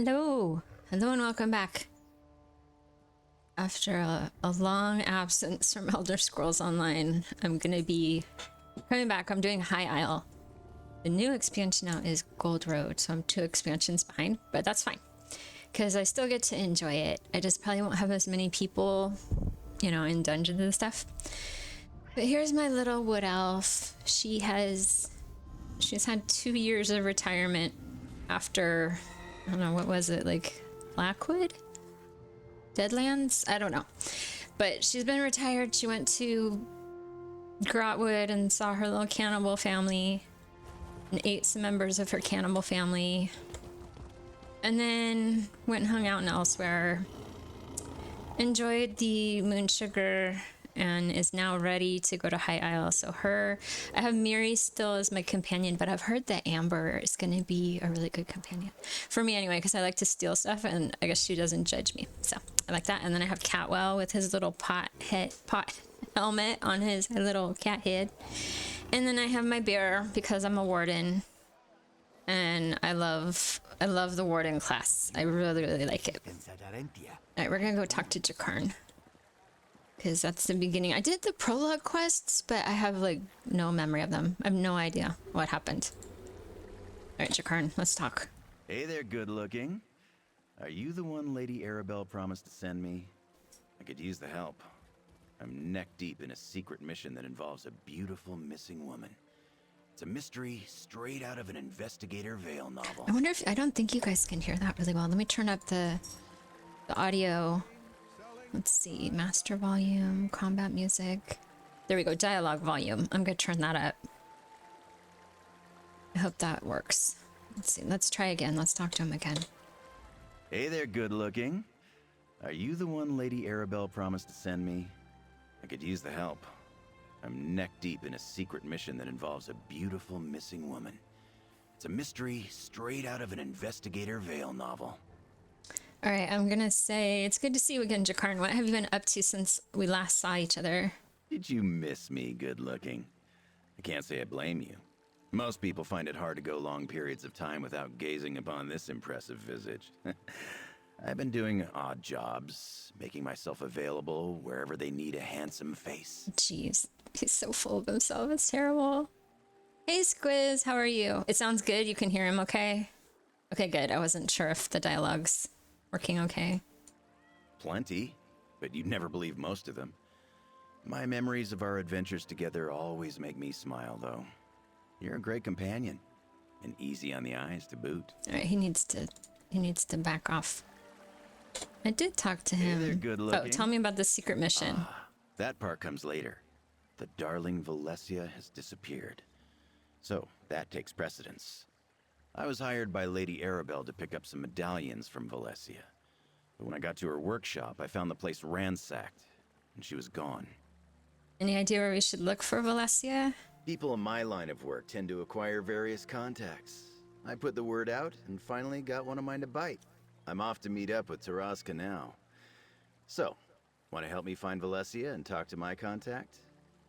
Hello. Hello and welcome back. After a long absence from Elder Scrolls Online, I'm going to be coming back. I'm doing High Isle. The new expansion now is Gold Road, so I'm 2 expansions behind, but that's fine. Because I still get to enjoy it. I just probably won't have as many people, you know, in dungeons and stuff. But here's my little wood elf. She's had 2 years of retirement after, I don't know, what was it, like Blackwood? Deadlands? I don't know. But she's been retired. She went to Grotwood and saw her little cannibal family and ate some members of her cannibal family. And then went and hung out in Elsewhere. Enjoyed the moon sugar and is now ready to go to High Isle. So I have Miri still as my companion, but I've heard that Amber is going to be a really good companion. For me anyway, because I like to steal stuff and I guess she doesn't judge me. So I like that. And then I have Catwell with his little pot helmet on his little cat head. And then I have my bear because I'm a warden. And I love the warden class. I really, really like it. Alright, we're going to go talk to Jakarn. Because that's the beginning. I did the prologue quests, but I have like no memory of them. I have no idea what happened. All right, Jakarn, let's talk. Hey there, good looking. Are you the one Lady Arabelle promised to send me? I could use the help. I'm neck deep in a secret mission that involves a beautiful missing woman. It's a mystery straight out of an Investigator Vale novel. I wonder if, I don't think you guys can hear that really well. Let me turn up the audio. Let's see, master volume, combat music. There we go, dialogue volume. I'm gonna turn that up. I hope that works. Let's see, let's try again. Let's talk to him again. Hey there, good looking. Are you the one Lady Arabelle promised to send me? I could use the help. I'm neck deep in a secret mission that involves a beautiful missing woman. It's a mystery straight out of an Investigator Vale novel. All right, I'm gonna say it's good to see you again, Jakarn. What have you been up to since we last saw each other? Did you miss me, good looking? I can't say I blame you. Most people find it hard to go long periods of time without gazing upon this impressive visage. I've been doing odd jobs, making myself available wherever they need a handsome face. Jeez, he's so full of himself. It's terrible. Hey, Squiz, how are you? It sounds good. You can hear him okay? Okay, good. I wasn't sure if the dialogue's working okay. Plenty, but you'd never believe most of them. My memories of our adventures together always make me smile, though. You're a great companion, and easy on the eyes to boot. All right, he needs to back off. I did talk to him. Hey there, good looking. Oh, tell me about the secret mission. That part comes later. The darling Valencia has disappeared. So, that takes precedence. I was hired by Lady Arabelle to pick up some medallions from Valencia. But when I got to her workshop, I found the place ransacked, and she was gone. Any idea where we should look for Valencia? People in my line of work tend to acquire various contacts. I put the word out, and finally got one of mine to bite. I'm off to meet up with Taraska now. So, want to help me find Valencia and talk to my contact?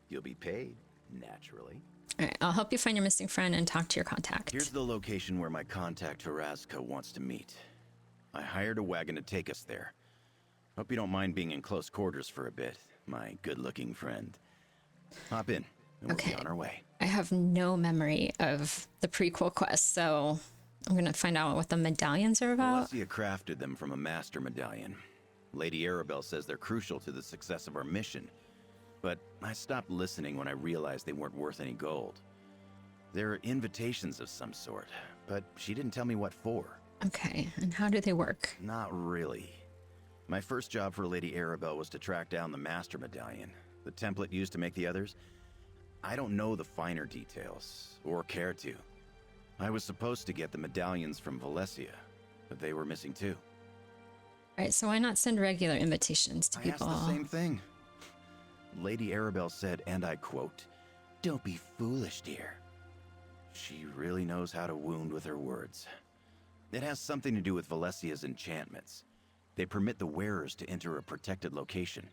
You'll be paid, naturally. All right, I'll help you find your missing friend and talk to your contact. Here's the location where my contact Taraska wants to meet. I hired a wagon to take us there. Hope you don't mind being in close quarters for a bit, my good-looking friend. Hop in, and we'll be on our way. I have no memory of the prequel quest, so I'm gonna find out what the medallions are about. Valencia crafted them from a master medallion. Lady Arabelle says they're crucial to the success of our mission. But I stopped listening when I realized they weren't worth any gold. They're invitations of some sort, but she didn't tell me what for. Okay, and how do they work? Not really. My first job for Lady Arabelle was to track down the master medallion, the template used to make the others. I don't know the finer details, or care to. I was supposed to get the medallions from Valencia, but they were missing too. All right, so why not send regular invitations to people? I asked the same thing. Lady Arabelle said, and I quote, "Don't be foolish, dear." She really knows how to wound with her words. It has something to do with Valesia's enchantments. They permit the wearers to enter a protected location.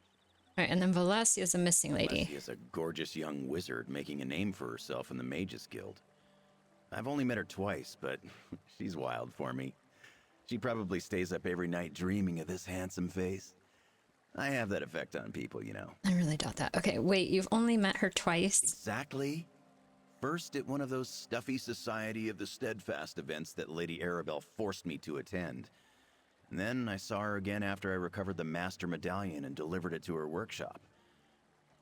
All right, and then Valencia is a missing lady. Valencia is a gorgeous young wizard making a name for herself in the Mages Guild. I've only met her twice, but she's wild for me. She probably stays up every night dreaming of this handsome face. I have that effect on people, you know. I really doubt that. Okay, wait, you've only met her twice? Exactly. First at one of those stuffy Society of the Steadfast events that Lady Arabelle forced me to attend. And then I saw her again after I recovered the Master Medallion and delivered it to her workshop.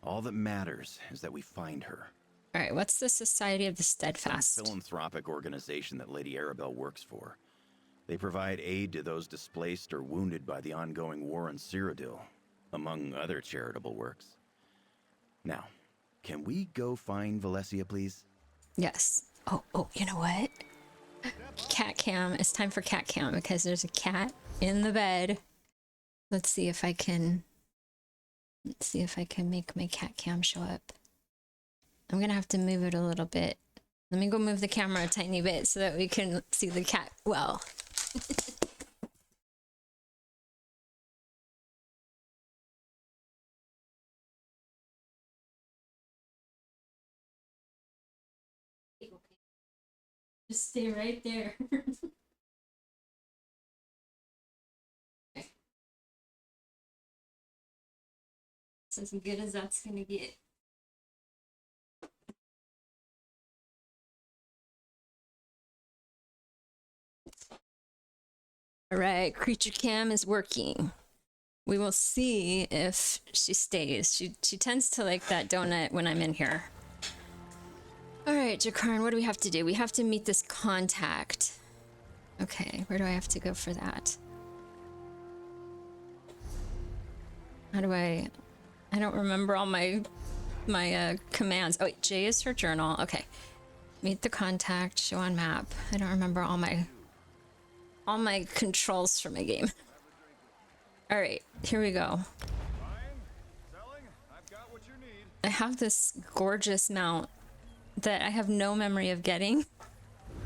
All that matters is that we find her. All right, what's the Society of the Steadfast? Some philanthropic organization that Lady Arabelle works for. They provide aid to those displaced or wounded by the ongoing war in Cyrodiil, among other charitable works. Now, can we go find Valencia, please? Yes. Oh, you know what? Cat cam. It's time for cat cam because there's a cat in the bed. Let's see if I can make my cat cam show up. I'm gonna have to move it a little bit. Let me go move the camera a tiny bit so that we can see the cat well. Just stay right there. It's as good as that's gonna get. All right, creature cam is working. We will see if she stays. She tends to like that donut when I'm in here. All right, Jakarn, what do we have to do? We have to meet this contact. Okay, where do I have to go for that? How do I don't remember all my commands. Oh, wait, J is her journal. Okay. Meet the contact, show on map. I don't remember all my controls for my game. All right, here we go. I have this gorgeous mount that I have no memory of getting.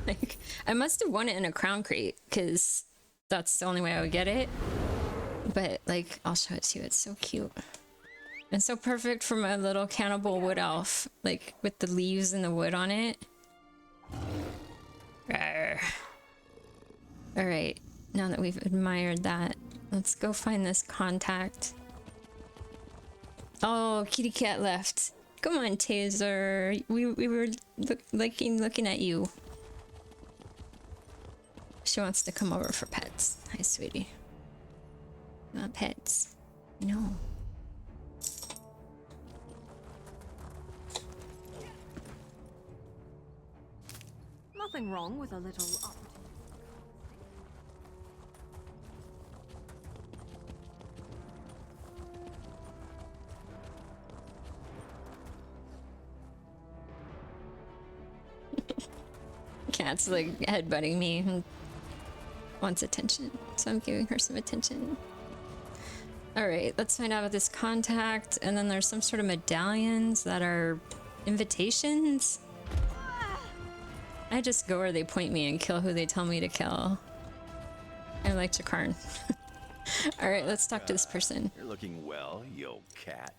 Like, I must have won it in a crown crate because that's the only way I would get it. But like, I'll show it to you. It's so cute. It's so perfect for my little cannibal wood elf, like with the leaves and the wood on it. Rawr. All right, now that we've admired that, let's go find this contact. Oh, kitty cat left. Come on, Taser. We were looking at you. She wants to come over for pets. Hi, sweetie. Not pets. No. Nothing wrong with a little opportunity. Cat's like headbutting me and wants attention, so I'm giving her some attention. All right, let's find out about this contact, and then there's some sort of medallions that are invitations. I just go where they point me and kill who they tell me to kill. I like Jakarn. All right, let's talk to this person. You're looking well, you old cat.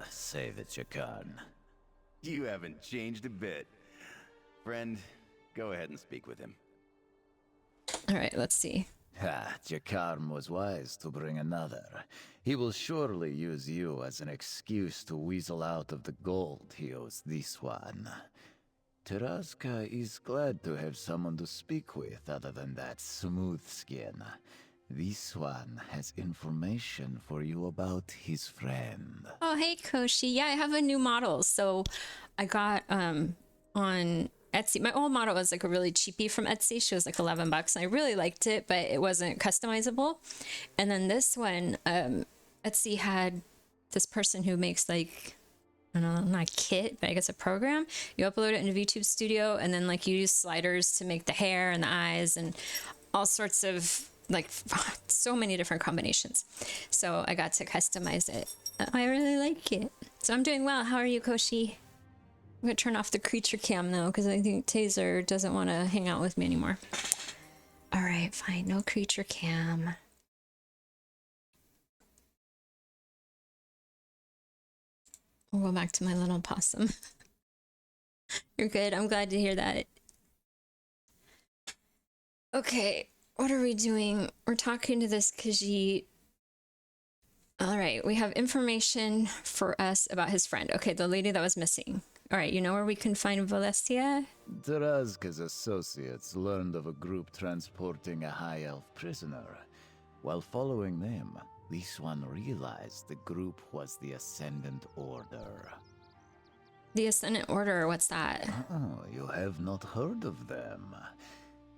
Save it, Jakarn. You haven't changed a bit. Friend, go ahead and speak with him. All right, let's see. Jakarn was wise to bring another. He will surely use you as an excuse to weasel out of the gold he owes this one. Taraska is glad to have someone to speak with other than that smooth skin. This one has information for you about his friend. Oh, hey, Koshi. Yeah, I have a new model. So I got on Etsy. My old model was like a really cheapie from Etsy. She was like $11 and I really liked it, but it wasn't customizable. And then this one, Etsy had this person who makes like, I don't know, not a kit, but I guess a program. You upload it into VTube Studio and then like you use sliders to make the hair and the eyes and all sorts of like so many different combinations. So I got to customize it. I really like it. So I'm doing well. How are you, Koshi? I'm gonna turn off the creature cam though, because I think Taser doesn't want to hang out with me anymore. All right, fine. No creature cam. We'll go back to my little possum. You're good. I'm glad to hear that. Okay, What are we doing? We're talking to this Khajiit. All right, we have information for us about his friend. Okay, the lady that was missing. All right, you know where we can find Valencia? Tarazka's associates learned of a group transporting a high elf prisoner. While following them, this one realized the group was the Ascendant Order. The Ascendant Order, what's that? Oh, you have not heard of them.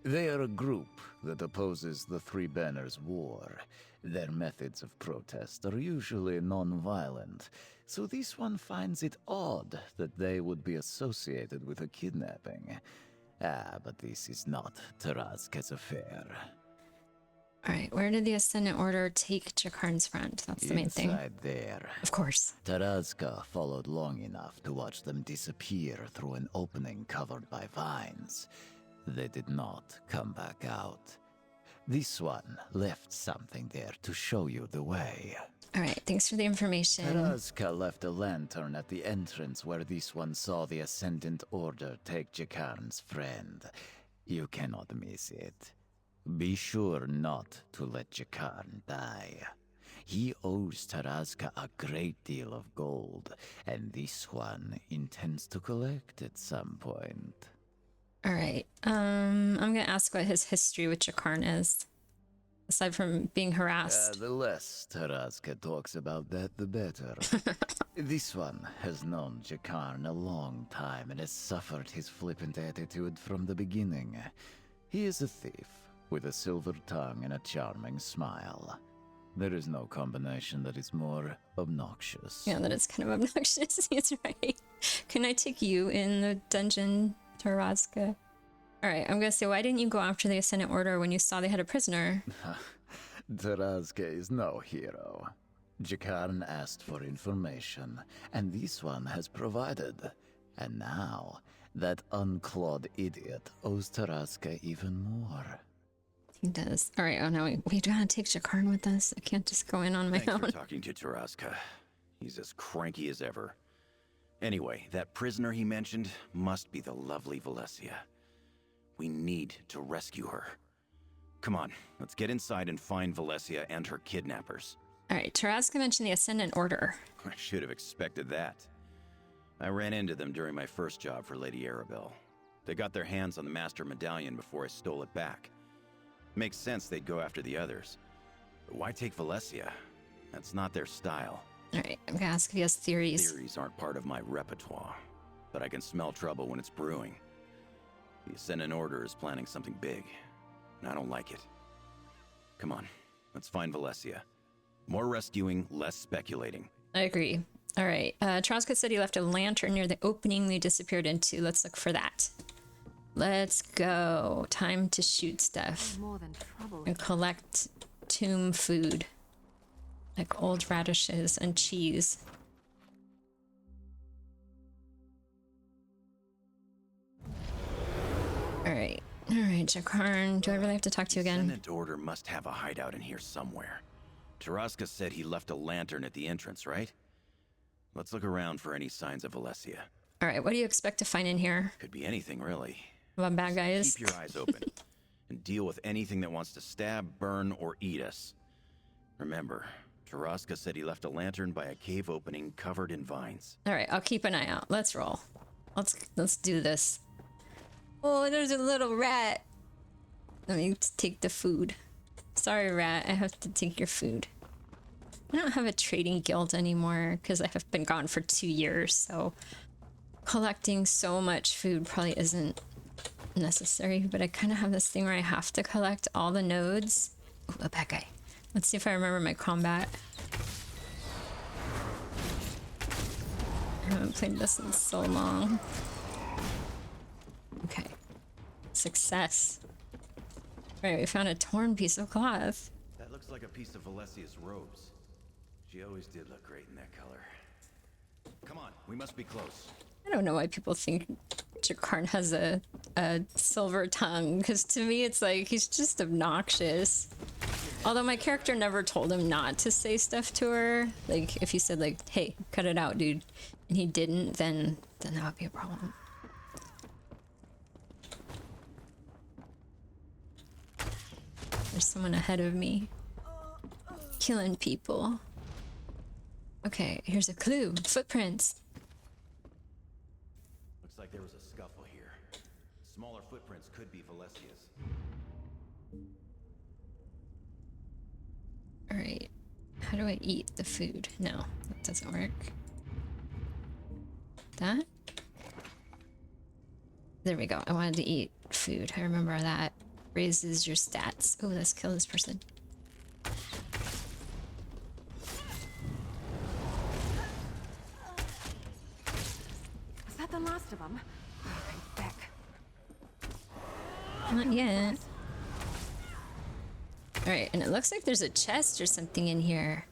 They are a group that opposes the Three Banners War. Their methods of protest are usually non-violent, so this one finds it odd that they would be associated with a kidnapping. But this is not Tarazka's affair. All right, where did the Ascendant Order take Jakarn's friend? That's the main thing. Inside there. Of course. Tarazka followed long enough to watch them disappear through an opening covered by vines. They did not come back out. This one left something there to show you the way. All right, thanks for the information. Tarazka left a lantern at the entrance where this one saw the Ascendant Order take Jakarn's friend. You cannot miss it. Be sure not to let Jakarn die. He owes Tarazka a great deal of gold, and this one intends to collect at some point. All right, I'm gonna ask what his history with Jakarn is, aside from being harassed. The less Tarazka talks about that, the better. This one has known Jakarn a long time and has suffered his flippant attitude from the beginning. He is a thief, with a silver tongue and a charming smile. There is no combination that is more obnoxious. Yeah, that is kind of obnoxious. He's right. Can I take you in the dungeon, Tarazka? All right, I'm gonna say, why didn't you go after the Ascendant Order when you saw they had a prisoner? Tarazka is no hero. Jakarn asked for information, and this one has provided. And now, that unclawed idiot owes Tarazka even more. He does. All right, oh no, we gotta take Jakarn with us. I can't just go in on my Thanks own. for talking to Tarazka. He's as cranky as ever. Anyway, that prisoner he mentioned must be the lovely Valencia. We need to rescue her. Come on, let's get inside and find Valencia and her kidnappers. All right, Tarazka mentioned the Ascendant Order. I should have expected that. I ran into them during my first job for Lady Arabelle. They got their hands on the Master Medallion before I stole it back. Makes sense they'd go after the others. But why take Valencia? That's not their style. All right, I'm gonna ask if he has theories. Theories aren't part of my repertoire, but I can smell trouble when it's brewing. The Ascendant Order is planning something big, and I don't like it. Come on, let's find Valencia. More rescuing, less speculating. I agree. All right, Tarazka said he left a lantern near the opening they disappeared into. Let's look for that. Let's go. Time to shoot stuff More than trouble. and collect tomb food, like old radishes and cheese. All right, Jakarn. Do I really have to talk to you again? Ascendant Order must have a hideout in here somewhere. Tarazka said he left a lantern at the entrance, right? Let's look around for any signs of Valencia. All right, what do you expect to find in here? Could be anything, really. About bad guys? Keep your eyes open and deal with anything that wants to stab, burn, or eat us. Remember, Tarazka said he left a lantern by a cave opening covered in vines. All right, I'll keep an eye out. Let's roll. Let's do this. Oh, there's a little rat. Let me take the food. Sorry, rat. I have to take your food. I don't have a trading guild anymore because I have been gone for 2 years, so collecting so much food probably isn't necessary, but I kind of have this thing where I have to collect all the nodes. Ooh, a bad guy. Let's see if I remember my combat. I haven't played this in so long. Okay. Success. Right, we found a torn piece of cloth. That looks like a piece of Valesia's robes. She always did look great in that color. Come on, we must be close. I don't know why people think Jakarn has a silver tongue, because to me it's like he's just obnoxious. Although my character never told him not to say stuff to her. Like if he said like, hey, cut it out, dude, and he didn't, then that would be a problem. there's someone ahead of me. Killing people. Okay, here's a clue. Footprints. Looks like there was a scuffle here. Smaller footprints could be Valesia's. Alright. How do I eat the food? No, that doesn't work. That? There we go. I wanted to eat food. I remember that. Raises your stats. Oh, let's kill this person. Is that the last of them? Back. Not yet. Alright, and it looks like there's a chest or something in here.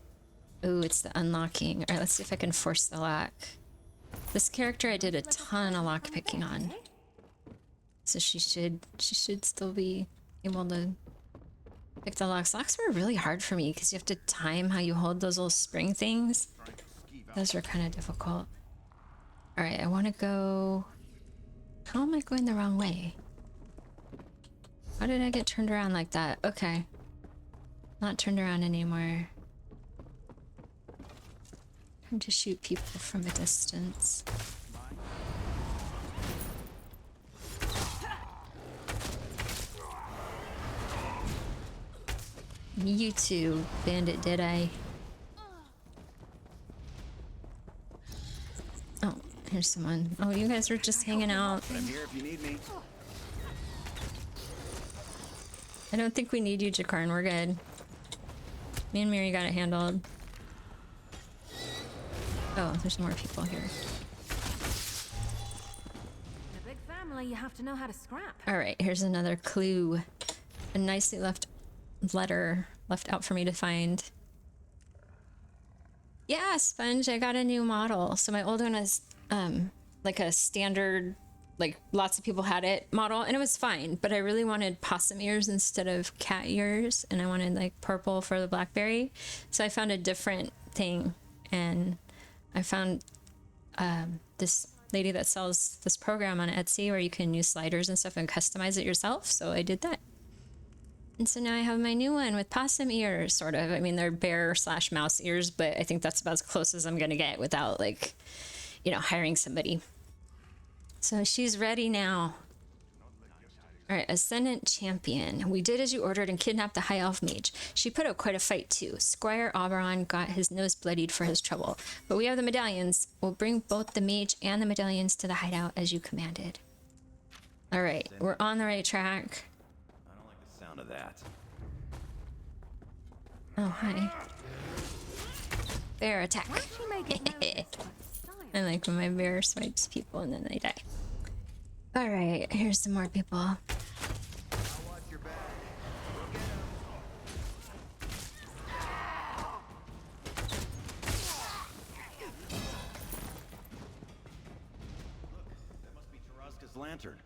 Ooh, it's the unlocking. Alright, let's see if I can force the lock. This character I did a ton of lock picking on. So she should still be able to pick the locks. Locks were really hard for me because you have to time how you hold those little spring things. Those were kind of difficult. Alright, I want to go... How am I going the wrong way? How did I get turned around like that? Okay. Not turned around anymore. Time to shoot people from a distance. You too, bandit, did I? Oh, here's someone. Oh, you guys were just hanging out. I'm here if you need me. I don't think we need you, Jakarn. We're good. Me and Miri got it handled. Oh, there's more people here. In a big family, you have to know how to scrap. Alright, here's another clue. A nicely left letter left out for me to find. Yeah, Sponge, I got a new model. So my old one is like a standard, like lots of people had it model, and it was fine, but I really wanted possum ears instead of cat ears, and I wanted like purple for the Blackberry. So I found a different thing, and I found this lady that sells this program on Etsy where you can use sliders and stuff and customize it yourself. So I did that. And so now I have my new one with possum ears, sort of. I mean, they're bear/mouse ears, but I think that's about as close as I'm going to get without, like, you know, hiring somebody. So she's ready now. All right, Ascendant Champion. We did as you ordered and kidnapped the High Elf Mage. She put up quite a fight, too. Squire Oberon got his nose bloodied for his trouble. But we have the medallions. We'll bring both the mage and the medallions to the hideout as you commanded. All right, we're on the right track. I don't like the sound of that. Oh, hi. Bear attack. I like when my bear swipes people and then they die. Alright, here's some more people. Lantern.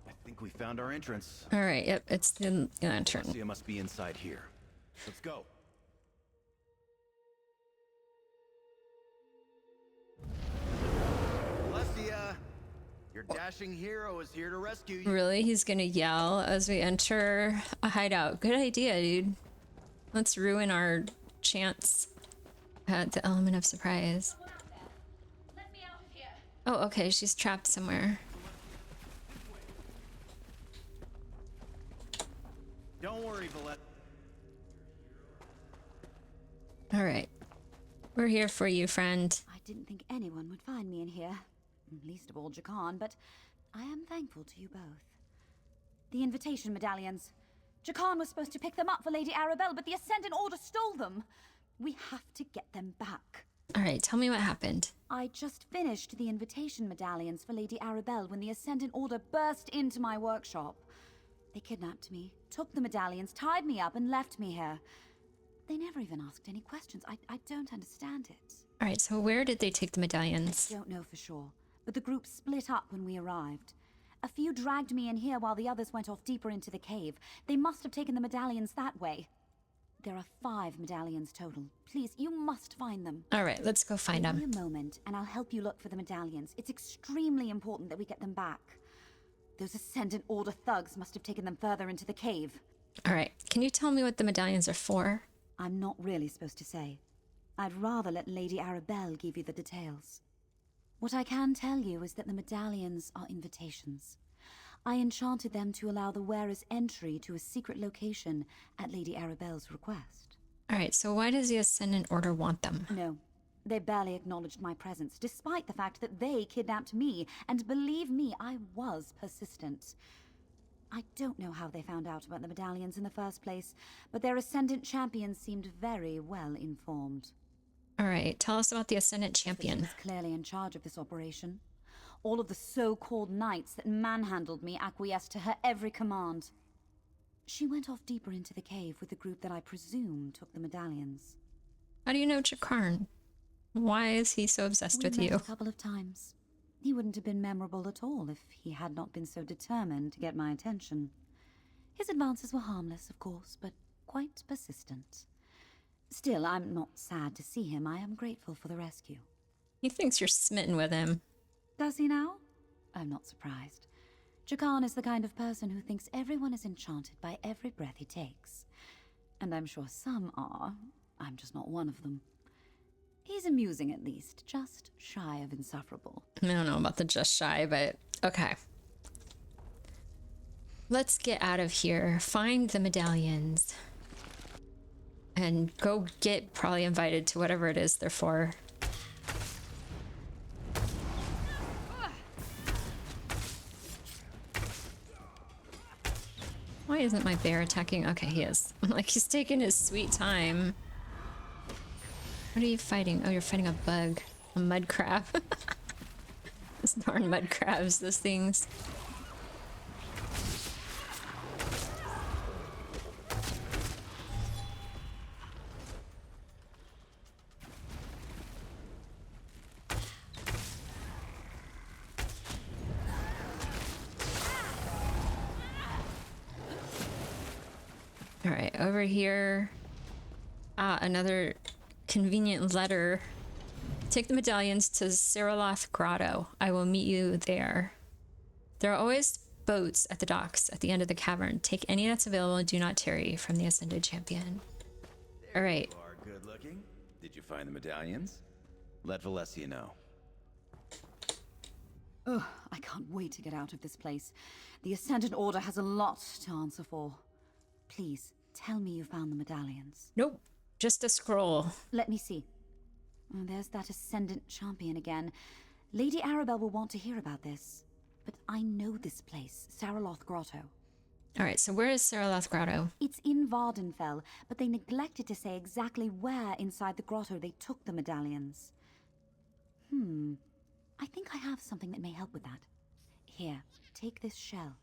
I think we found our entrance. Alright, yep, it's the lantern. Valencia must be inside here. Let's go. Valencia, your dashing hero is here to rescue you. Really? He's gonna yell as we enter a hideout. Good idea, dude. Let's ruin our chance at the element of surprise. Let me out of here. Oh, okay, she's trapped somewhere. Don't worry, Valette. Alright. We're here for you, friend. I didn't think anyone would find me in here. Least of all Jakarn, but I am thankful to you both. The invitation medallions. Jakarn was supposed to pick them up for Lady Arabelle, but the Ascendant Order stole them. We have to get them back. Alright, tell me what happened. I just finished the invitation medallions for Lady Arabelle when the Ascendant Order burst into my workshop. They kidnapped me, took the medallions, tied me up, and left me here. They never even asked any questions. I don't understand it. Alright, so where did they take the medallions? Don't know for sure, but the group split up when we arrived. A few dragged me in here while the others went off deeper into the cave. They must have taken the medallions that way. There are 5 medallions total. Please, you must find them. Alright, let's go find Give them. me a moment, and I'll help you look for the medallions. It's extremely important that we get them back. Those Ascendant Order thugs must have taken them further into the cave. Alright, can you tell me what the medallions are for? I'm not really supposed to say. I'd rather let Lady Arabelle give you the details. What I can tell you is that the medallions are invitations. I enchanted them to allow the wearer's entry to a secret location at Lady Arabelle's request. Alright, so why does the Ascendant Order want them? No, they barely acknowledged my presence, despite the fact that they kidnapped me, and believe me, I was persistent. I don't know how they found out about the medallions in the first place, but their Ascendant Champion seemed very well informed. Alright, tell us about the Ascendant She Champion. was clearly in charge of this operation. All of the so-called knights that manhandled me acquiesced to her every command. She went off deeper into the cave with the group that I presume took the medallions. How do you know Jakarn? Why is he so obsessed with We met you? a couple of times. He wouldn't have been memorable at all if he had not been so determined to get my attention. His advances were harmless, of course, but quite persistent. Still, I'm not sad to see him. I am grateful for the rescue. He thinks you're smitten with him. Does he now? I'm not surprised. Jakarn is the kind of person who thinks everyone is enchanted by every breath he takes. And I'm sure some are. I'm just not one of them. He's amusing at least, just shy of insufferable. I don't know about the just shy, but okay. Let's get out of here, find the medallions, and go get probably invited to whatever it is they're for. Why isn't my bear attacking? Okay, he is. I'm like, he's taking his sweet time. What are you fighting? Oh, you're fighting a bug. A mud crab. Those darn mud crabs, those things. All right, over here. Ah, another convenient letter. Take the medallions to Seraloth Grotto. I will meet you there. There are always boats at the docks at the end of the cavern. Take any that's available and do not tarry, from the Ascended Champion. All right. You are good looking. Did you find the medallions? Let Valencia know. Ugh, I can't wait to get out of this place. The Ascendant Order has a lot to answer for. Please, tell me you found the medallions. Nope. Just a scroll. Let me see. Oh, there's that Ascendant Champion again. Lady Arabelle will want to hear about this. But I know this place, Saraloth Grotto. All right, so where is Seraloth Grotto? It's in Vardenfell, but they neglected to say exactly where inside the grotto they took the medallions. I think I have something that may help with that. Here, take this shell.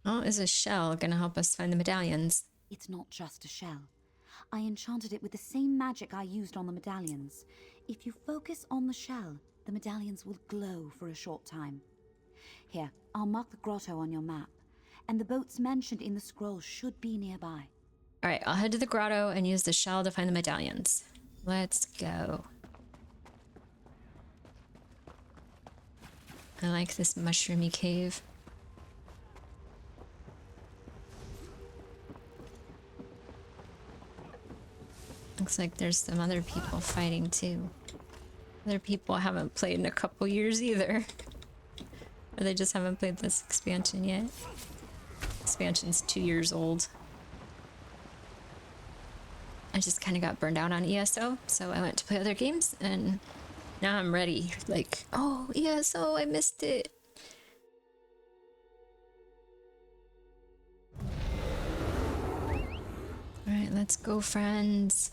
Oh, is a shell gonna help us find the medallions? It's not just a shell. I enchanted it with the same magic I used on the medallions. If you focus on the shell, the medallions will glow for a short time. Here, I'll mark the grotto on your map, and the boats mentioned in the scroll should be nearby. All right, I'll head to the grotto and use the shell to find the medallions. Let's go. I like this mushroomy cave. Looks like there's some other people fighting too. Other people haven't played in a couple years either. Or they just haven't played this expansion yet. Expansion's 2 years old. I just kind of got burned out on ESO, so I went to play other games, and now I'm ready. Like, oh, ESO, I missed it. Alright, let's go, friends.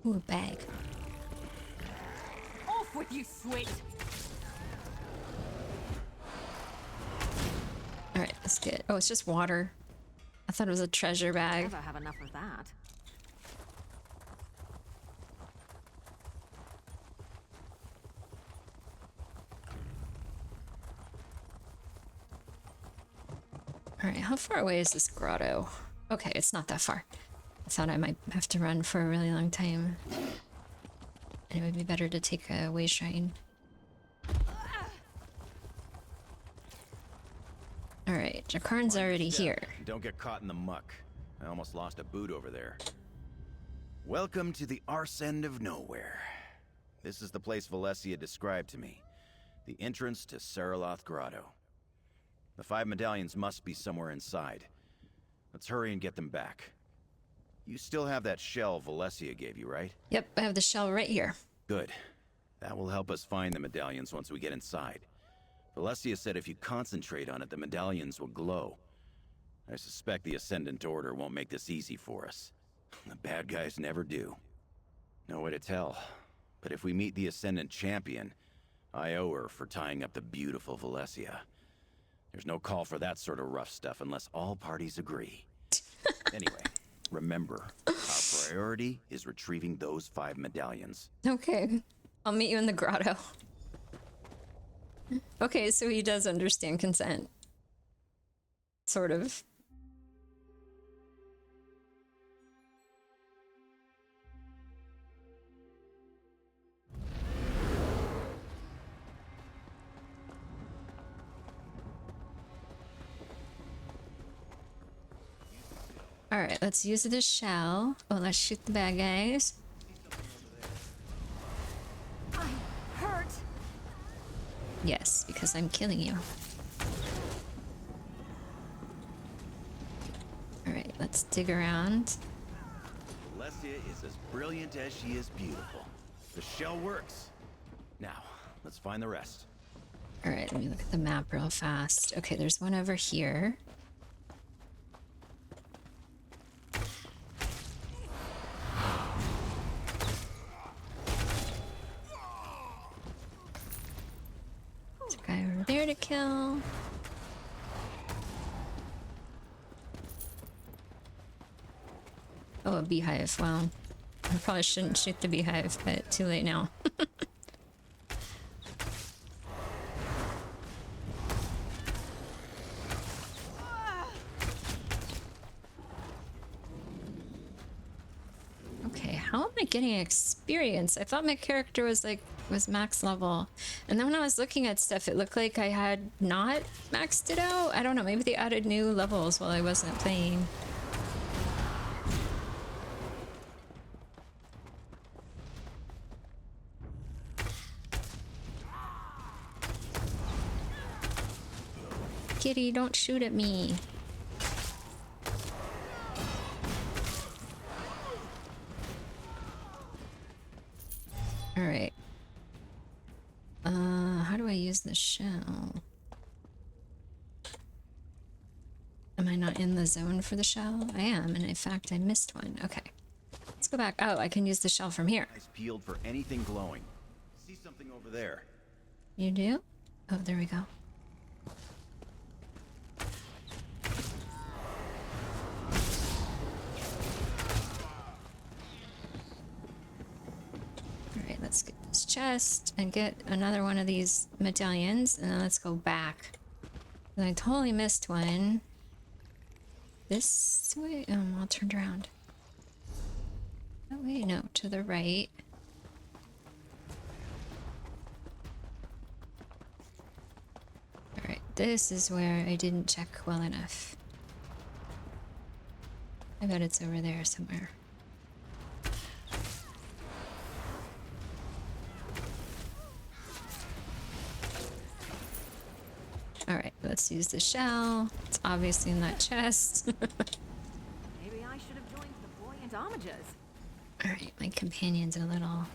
Ooh, a bag. Off with you, sweet! Alright, let's get... Oh, it's just water. I thought it was a treasure bag. Never have enough of that. Alright, how far away is this grotto? Okay, it's not that far. I thought I might have to run for a really long time. And it would be better to take a way shrine. Alright. Jakarn's already here. Don't get caught in the muck. I almost lost a boot over there. Welcome to the arse end of nowhere. This is the place Valencia described to me. The entrance to Saraloth Grotto. The 5 medallions must be somewhere inside. Let's hurry and get them back. You still have that shell Valencia gave you, right? Yep, I have the shell right here. Good. That will help us find the medallions once we get inside. Valencia said if you concentrate on it, the medallions will glow. I suspect the Ascendant Order won't make this easy for us. The bad guys never do. No way to tell. But if we meet the Ascendant Champion, I owe her for tying up the beautiful Valencia. There's no call for that sort of rough stuff unless all parties agree. Anyway, remember, our priority is retrieving those 5 medallions. Okay. I'll meet you in the grotto. Okay, so he does understand consent. Sort of. Alright, let's use the shell. Oh, let's shoot the bad guys. I'm hurt. Yes, because I'm killing you. Alright, let's dig around. Valencia is as brilliant as she is beautiful. The shell works. Now, let's find the rest. Alright, let me look at the map real fast. Okay, there's one over here. There's a guy over there to kill. Oh, a beehive. Well, I probably shouldn't shoot the beehive, but too late now. Okay, how am I getting experience? I thought my character was max level. And then when I was looking at stuff, it looked like I had not maxed it out. I don't know, maybe they added new levels while I wasn't playing. Kitty, don't shoot at me. Alright. How do I use the shell? Am I not in the zone for the shell? I am, and in fact I missed one. Okay. Let's go back. Oh, I can use the shell from here. Eyes peeled for anything glowing. See something over there. You do? Oh, there we go. Alright, let's get this chest and get another one of these medallions, and then let's go back. And I totally missed one. This way? Oh, I'm all turned around. That way? No, to the right. Alright, this is where I didn't check well enough. I bet it's over there somewhere. Alright, let's use the shell. It's obviously in that chest. Maybe I should have joined the buoyant homages. Alright, my companion's a little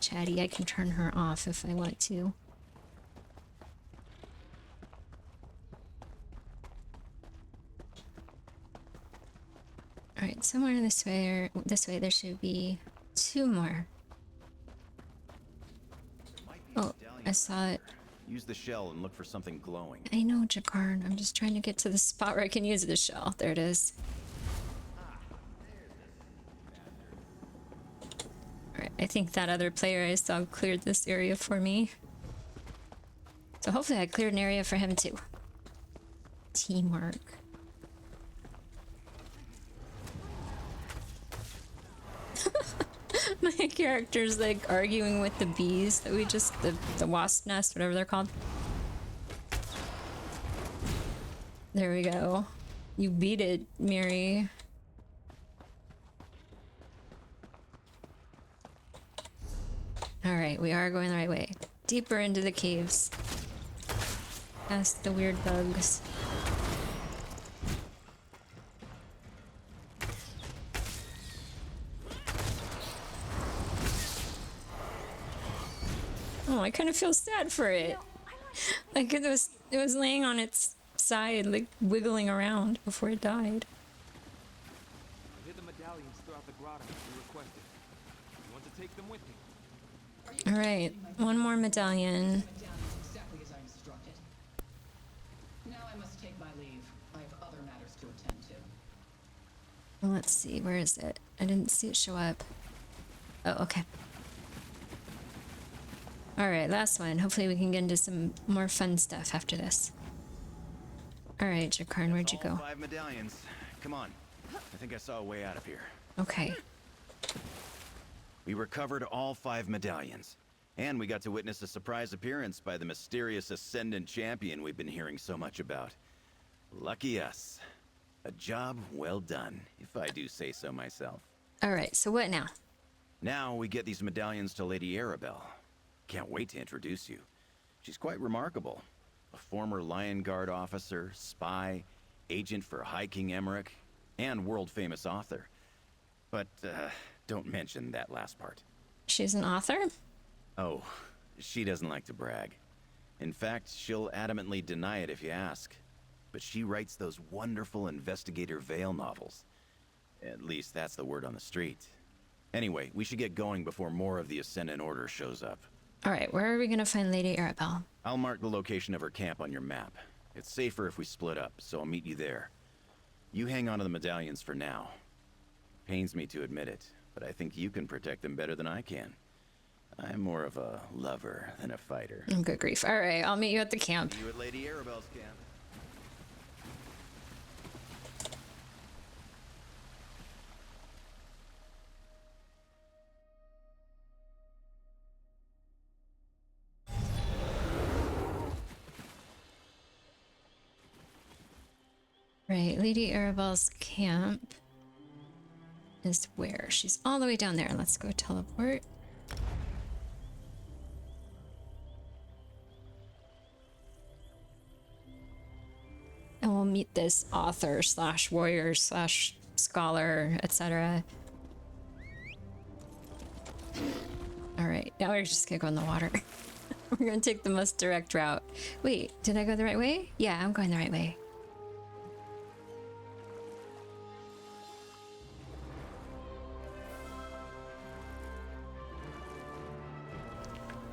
chatty. I can turn her off if I want to. Alright, somewhere this way there should be 2 more. Oh, I saw it. Use the shell and look for something glowing. I know, Jakarn. I'm just trying to get to the spot where I can use the shell. There it is. Alright, I think that other player I saw cleared this area for me. So hopefully I cleared an area for him too. Teamwork. My character's like arguing with the bees that we just, the wasp nest, whatever they're called. There we go. You beat it, Miri. Alright, we are going the right way. Deeper into the caves. Past the weird bugs. Oh, I kind of feel sad for it. Like it was laying on its side, like wiggling around before it died. I hid the medallions throughout the grotto as you requested. You want to take them with me? Alright, one more medallion. Exactly as I instructed. Now I must take my leave. I have other matters to attend to. Well, let's see, where is it? I didn't see it show up. Oh, okay. Alright, last one. Hopefully we can get into some more fun stuff after this. Alright, Jakarn, where'd you All go? 5 medallions. Come on. I think I saw a way out of here. Okay. We recovered all 5 medallions. And we got to witness a surprise appearance by the mysterious Ascendant Champion we've been hearing so much about. Lucky us. A job well done, if I do say so myself. Alright, so what now? Now we get these medallions to Lady Arabelle. Can't wait to introduce you. She's quite remarkable. A former Lion Guard officer, spy, agent for High King Emmerich, and world-famous author. But, don't mention that last part. She's an author? Oh, she doesn't like to brag. In fact, she'll adamantly deny it if you ask. But she writes those wonderful Investigator Vale novels. At least that's the word on the street. Anyway, we should get going before more of the Ascendant Order shows up. Alright, where are we gonna find Lady Arabelle? I'll mark the location of her camp on your map. It's safer if we split up, so I'll meet you there. You hang on to the medallions for now. Pains me to admit it, but I think you can protect them better than I can. I'm more of a lover than a fighter. Oh, good grief. Alright, I'll meet you at the camp. See you at Lady Arabelle's camp. Right, Lady Arabelle's camp is where? She's all the way down there. Let's go teleport. And we'll meet this author slash warrior slash scholar, etc. Alright, now we're just gonna go in the water. We're gonna take the most direct route. Wait, did I go the right way? Yeah, I'm going the right way.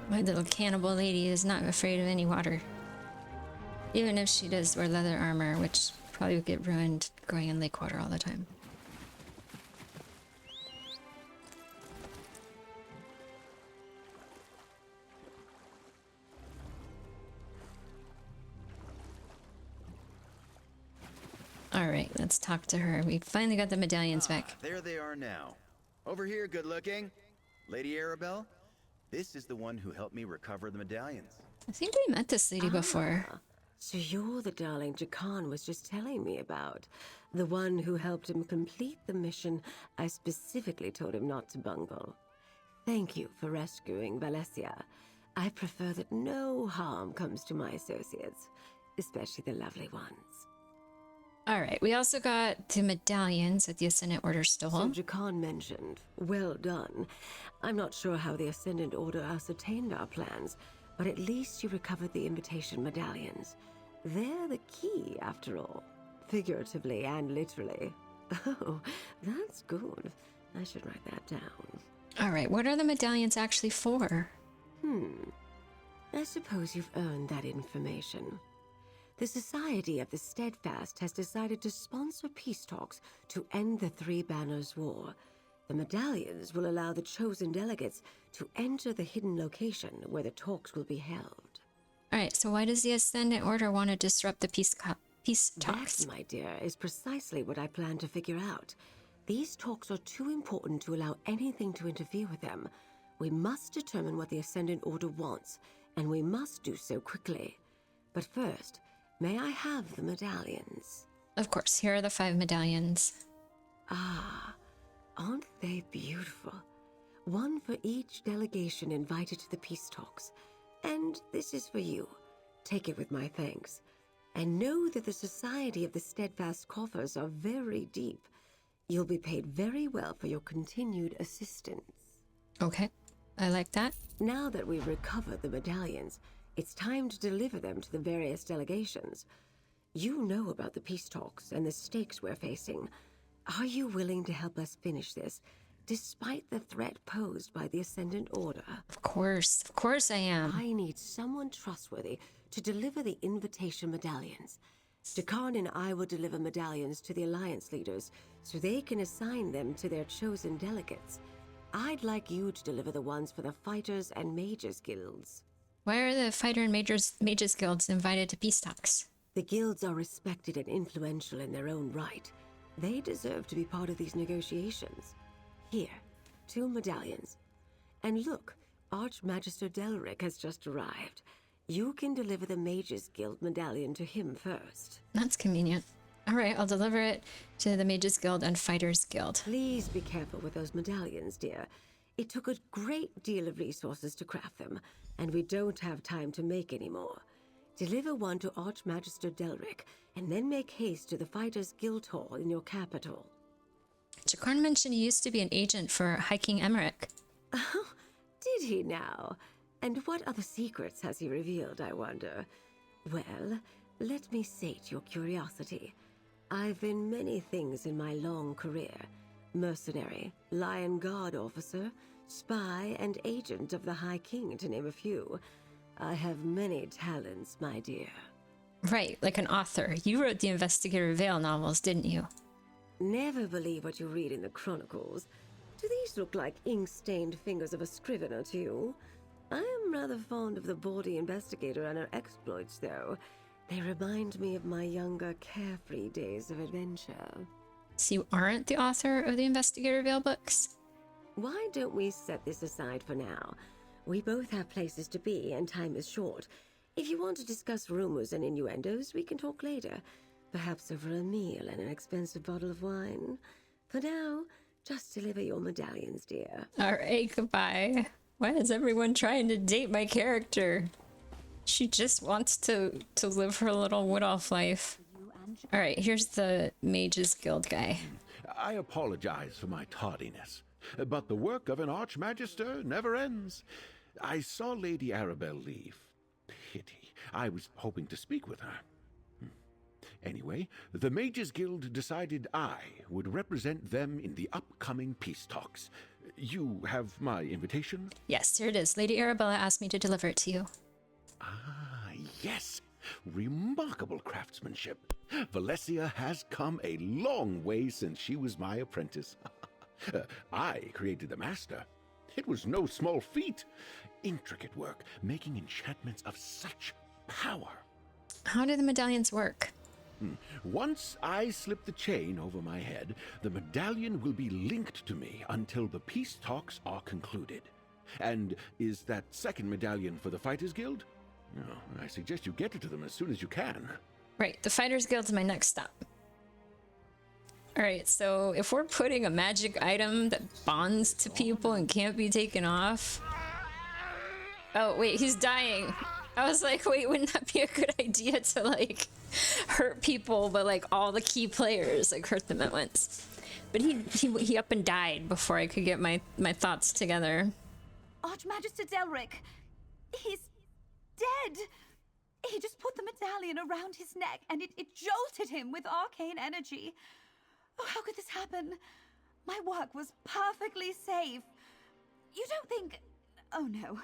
My little cannibal lady is not afraid of any water. Even if she does wear leather armor, which probably would get ruined going in lake water all the time. Alright, let's talk to her. We finally got the medallions back. There they are now. Over here, good looking. Lady Arabelle, this is the one who helped me recover the medallions. I think we met this lady before. So you're the darling Jakarn was just telling me about. The one who helped him complete the mission I specifically told him not to bungle. Thank you for rescuing Valencia. I prefer that no harm comes to my associates, especially the lovely ones. Alright, we also got the medallions that the Ascendant Order stole. So Jakarn mentioned, well done. I'm not sure how the Ascendant Order ascertained our plans, but at least you recovered the invitation medallions. They're the key, after all. Figuratively and literally. Oh, that's good. I should write that down. Alright, what are the medallions actually for? I suppose you've earned that information. The Society of the Steadfast has decided to sponsor peace talks to end the Three Banners War. The medallions will allow the chosen delegates to enter the hidden location where the talks will be held. Alright, so why does the Ascendant Order want to disrupt the peace talks? That, my dear, is precisely what I plan to figure out. These talks are too important to allow anything to interfere with them. We must determine what the Ascendant Order wants, and we must do so quickly. But first, May I have the medallions? Of course, here are the 5 medallions. Ah, aren't they beautiful? One for each delegation invited to the peace talks. And this is for you. Take it with my thanks. And know that the Society of the Steadfast coffers are very deep. You'll be paid very well for your continued assistance. Okay, I like that. Now that we've recovered the medallions, it's time to deliver them to the various delegations. You know about the peace talks and the stakes we're facing. Are you willing to help us finish this, despite the threat posed by the Ascendant Order? Of course I am. I need someone trustworthy to deliver the invitation medallions. Jakarn and I will deliver medallions to the Alliance leaders so they can assign them to their chosen delegates. I'd like you to deliver the ones for the Fighters and Mages guilds. Why are the Fighter and Mages guilds invited to peace talks? The guilds are respected and influential in their own right. They deserve to be part of these negotiations. Here, 2 medallions. And look, Archmagister Delric has just arrived. You can deliver the Mages Guild medallion to him first. That's convenient. All right, I'll deliver it to the Mages Guild and Fighters Guild. Please be careful with those medallions, dear. It took a great deal of resources to craft them, and we don't have time to make any more. Deliver one to Archmagister Delric, and then make haste to the Fighters Guild Hall in your capital. Jakarn mentioned he used to be an agent for High King Emmerich. Oh, did he now? And what other secrets has he revealed, I wonder? Well, let me sate your curiosity. I've been many things in my long career. Mercenary, Lion Guard officer, spy, and agent of the High King, to name a few. I have many talents, my dear. Right, like an author. You wrote the Investigator Vale novels, didn't you? Never believe what you read in the chronicles. Do these look like ink-stained fingers of a scrivener to you? I am rather fond of the bawdy investigator and her exploits, though. They remind me of my younger, carefree days of adventure. So you aren't the author of the Investigator Vale books? Why don't we set this aside for now? We both have places to be, and time is short. If you want to discuss rumors and innuendos, we can talk later. Perhaps over a meal and an expensive bottle of wine. For now, just deliver your medallions, dear. All right, goodbye. Why is everyone trying to date my character? She just wants to live her little wood-elf life. All right, here's the Mages Guild guy. I apologize for my tardiness, but the work of an Archmagister never ends. I saw Lady Arabelle leave. Pity. I was hoping to speak with her. Anyway, the Mages Guild decided I would represent them in the upcoming peace talks. You have my invitation? Yes, here it is. Lady Arabella asked me to deliver it to you. Ah, yes. Remarkable craftsmanship. Valencia has come a long way since she was my apprentice. I created the master. It was no small feat. Intricate work, making enchantments of such power. How do the medallions work? Once I slip the chain over my head, the medallion will be linked to me until the peace talks are concluded. And is that second medallion for the Fighters Guild? No, I suggest you get it to them as soon as you can. Right, the Fighters Guild is my next stop. All right, so if we're putting a magic item that bonds to people and can't be taken off... Oh, wait, he's dying. I was like, wait, wouldn't that be a good idea to, like, hurt people, but, like, all the key players, like, hurt them at once? But he up and died before I could get my thoughts together. Archmagister Delric, he's dead. He just put the medallion around his neck, and it jolted him with arcane energy. Oh, how could this happen? My work was perfectly safe. You don't think... Oh, no.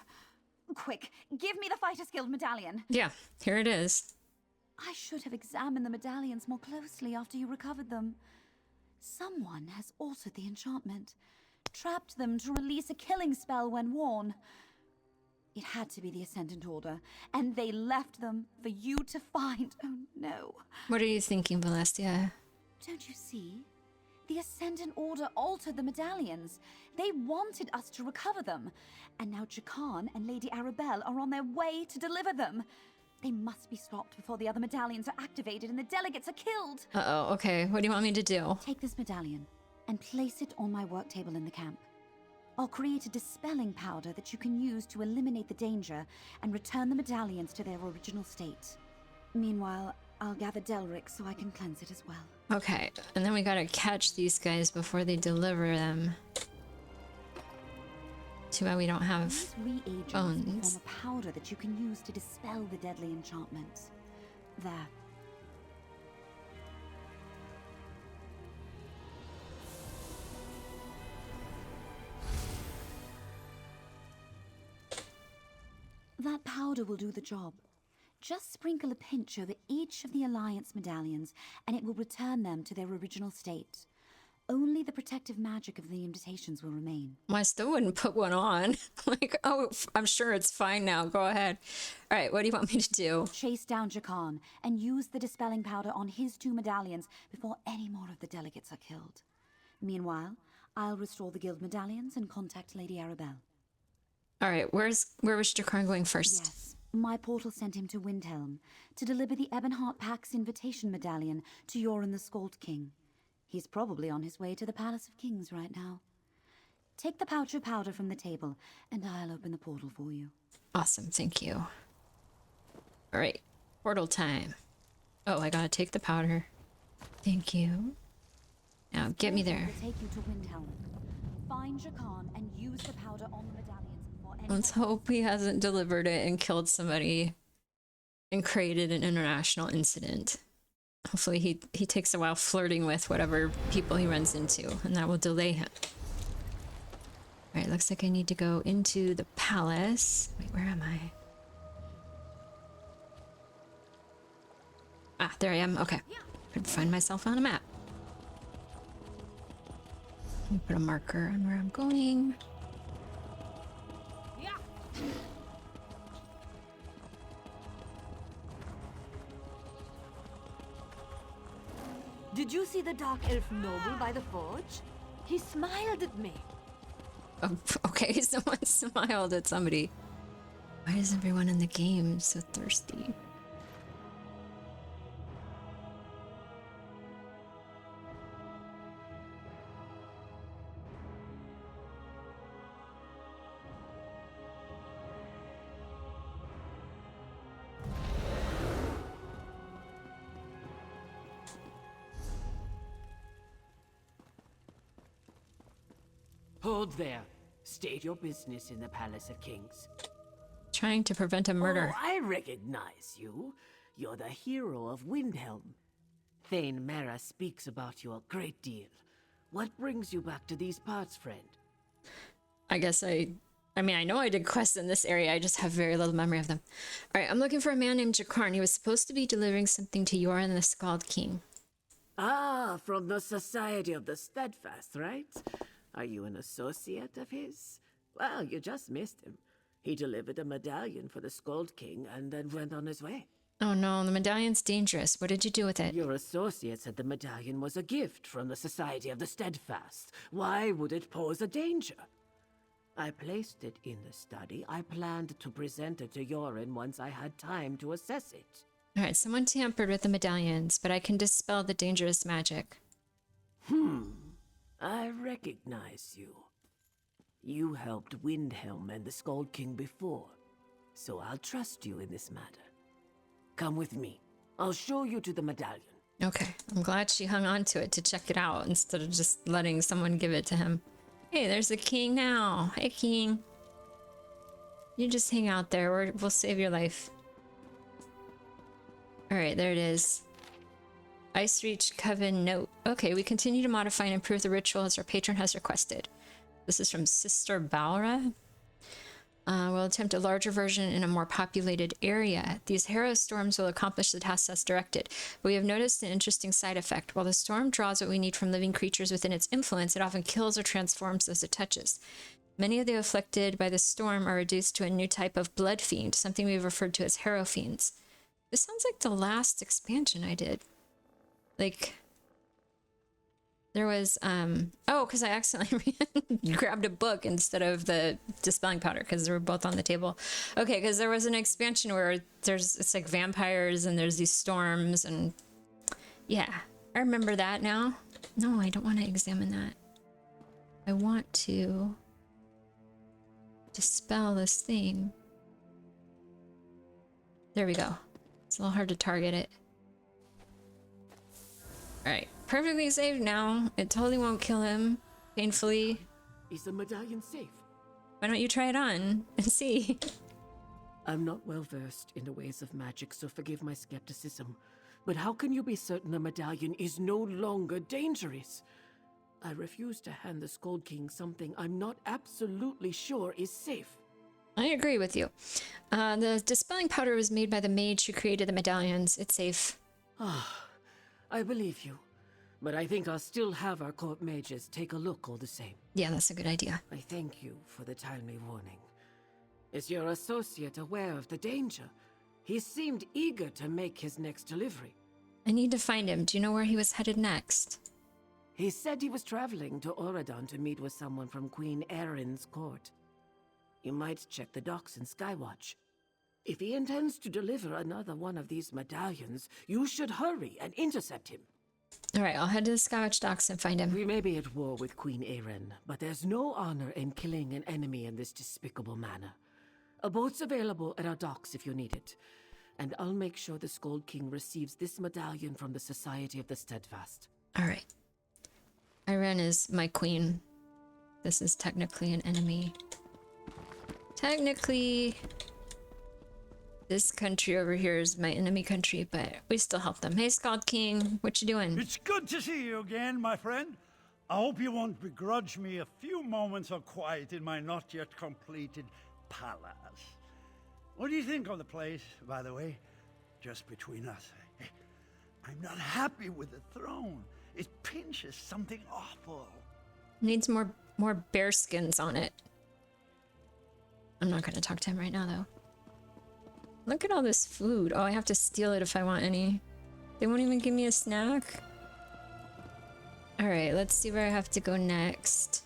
Quick, give me the Fighters Guild medallion. Yeah, here it is. I should have examined the medallions more closely after you recovered them. Someone has altered the enchantment, trapped them to release a killing spell when worn. It had to be the Ascendant Order, and they left them for you to find. Oh, no. What are you thinking, Valencia? Don't you see? The Ascendant Order altered the medallions. They wanted us to recover them. And now Jakarn and Lady Arabelle are on their way to deliver them. They must be stopped before the other medallions are activated and the delegates are killed. Uh-oh, okay. What do you want me to do? Take this medallion and place it on my work table in the camp. I'll create a dispelling powder that you can use to eliminate the danger and return the medallions to their original state. Meanwhile, I'll gather Delric so I can cleanse it as well. Okay, and then we gotta catch these guys before they deliver them. Too bad we don't have These reagents bones. form a powder that you can use to dispel the deadly enchantments. There. That powder will do the job. Just sprinkle a pinch over each of the Alliance medallions, and it will return them to their original state. Only the protective magic of the invitations will remain. Well, I still wouldn't put one on. Like, oh, I'm sure it's fine now. Go ahead. All right, what do you want me to do? Chase down Jakan and use the dispelling powder on his 2 medallions before any more of the delegates are killed. Meanwhile, I'll restore the guild medallions and contact Lady Arabelle. All right, where was Jakar going first? Yes, my portal sent him to Windhelm to deliver the Ebonheart Pack's invitation medallion to Yoren the Skald King. He's probably on his way to the Palace of Kings right now. Take the pouch of powder from the table, and I'll open the portal for you. Awesome, thank you. All right, portal time. Oh, I gotta take the powder. Thank you. Now, get me there. We'll take you to Windhelm. Find Jakan and use the powder on the medallions before any... Let's hope he hasn't delivered it and killed somebody and created an international incident. Hopefully he takes a while flirting with whatever people he runs into, and that will delay him. Alright, looks like I need to go into the palace. Wait, where am I? Ah, there I am. Okay. I can find myself on a map. Let me put a marker on where I'm going. Did you see the Dark Elf noble by the forge? He smiled at me. Oh, okay, someone smiled at somebody. Why is everyone in the game so thirsty? Hold there. State your business in the Palace of Kings. Trying to prevent a murder. Oh, I recognize you. You're the hero of Windhelm. Thane Mara speaks about you a great deal. What brings you back to these parts, friend? I guess I mean, I know I did quests in this area, I just have very little memory of them. Alright, I'm looking for a man named Jakarn. He was supposed to be delivering something to Yoren the Skald King. Ah, from the Society of the Steadfast, right? Are you an associate of his? Well, you just missed him. He delivered a medallion for the Skald King and then went on his way. Oh no, the medallion's dangerous. What did you do with it? Your associate said the medallion was a gift from the Society of the Steadfast. Why would it pose a danger? I placed it in the study. I planned to present it to Yoren once I had time to assess it. Alright, someone tampered with the medallions, but I can dispel the dangerous magic. I recognize you. You helped Windhelm and the Skald King before, so I'll trust you in this matter. Come with me. I'll show you to the medallion. Okay, I'm glad she hung on to it to check it out instead of just letting someone give it to him. Hey, there's the king now. Hey, king. You just hang out there. We'll save your life. Alright, there it is. Ice Reach Coven note. Okay, we continue to modify and improve the ritual as our patron has requested. This is from Sister Balra. We'll attempt a larger version in a more populated area. These Harrow storms will accomplish the tasks as directed. But we have noticed an interesting side effect. While the storm draws what we need from living creatures within its influence, it often kills or transforms those it touches. Many of the afflicted by the storm are reduced to a new type of blood fiend, something we've referred to as Harrow fiends. This sounds like the last expansion I did. Like, There was oh, because I accidentally grabbed a book instead of the dispelling powder because they were both on the table. Okay, because there was an expansion where it's like vampires and there's these storms and yeah, I remember that now. No, I don't want to examine that. I want to dispel this thing. There we go. It's a little hard to target it. Alright, perfectly safe now. It totally won't kill him. Painfully. Is the medallion safe? Why don't you try it on and see? I'm not well versed in the ways of magic, so forgive my skepticism. But how can you be certain the medallion is no longer dangerous? I refuse to hand the Scold King something I'm not absolutely sure is safe. I agree with you. The dispelling powder was made by the mage who created the medallions. It's safe. Ah, I believe you. But I think I'll still have our court mages take a look all the same. Yeah, that's a good idea. I thank you for the timely warning. Is your associate aware of the danger? He seemed eager to make his next delivery. I need to find him. Do you know where he was headed next? He said he was traveling to Oradon to meet with someone from Queen Erin's court. You might check the docks in Skywatch. If he intends to deliver another one of these medallions, you should hurry and intercept him. Alright, I'll head to the Skywatch docks and find him. We may be at war with Queen Erin, but there's no honor in killing an enemy in this despicable manner. A boat's available at our docks if you need it. And I'll make sure the Scold King receives this medallion from the Society of the Steadfast. Alright. Erin is my queen. This is technically an enemy. Technically, this country over here is my enemy country, but we still help them. Hey, Scold King, what you doing? It's good to see you again, my friend. I hope you won't begrudge me a few moments of quiet in my not yet completed palace. What do you think of the place, by the way? Just between us. I'm not happy with the throne. It pinches something awful. Needs more bear skins on it. I'm not gonna talk to him right now, though. Look at all this food. Oh, I have to steal it if I want any. They won't even give me a snack. Alright, let's see where I have to go next.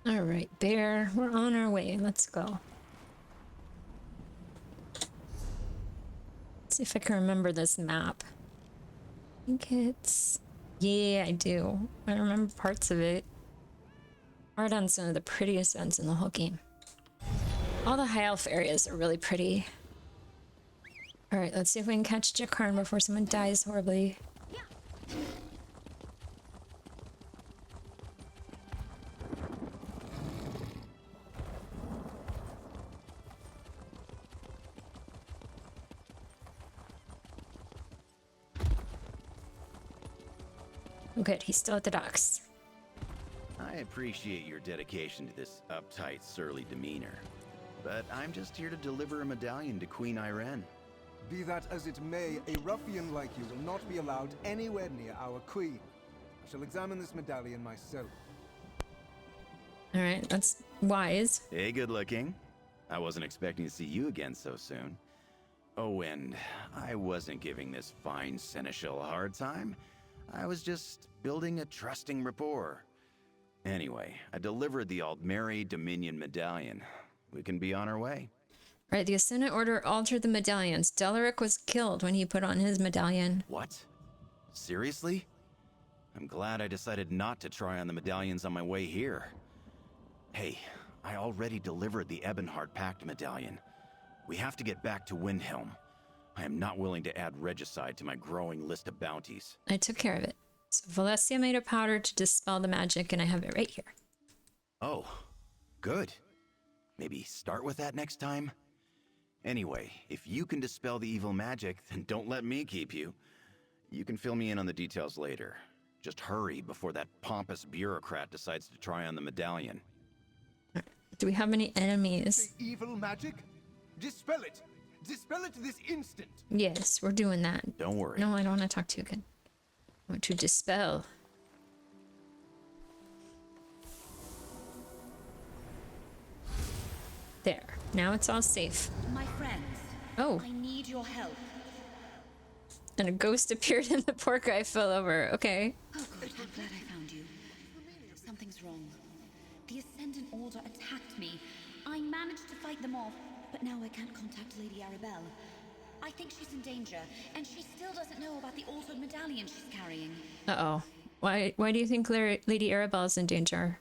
Alright, bear, we're on our way. Let's go. Let's see if I can remember this map. I think it's... Yeah, I do. I remember parts of it. Ardon's one of the prettiest ones in the whole game. All the high elf areas are really pretty. Alright, let's see if we can catch Jakarn before someone dies horribly. Oh, good, he's still at the docks. I appreciate your dedication to this uptight, surly demeanor. But I'm just here to deliver a medallion to Queen Erin. Be that as it may, a ruffian like you will not be allowed anywhere near our queen. I shall examine this medallion myself. Alright, that's wise. Hey, good looking. I wasn't expecting to see you again so soon. Oh, and I wasn't giving this fine seneschal a hard time. I was just building a trusting rapport. Anyway, I delivered the Aldmeri Dominion medallion. We can be on our way. Right, the Ascendant Order altered the medallions. Delaric was killed when he put on his medallion. What? Seriously? I'm glad I decided not to try on the medallions on my way here. Hey, I already delivered the Ebonheart Pact medallion. We have to get back to Windhelm. I am not willing to add regicide to my growing list of bounties. I took care of it. So Valencia made a powder to dispel the magic, and I have it right here. Oh, good. Maybe start with that next time? Anyway, if you can dispel the evil magic, then don't let me keep you. You can fill me in on the details later. Just hurry before that pompous bureaucrat decides to try on the medallion. Do we have any enemies? The evil magic? Dispel it! Dispel it this instant! Yes, we're doing that. Don't worry. No, I don't want to talk to you again. I want to dispel. There. Now it's all safe. My friends. Oh. I need your help. And a ghost appeared and the poor guy fell over. Okay. Oh good, I'm glad I found you. Something's wrong. The Ascendant Order attacked me. I managed to fight them off, but now I can't contact Lady Arabelle. I think she's in danger, and she still doesn't know about the altered medallion she's carrying. Uh-oh. Why do you think Lady Arabelle is in danger?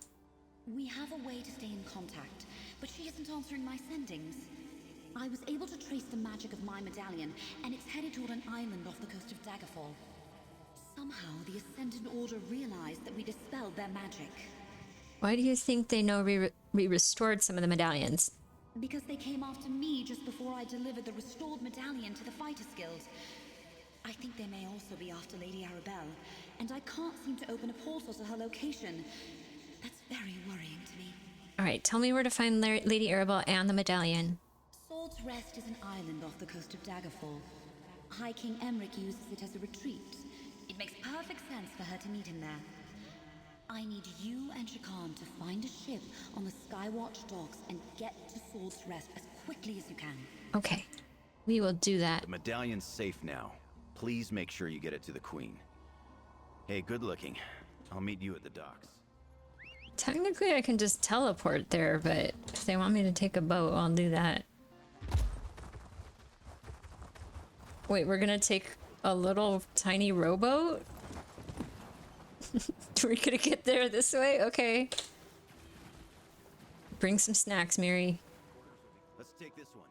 We have a way to stay in contact, but she isn't answering my sendings. I was able to trace the magic of my medallion, and it's headed toward an island off the coast of Daggerfall. Somehow, the Ascendant Order realized that we dispelled their magic. Why do you think they know we restored some of the medallions? Because they came after me just before I delivered the restored medallion to the Fighters Guild. I think they may also be after Lady Arabelle, and I can't seem to open a portal to her location. That's very worrying to me. Alright, tell me where to find Lady Arabelle and the medallion. Sword's Rest is an island off the coast of Daggerfall. High King Emmerich uses it as a retreat. It makes perfect sense for her to meet him there. I need you and Shakan to find a ship on the Skywatch docks and get to Sword's Rest as quickly as you can. Okay, we will do that. The medallion's safe now. Please make sure you get it to the Queen. Hey, good looking. I'll meet you at the docks. Technically, I can just teleport there, but if they want me to take a boat, I'll do that. Wait, we're gonna take a little tiny rowboat? We're gonna get there this way? Okay. Bring some snacks, Mary. Let's take this one.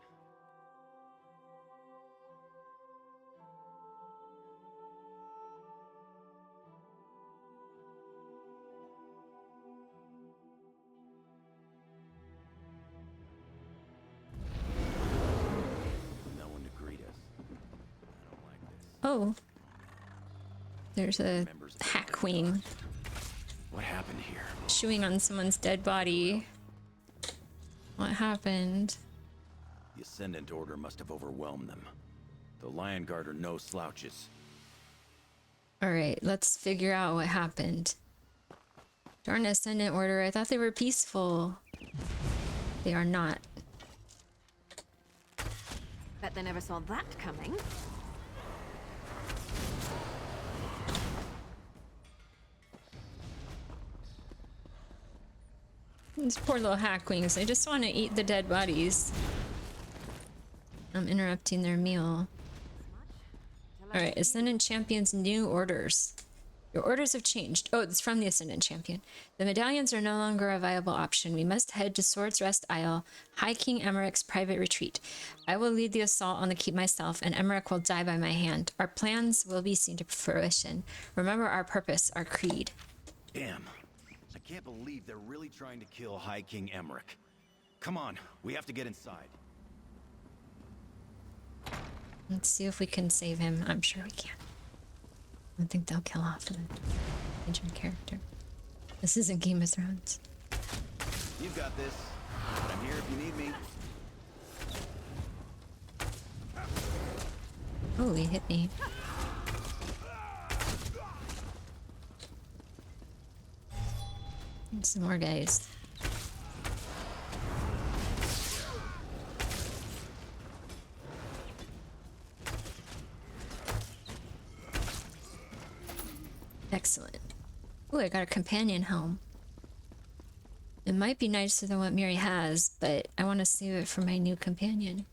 No one to greet us. I don't like this. Oh. There's a hack queen. What happened here? Chewing on someone's dead body. What happened? The Ascendant Order must have overwhelmed them. The Lion Guard are no slouches. Alright, let's figure out what happened. Darn Ascendant Order, I thought they were peaceful. They are not. Bet they never saw that coming. These poor little hackwings, they just want to eat the dead bodies. I'm interrupting their meal. Alright, Ascendant Champion's new orders. Your orders have changed. Oh, it's from the Ascendant Champion. The medallions are no longer a viable option. We must head to Sword's Rest Isle, High King Emmerich's private retreat. I will lead the assault on the keep myself, and Emmerich will die by my hand. Our plans will be seen to fruition. Remember our purpose, our creed. Damn. I can't believe they're really trying to kill High King Emmerich. Come on, we have to get inside. Let's see if we can save him. I'm sure we can. I don't think they'll kill off the major character. This isn't Game of Thrones. You've got this. I'm here if you need me. Oh, he hit me. And some more guys. Excellent. Ooh, I got a companion helm. It might be nicer than what Miri has, but I want to save it for my new companion.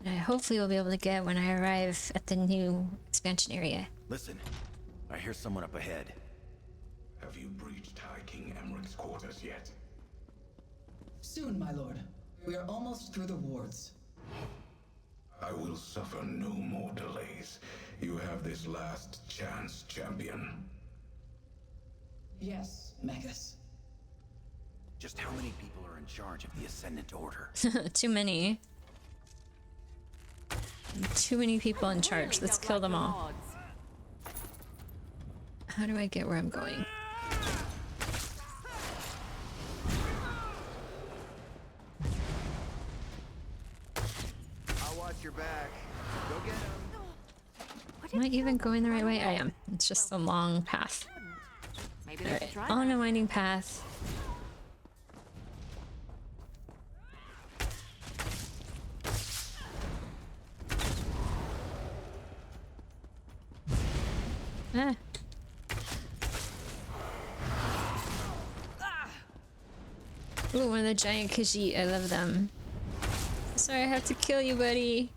And I hopefully will be able to get when I arrive at the new expansion area. Listen, I hear someone up ahead. Have you breached High King Emmerich's quarters yet? Soon, my lord. We are almost through the wards. I will suffer no more delays. You have this last chance, champion. Yes, Magus. Just how many people are in charge of the Ascendant Order? Too many. Too many people in charge. Let's kill them all. How do I get where I'm going? I'll watch your back. Go get him. Am I even going the right way? I am. It's just a long path. Alright, on a winding path. Ah. Ooh, one of the giant Khajiit. I love them. Sorry, I have to kill you, buddy.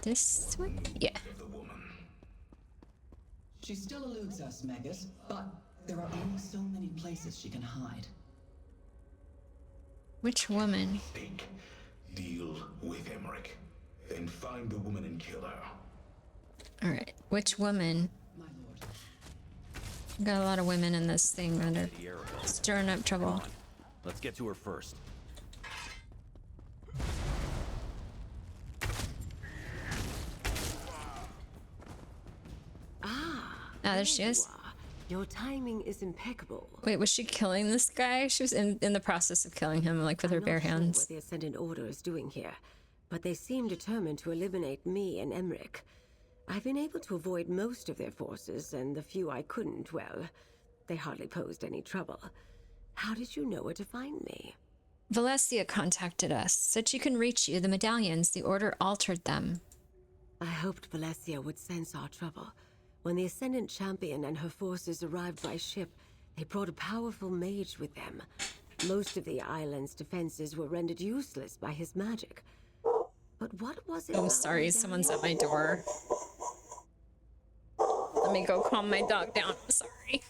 This way? Yeah. She still eludes us, Megas, but there are only so many places she can hide. Which woman? Think. Deal with Emmerich. Then find the woman and kill her. Alright, which woman? Got a lot of women in this thing that are stirring up trouble. Let's get to her first. Ah, there she is. Your timing is impeccable. Wait, was she killing this guy? She was in the process of killing him, like with her bare hands. I'm not sure what the Ascendant Order is doing here, but they seem determined to eliminate me and Emmerich. I've been able to avoid most of their forces, and the few I couldn't, well, they hardly posed any trouble. How did you know where to find me? Valencia contacted us, said she can reach you. The medallions, the Order altered them. I hoped Valencia would sense our trouble. When the Ascendant Champion and her forces arrived by ship, they brought a powerful mage with them. Most of the island's defenses were rendered useless by his magic. But what was it? Oh, sorry, someone's at my door. Let me go calm my dog down. I'm sorry.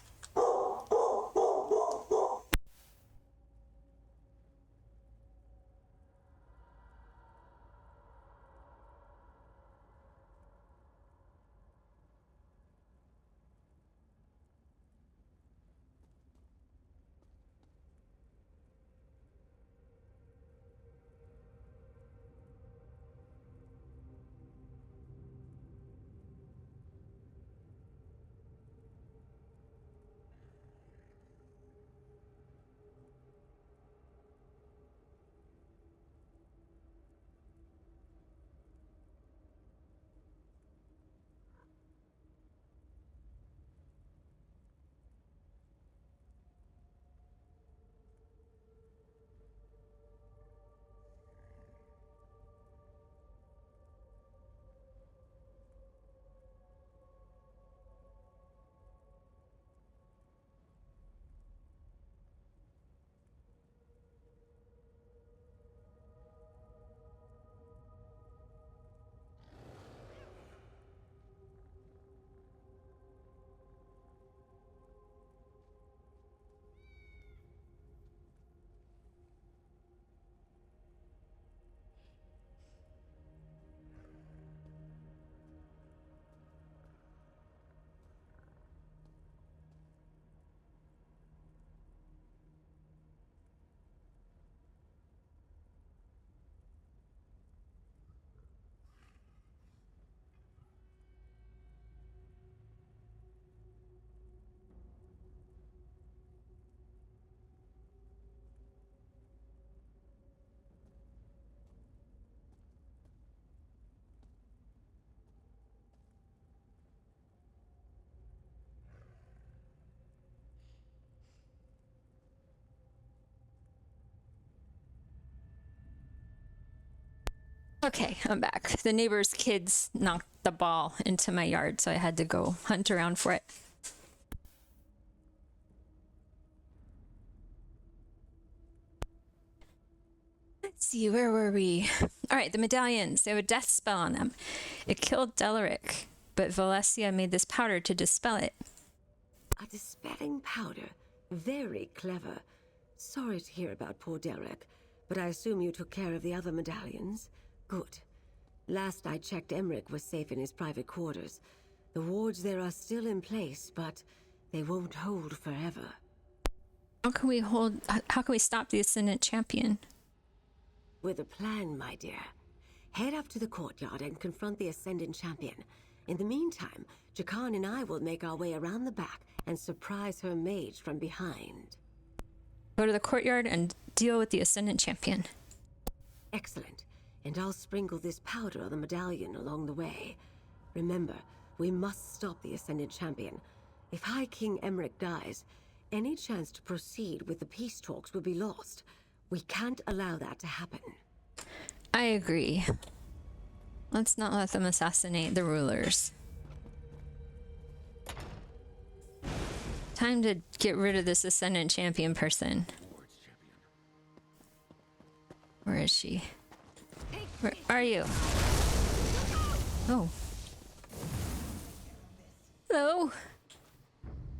Okay, I'm back. The neighbor's kids knocked the ball into my yard, so I had to go hunt around for it. Let's see, where were we? All right, the medallions. They have a death spell on them. It killed Delaric, but Valencia made this powder to dispel it. A dispelling powder. Very clever. Sorry to hear about poor Delaric, but I assume you took care of the other medallions? Good. Last I checked, Emmerich was safe in his private quarters. The wards there are still in place, but they won't hold forever. How can we stop the Ascendant Champion? With a plan, my dear. Head up to the courtyard and confront the Ascendant Champion. In the meantime, Jakan and I will make our way around the back and surprise her mage from behind. Go to the courtyard and deal with the Ascendant Champion. Excellent. And I'll sprinkle this powder on the medallion along the way. Remember, we must stop the Ascendant Champion. If High King Emmerich dies, any chance to proceed with the peace talks will be lost. We can't allow that to happen. I agree. Let's not let them assassinate the rulers. Time to get rid of this Ascendant Champion person. Where is she? Where are you? Oh. Hello.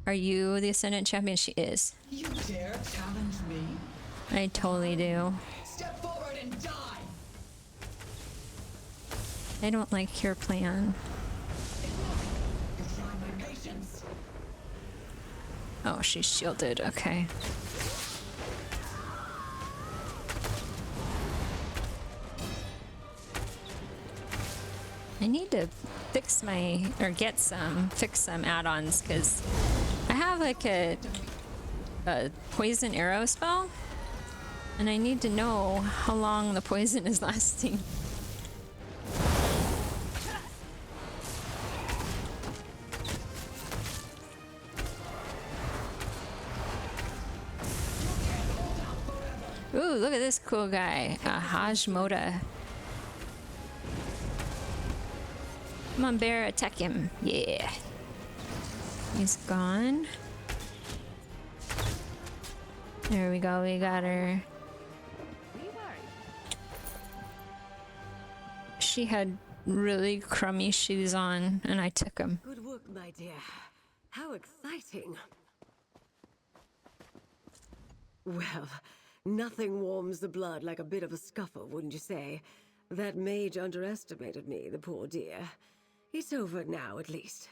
Are you the Ascendant Champion? She is. You dare challenge me? I totally do. Step forward and die! I don't like your plan. You try my patience. Oh, she's shielded. Okay. I need to fix some add-ons because I have like a poison arrow spell and I need to know how long the poison is lasting. Ooh, look at this cool guy, Hajmoda. Come on, bear, attack him. Yeah. He's gone. There we go, we got her. She had really crummy shoes on, and I took them. Good work, my dear. How exciting. Well, nothing warms the blood like a bit of a scuffle, wouldn't you say? That mage underestimated me, the poor dear. It's over now, at least.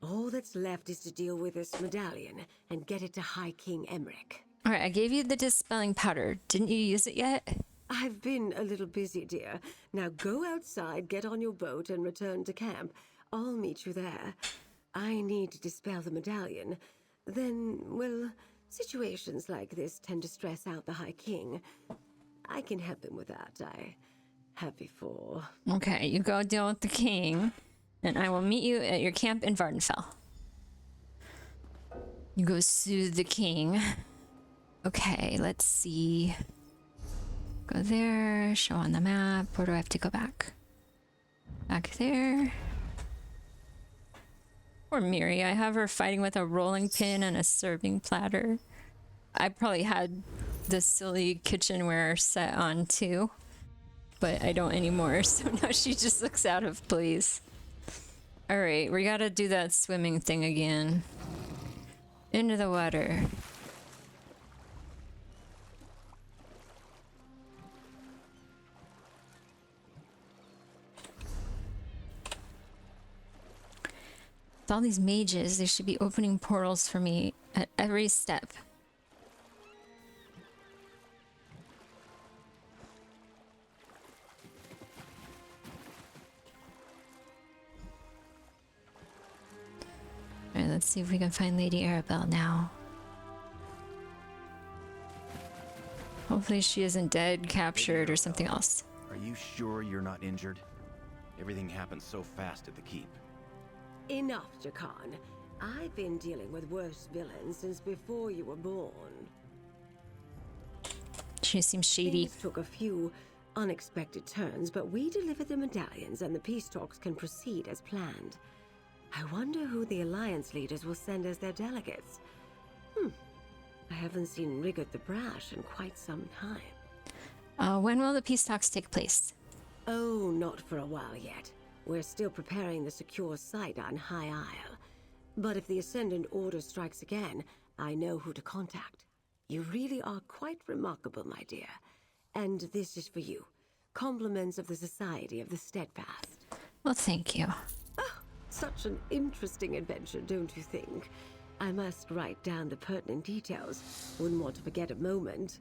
All that's left is to deal with this medallion and get it to High King Emmerich. Alright, I gave you the dispelling powder. Didn't you use it yet? I've been a little busy, dear. Now go outside, get on your boat, and return to camp. I'll meet you there. I need to dispel the medallion. Then, well, situations like this tend to stress out the High King. I can help him with that. I have before. Okay, you go deal with the king, and I will meet you at your camp in Vardenfell. You go soothe the king. Okay, let's see. Go there, show on the map. Where do I have to go back? Back there. Poor Miri, I have her fighting with a rolling pin and a serving platter. I probably had the silly kitchenware set on too, but I don't anymore, so now she just looks out of place. Alright, we gotta do that swimming thing again. Into the water. With all these mages, they should be opening portals for me at every step. Alright, let's see if we can find Lady Arabelle now. Hopefully she isn't dead, captured, or something else. Are you sure you're not injured? Everything happened so fast at the keep. Enough, Jakan. I've been dealing with worse villains since before you were born. She seems shady. Things took a few unexpected turns, but we delivered the medallions and the peace talks can proceed as planned. I wonder who the Alliance leaders will send as their delegates. I haven't seen Rigard the Brash in quite some time. When will the peace talks take place? Oh, not for a while yet. We're still preparing the secure site on High Isle. But if the Ascendant Order strikes again, I know who to contact. You really are quite remarkable, my dear. And this is for you. Compliments of the Society of the Steadfast. Well, thank you. Oh, such an interesting adventure, don't you think? I must write down the pertinent details. Wouldn't want to forget a moment.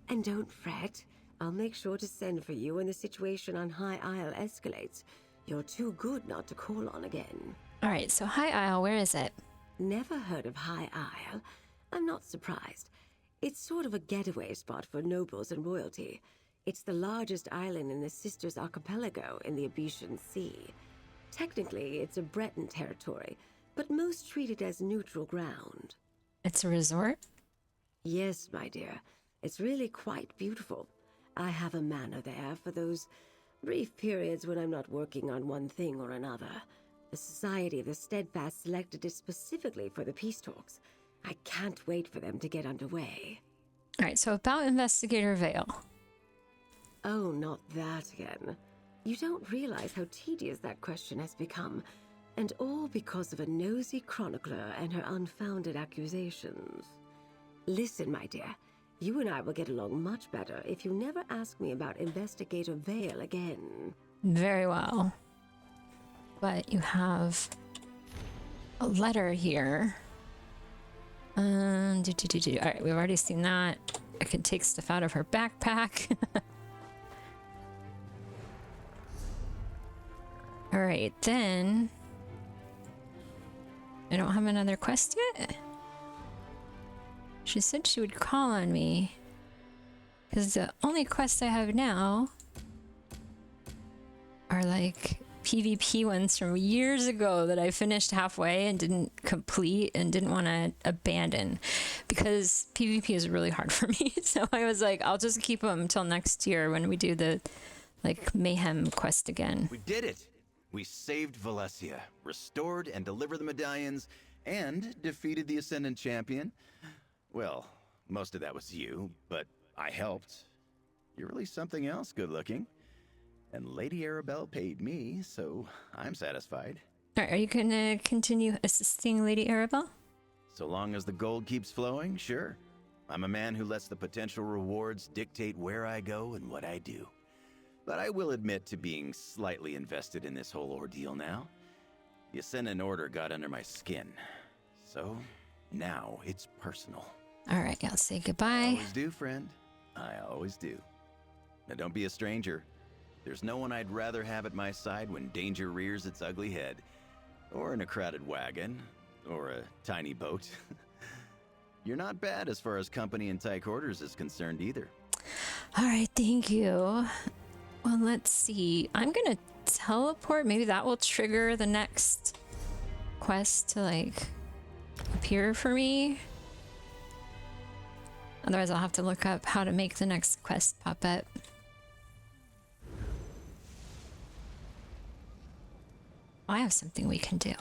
And don't fret. I'll make sure to send for you when the situation on High Isle escalates. You're too good not to call on again. Alright, so High Isle, where is it? Never heard of High Isle? I'm not surprised. It's sort of a getaway spot for nobles and royalty. It's the largest island in the Sisters Archipelago in the Abetian Sea. Technically, it's a Breton territory, but most treat it as neutral ground. It's a resort? Yes, my dear. It's really quite beautiful. I have a manor there for those brief periods when I'm not working on one thing or another. The Society of the Steadfast selected it specifically for the peace talks. I can't wait for them to get underway. All right, so about Investigator Vale. Oh, not that again. You don't realize how tedious that question has become, and all because of a nosy chronicler and her unfounded accusations. Listen, my dear, you and I will get along much better if you never ask me about Investigator Vale again. Very well. But you have a letter here. All right, we've already seen that. I could take stuff out of her backpack. All right, then. I don't have another quest yet. She said she would call on me. Because the only quests I have now are like PvP ones from years ago that I finished halfway and didn't complete and didn't want to abandon because PvP is really hard for me. So I was like, I'll just keep them until next year when we do the like mayhem quest again. We did it! We saved Valencia, restored and delivered the medallions, and defeated the Ascendant Champion. Well, most of that was you, but I helped. You're really something else good looking. And Lady Arabelle paid me, so I'm satisfied. All right, are you going to continue assisting Lady Arabelle? So long as the gold keeps flowing, sure. I'm a man who lets the potential rewards dictate where I go and what I do. But I will admit to being slightly invested in this whole ordeal now. The Ascendant Order got under my skin. So now it's personal. All right, I'll say goodbye. I always do, friend. I always do. Now don't be a stranger. There's no one I'd rather have at my side when danger rears its ugly head. Or in a crowded wagon. Or a tiny boat. You're not bad as far as company in tight quarters is concerned either. All right, thank you. Well, let's see. I'm going to teleport. Maybe that will trigger the next quest to like appear for me. Otherwise, I'll have to look up how to make the next quest pop up. I have something we can do.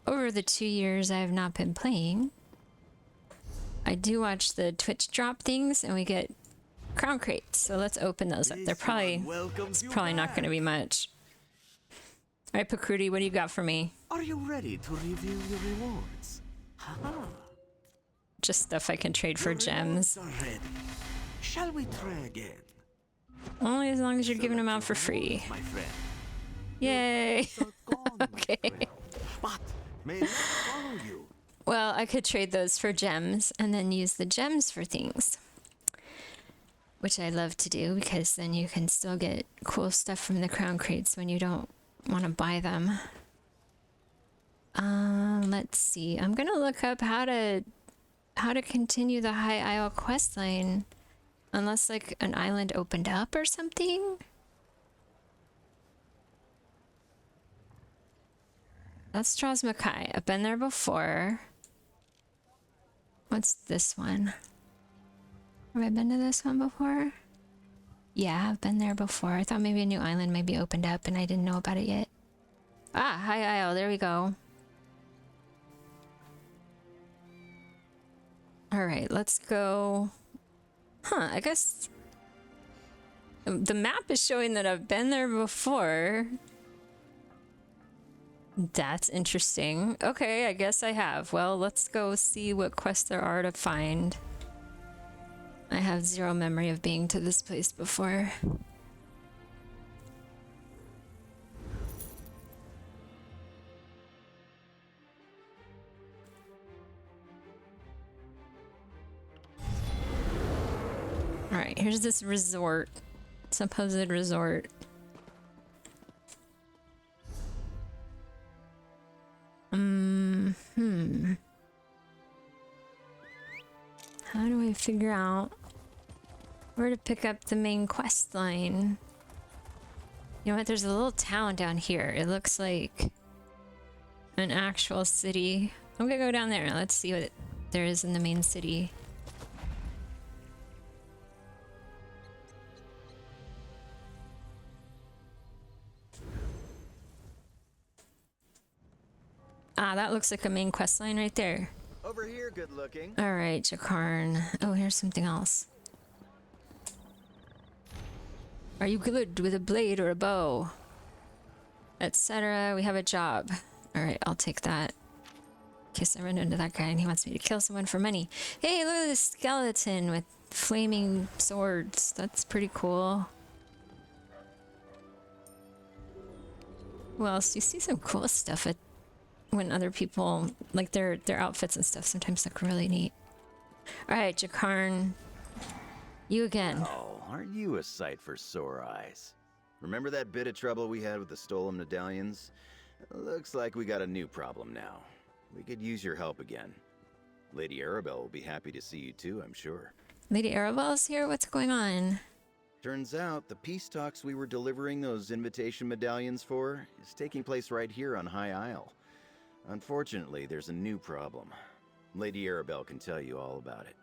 Over the 2 years I have not been playing, I do watch the Twitch drop things and we get crown crates. So let's open those up. They're probably, it's probably not going to be much. All right, Pakruti, what do you got for me? Are you ready to reveal your rewards? Haha. Just stuff I can trade for gems. Ready. Shall we try again? Only as long as you're giving them out for free. My friend. Yay. Okay. But may not follow you. Well, I could trade those for gems and then use the gems for things. Which I love to do because then you can still get cool stuff from the crown crates when you don't want to buy them. Let's see. I'm going to look up how to continue the High Isle quest line. Unless like an island opened up or something. That's Strasmakai. I've been there before. What's this one? Have I been to this one before? Yeah, I've been there before. I thought maybe a new island might be opened up and I didn't know about it yet. Ah, High Isle. There we go. Alright, let's go. Huh, I guess the map is showing that I've been there before. That's interesting. Okay, I guess I have. Well, let's go see what quests there are to find. I have zero memory of being to this place before. Alright, here's this resort. Supposed resort. How do I figure out where to pick up the main quest line? You know what? There's a little town down here. It looks like an actual city. I'm gonna go down there. Let's see what there is in the main city. Ah, that looks like a main quest line right there. Over here, good looking. All right, Jakarn. Oh, here's something else. Are you good with a blade or a bow? Etc. We have a job. All right, I'll take that. In case I run into that guy and he wants me to kill someone for money. Hey, look at this skeleton with flaming swords. That's pretty cool. Who else? You see some cool stuff when other people, like their outfits and stuff sometimes look really neat. All right, Jakarn. You again. Oh, aren't you a sight for sore eyes? Remember that bit of trouble we had with the stolen medallions? Looks like we got a new problem now. We could use your help again. Lady Arabelle will be happy to see you too, I'm sure. Lady Arabelle's here? What's going on? Turns out the peace talks we were delivering those invitation medallions for is taking place right here on High Isle. Unfortunately, there's a new problem. Lady Arabelle can tell you all about it.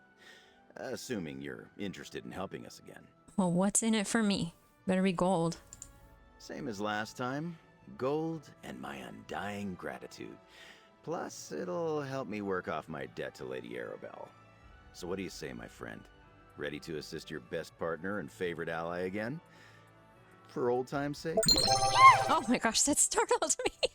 Assuming you're interested in helping us again. Well, what's in it for me? Better be gold. Same as last time. Gold and my undying gratitude. Plus, it'll help me work off my debt to Lady Arabelle. So what do you say, my friend? Ready to assist your best partner and favorite ally again? For old time's sake? Oh my gosh, that startled me.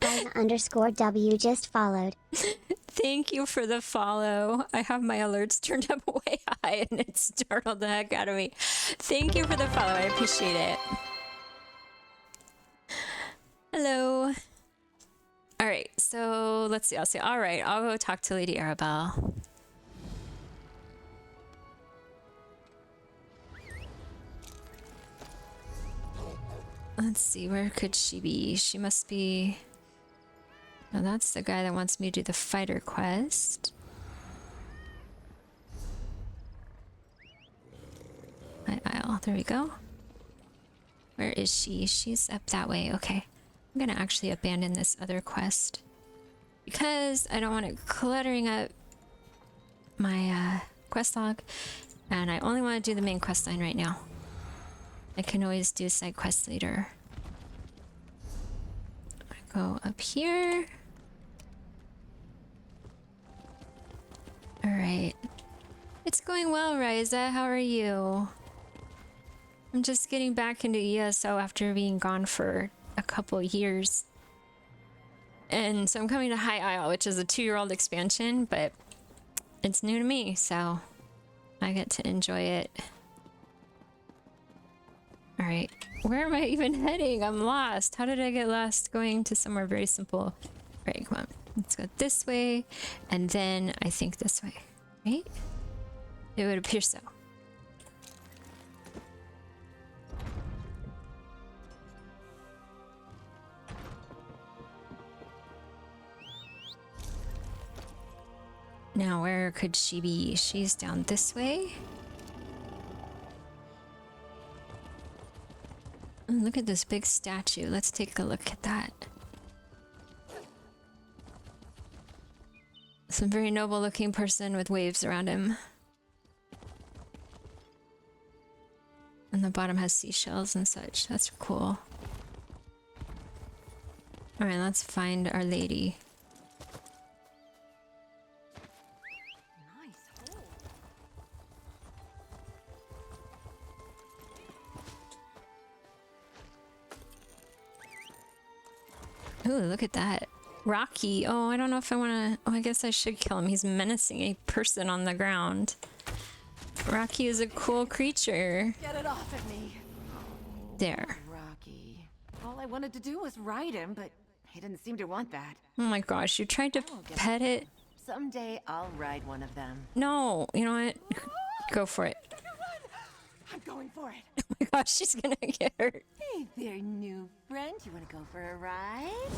_W just followed. Thank you for the follow. I have my alerts turned up way high and it startled the heck out of me. Thank you for the follow. I appreciate it. Hello. All right, so let's see. I'll say, all right, I'll go talk to Lady Arabelle. Let's see, where could she be? She must be... No, that's the guy that wants me to do the fighter quest. My aisle, there we go. Where is she? She's up that way, okay. I'm gonna actually abandon this other quest because I don't want it cluttering up my quest log, and I only want to do the main quest line right now. I can always do side quests later. I go up here. Alright. It's going well, Ryza. How are you? I'm just getting back into ESO after being gone for a couple years. And so I'm coming to High Isle, which is a 2-year-old expansion, but it's new to me, so I get to enjoy it. Alright, where am I even heading? I'm lost. How did I get lost going to somewhere very simple? Alright, come on. Let's go this way, and then I think this way, right? It would appear so. Now, where could she be? She's down this way. Oh, look at this big statue. Let's take a look at that. Some very noble looking person with waves around him. And the bottom has seashells and such. That's cool. Alright, let's find Our Lady. Ooh, look at that. Rocky. Oh, I don't know if I want to... Oh, I guess I should kill him. He's menacing a person on the ground. Rocky is a cool creature. Get it off of me. There. Rocky. All I wanted to do was ride him, but he didn't seem to want that. Oh my gosh, you tried to pet it? Someday I'll ride one of them. No, you know what? Go for it. I'm going for it. Oh my gosh, she's gonna get hurt. Hey there, new friend. You want to go for a ride?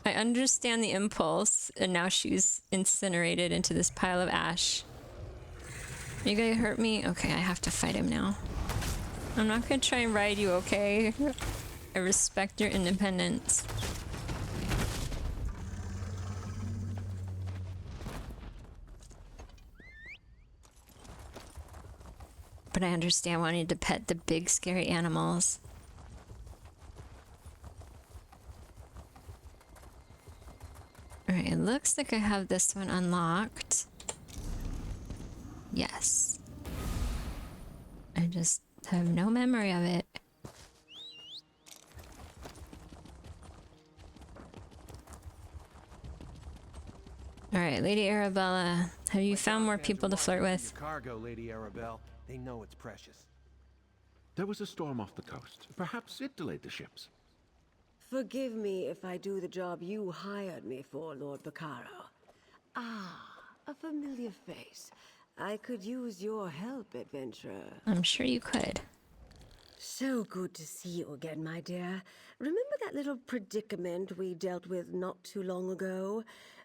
I understand the impulse, and now she's incinerated into this pile of ash. Are you gonna hurt me? Okay, I have to fight him now. I'm not gonna try and ride you, okay? I respect your independence. But I understand wanting to pet the big, scary animals. looks like I have this one unlocked. Yes. I just have no memory of it. Alright, Lady Arabella, have you found more people to flirt with? Cargo, Lady Arabelle. They know it's precious. There was a storm off the coast. Perhaps it delayed the ships. Forgive me if I do the job you hired me for, Lord Baccaro. Ah, a familiar face. I could use your help, adventurer. I'm sure you could. So good to see you again, my dear. Remember that little predicament we dealt with not too long ago?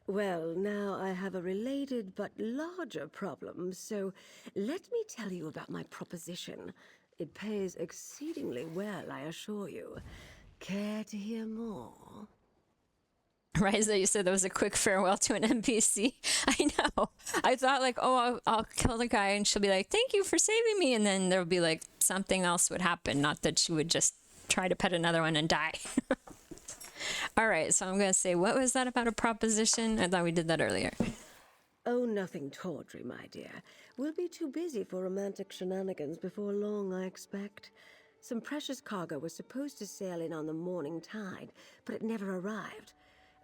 Well, now I have a related but larger problem, so let me tell you about my proposition. It pays exceedingly well, I assure you. Care to hear more? Right as you said, that was a quick farewell to an NPC. I know. I thought like, oh, I'll kill the guy and she'll be like, thank you for saving me. And then there'll be like something else would happen. Not that she would just try to pet another one and die. All right. So I'm going to say, what was that about a proposition? I thought we did that earlier. Oh, nothing tawdry, my dear. We'll be too busy for romantic shenanigans before long, I expect. Some precious cargo was supposed to sail in on the morning tide, but it never arrived.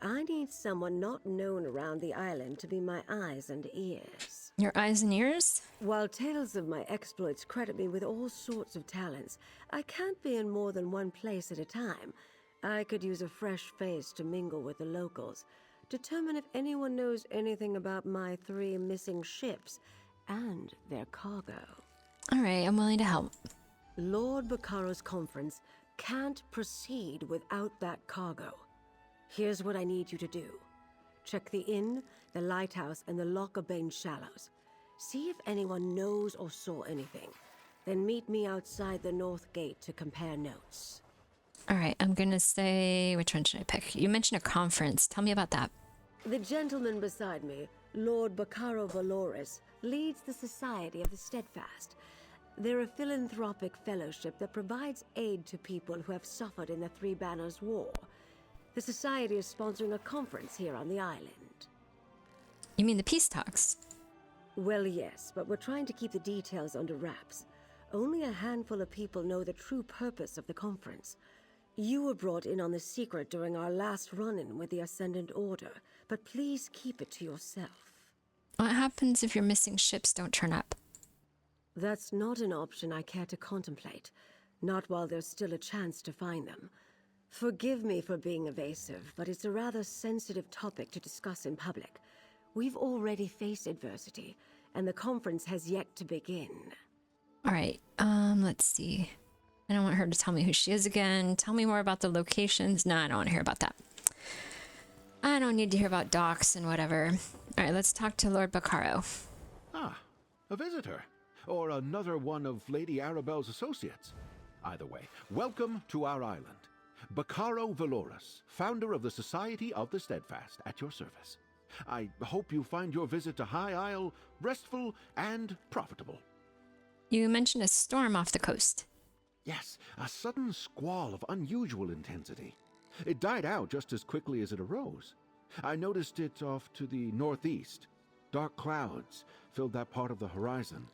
I need someone not known around the island to be my eyes and ears. Your eyes and ears? While tales of my exploits credit me with all sorts of talents, I can't be in more than one place at a time. I could use a fresh face to mingle with the locals, determine if anyone knows anything about my 3 missing ships and their cargo. All right, I'm willing to help. Lord Baccaro's conference can't proceed without that cargo. Here's what I need you to do. Check the inn, the lighthouse, and the Lockabane Shallows. See if anyone knows or saw anything. Then meet me outside the North Gate to compare notes. All right, I'm going to say, which one should I pick? You mentioned a conference. Tell me about that. The gentleman beside me, Lord Baccaro Valoris, leads the Society of the Steadfast. They're a philanthropic fellowship that provides aid to people who have suffered in the Three Banners War. The Society is sponsoring a conference here on the island. You mean the peace talks? Well, yes, but we're trying to keep the details under wraps. Only a handful of people know the true purpose of the conference. You were brought in on the secret during our last run-in with the Ascendant Order, but please keep it to yourself. What happens if your missing ships don't turn up? That's not an option I care to contemplate, not while there's still a chance to find them. Forgive me for being evasive, but it's a rather sensitive topic to discuss in public. We've already faced adversity, and the conference has yet to begin. All right, let's see. I don't want her to tell me who she is again. Tell me more about the locations. No, I don't want to hear about that. I don't need to hear about docks and whatever. All right, let's talk to Lord Baccaro. Ah, a visitor. Or another one of Lady Arabelle's associates. Either way, welcome to our island. Baccaro Valoris, founder of the Society of the Steadfast, at your service. I hope you find your visit to High Isle restful and profitable. You mentioned a storm off the coast. Yes, a sudden squall of unusual intensity. It died out just as quickly as it arose. I noticed it off to the northeast. Dark clouds filled that part of the horizon.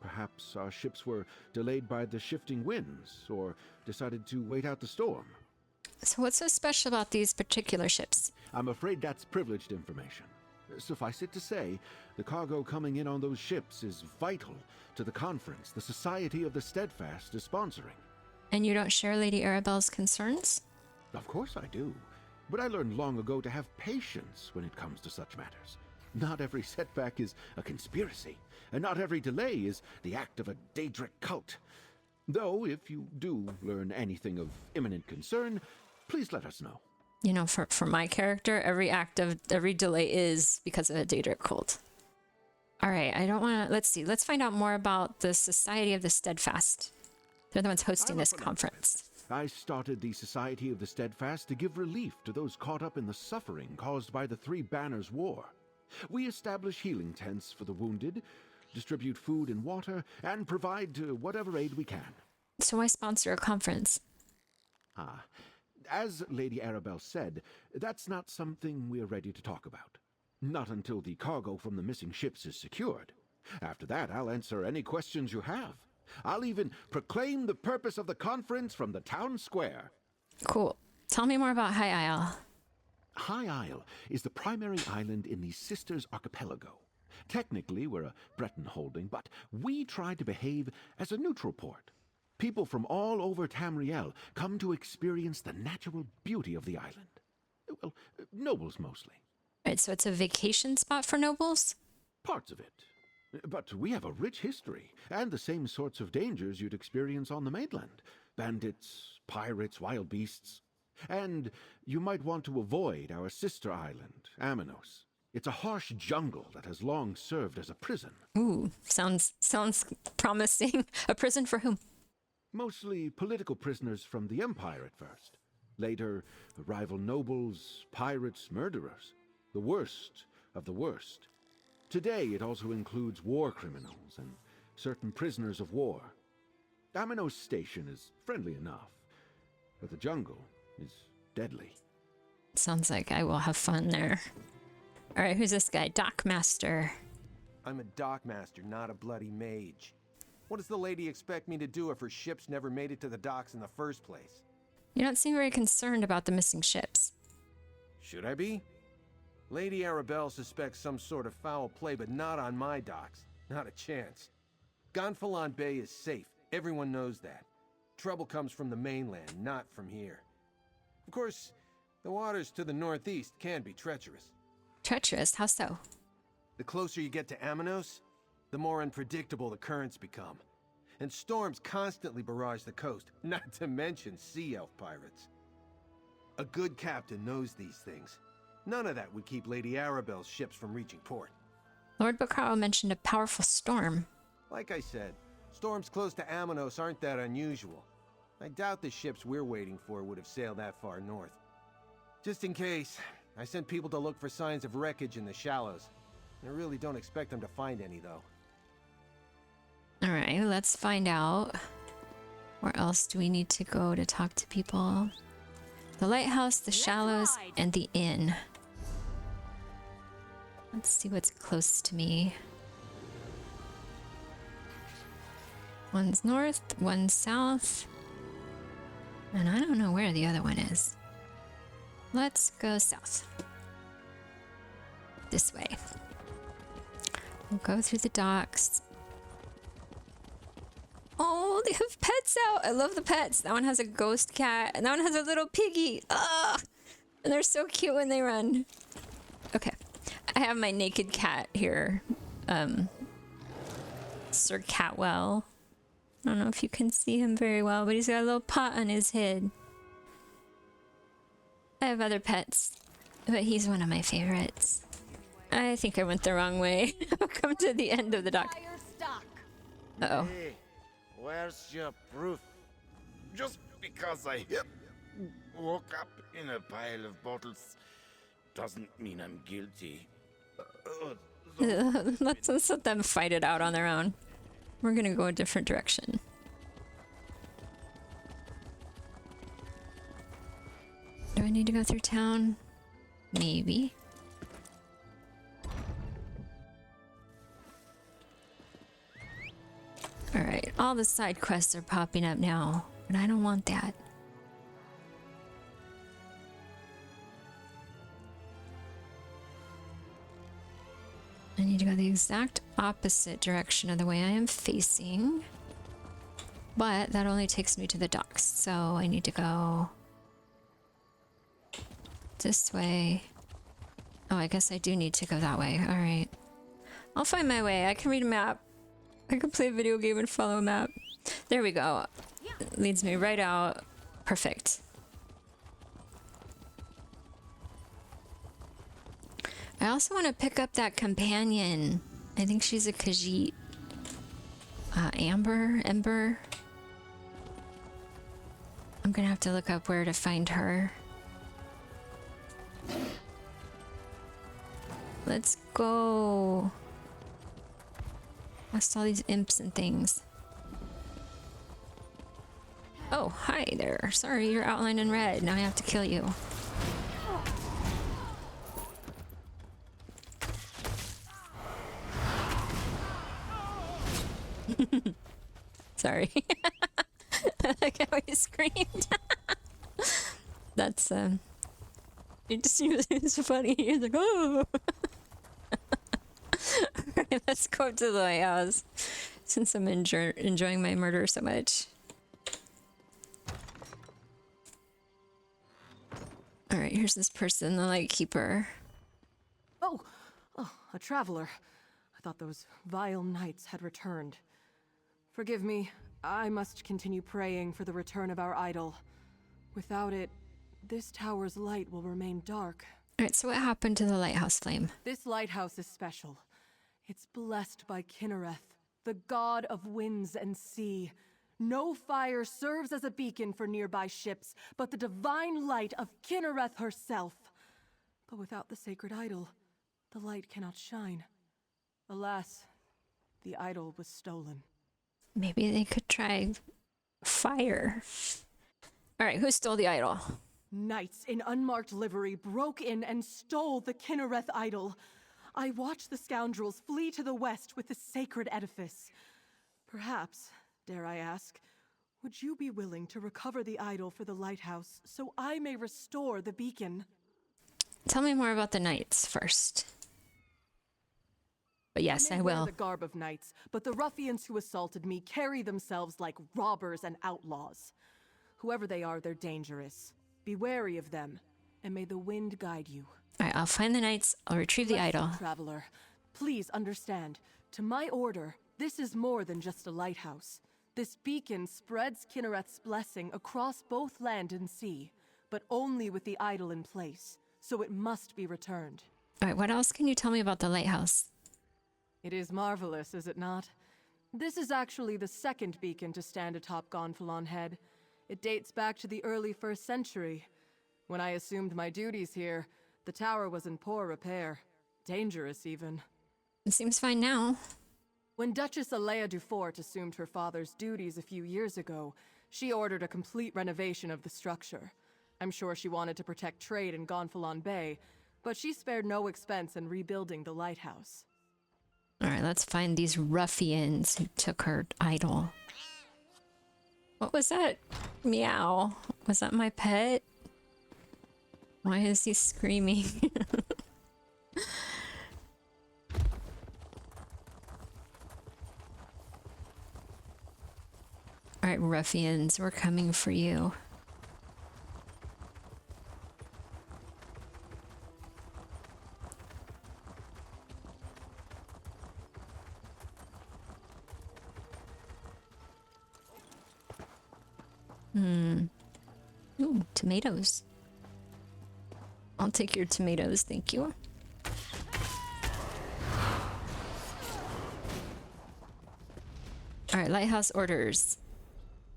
Perhaps our ships were delayed by the shifting winds, or decided to wait out the storm. So what's so special about these particular ships? I'm afraid that's privileged information. Suffice it to say, the cargo coming in on those ships is vital to the conference the Society of the Steadfast is sponsoring. And you don't share Lady Arabelle's concerns? Of course I do. But I learned long ago to have patience when it comes to such matters. Not every setback is a conspiracy, and not every delay is the act of a Daedric cult. Though, if you do learn anything of imminent concern, please let us know. You know, for my character, every delay is because of a Daedric cult. All right, I don't want to... Let's see. Let's find out more about the Society of the Steadfast. They're the ones hosting this conference. I started the Society of the Steadfast to give relief to those caught up in the suffering caused by the Three Banners War. We establish healing tents for the wounded, distribute food and water, and provide whatever aid we can. So why sponsor a conference? As Lady Arabelle said, that's not something we're ready to talk about. Not until the cargo from the missing ships is secured. After that, I'll answer any questions you have. I'll even proclaim the purpose of the conference from the town square. Cool. Tell me more about High Isle. High Isle is the primary island in the Sisters Archipelago. Technically, we're a Breton holding, but we try to behave as a neutral port. People from all over Tamriel come to experience the natural beauty of the island. Well, nobles mostly. Right, so it's a vacation spot for nobles? Parts of it. But we have a rich history, and the same sorts of dangers you'd experience on the mainland. Bandits, pirates, wild beasts. And you might want to avoid our sister island, Aminos. It's a harsh jungle that has long served as a prison. Ooh, sounds promising. A prison for whom? Mostly political prisoners from the Empire at first. Later, rival nobles, pirates, murderers. The worst of the worst. Today, it also includes war criminals and certain prisoners of war. Aminos Station is friendly enough, but the jungle is deadly. Sounds like I will have fun there. All right, who's this guy? Dockmaster. I'm a dockmaster, not a bloody mage. What does the lady expect me to do if her ships never made it to the docks in the first place? You don't seem very concerned about the missing ships. Should I be? Lady Arabelle suspects some sort of foul play, but not on my docks. Not a chance. Gonfalon Bay is safe. Everyone knows that. Trouble comes from the mainland, not from here. Of course, the waters to the northeast can be treacherous. Treacherous? How so? The closer you get to Aminos, the more unpredictable the currents become. And storms constantly barrage the coast, not to mention sea elf pirates. A good captain knows these things. None of that would keep Lady Arabelle's ships from reaching port. Lord Bacaro mentioned a powerful storm. Like I said, storms close to Aminos aren't that unusual. I doubt the ships we're waiting for would have sailed that far north. Just in case, I sent people to look for signs of wreckage in the shallows. I really don't expect them to find any, though. All right, let's find out. Where else do we need to go to talk to people? The lighthouse, the shallows, and the inn. Let's see what's close to me. One's north, one's south. And I don't know where the other one is. Let's go south. This way. We'll go through the docks. Oh, they have pets out. I love the pets. That one has a ghost cat, and that one has a little piggy. Ugh! And they're so cute when they run. Okay. I have my naked cat here. Sir Catwell. I don't know if you can see him very well, but he's got a little pot on his head. I have other pets, but he's one of my favorites. I think I went the wrong way. I've come to the end of the dock. Uh-oh. Hey, where's your proof? Just because I woke up in a pile of bottles doesn't mean I'm guilty. Let's let them fight it out on their own. We're gonna go a different direction. Do I need to go through town? Maybe. Alright, all the side quests are popping up now, but I don't want that. I need to go the exact opposite direction of the way I am facing. But that only takes me to the docks, so I need to go this way. Oh, I guess I do need to go that way. Alright. I'll find my way. I can read a map. I can play a video game and follow a map. There we go. It leads me right out. Perfect. I also want to pick up that companion. I think she's a Khajiit. Ember. I'm gonna have to look up where to find her. Let's go. I saw these imps and things. Oh. Oh, hi there. Sorry, you're outlined in red. Now I have to kill you. Sorry. I like how he screamed. That's, it's funny. He's like, oh. Alright, let's go up to the lighthouse since I'm enjoying my murder so much. Alright, here's this person, the lightkeeper. Oh, a traveler. I thought those vile knights had returned. Forgive me, I must continue praying for the return of our idol. Without it, this tower's light will remain dark. Alright, so what happened to the lighthouse flame? This lighthouse is special. It's blessed by Kinnereth, the god of winds and sea. No fire serves as a beacon for nearby ships, but the divine light of Kinnereth herself. But without the sacred idol, the light cannot shine. Alas, the idol was stolen. Maybe they could try fire. Alright, who stole the idol? Knights in unmarked livery broke in and stole the Kinnereth idol. I watched the scoundrels flee to the west with the sacred edifice. Perhaps, dare I ask, would you be willing to recover the idol for the lighthouse so I may restore the beacon? Tell me more about the knights first. But yes, I will. Wear the garb of knights, but the ruffians who assaulted me carry themselves like robbers and outlaws. Whoever they are, they're dangerous. Be wary of them, and may the wind guide you. Alright, I'll find the knights, I'll retrieve the idol. Traveler, please understand, to my order, this is more than just a lighthouse. This beacon spreads Kinnereth's blessing across both land and sea, but only with the idol in place, so it must be returned. Alright, what else can you tell me about the lighthouse? It is marvelous, is it not? This is actually the second beacon to stand atop Gonfalon Head. It dates back to the early 1st century. When I assumed my duties here, the tower was in poor repair. Dangerous, even. It seems fine now. When Duchess Alea Dufort assumed her father's duties a few years ago, she ordered a complete renovation of the structure. I'm sure she wanted to protect trade in Gonfalon Bay, but she spared no expense in rebuilding the lighthouse. Alright, let's find these ruffians who took her idol. What was that? Meow. Was that my pet? Why is he screaming? Alright, ruffians, we're coming for you. Ooh, tomatoes. I'll take your tomatoes, thank you. Alright, lighthouse orders.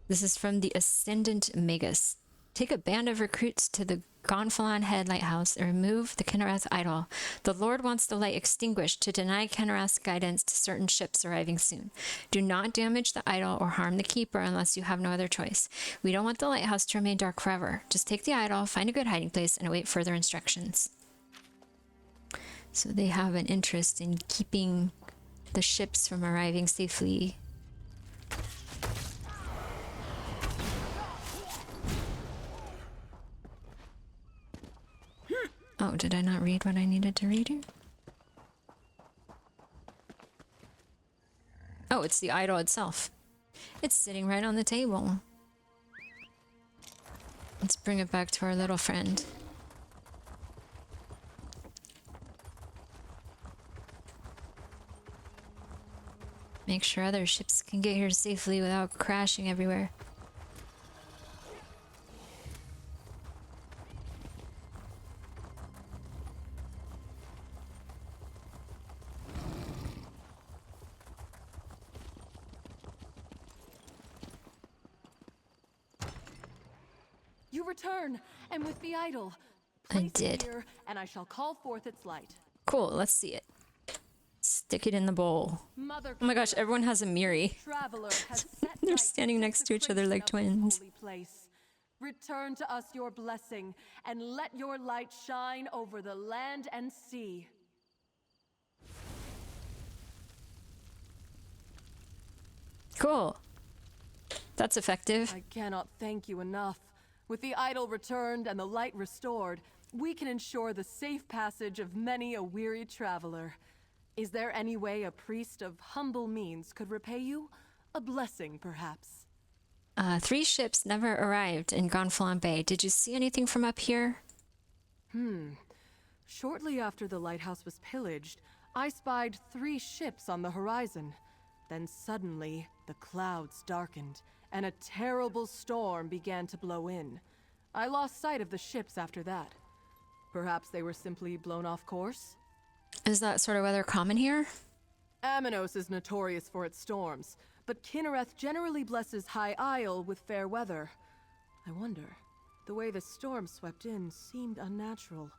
This is from the Ascendant Magus. Take a band of recruits to the Gonfalon Head Lighthouse and remove the Kinnereth idol. The Lord wants the light extinguished to deny Kinnereth's guidance to certain ships arriving soon. Do not damage the idol or harm the keeper unless you have no other choice. We don't want the lighthouse to remain dark forever. Just take the idol, find a good hiding place, and await further instructions. So they have an interest in keeping the ships from arriving safely. Oh, did I not read what I needed to read here? Oh, it's the idol itself. It's sitting right on the table. Let's bring it back to our little friend. Make sure other ships can get here safely without crashing everywhere. You return, and with the idol. I did. Here, and I shall call forth its light. Cool, let's see it. Stick it in the bowl. Mother Oh my gosh, everyone has a Miri. Traveler has set They're night standing next to each other like twins. holy place. Return to us your blessing, and let your light shine over the land and sea. Cool. That's effective. I cannot thank you enough. With the idol returned and the light restored, we can ensure the safe passage of many a weary traveler. Is there any way a priest of humble means could repay you? A blessing, perhaps? 3 ships never arrived in Gonfalon Bay. Did you see anything from up here? Shortly after the lighthouse was pillaged, I spied 3 ships on the horizon. Then suddenly, the clouds darkened, and a terrible storm began to blow in. I lost sight of the ships after that. Perhaps they were simply blown off course? Is that sort of weather common here? Aminos is notorious for its storms, but Kinnereth generally blesses High Isle with fair weather. I wonder, the way the storm swept in seemed unnatural,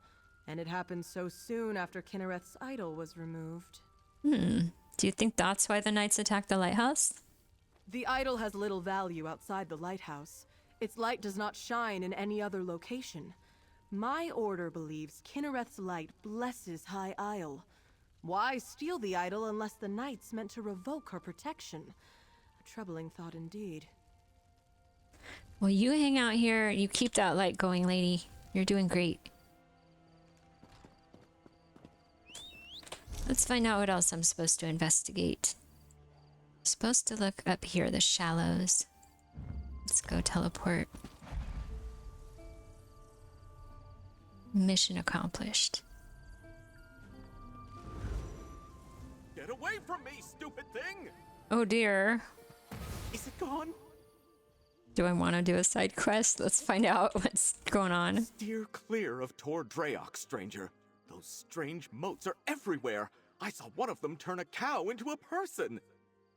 and it happened so soon after Kinnereth's idol was removed. Do you think that's why the knights attacked the lighthouse? The idol has little value outside the lighthouse. Its light does not shine in any other location. My order believes Kinnereth's light blesses High Isle. Why steal the idol unless the knights meant to revoke her protection? A troubling thought indeed. Well, you hang out here. You keep that light going, lady. You're doing great. Let's find out what else I'm supposed to investigate. Supposed to look up here, the shallows. Let's go teleport. Mission accomplished. Get away from me, stupid thing! Oh dear. Is it gone? Do I want to do a side quest? Let's find out what's going on. Steer clear of Tor Draok, stranger. Those strange moats are everywhere. I saw one of them turn a cow into a person.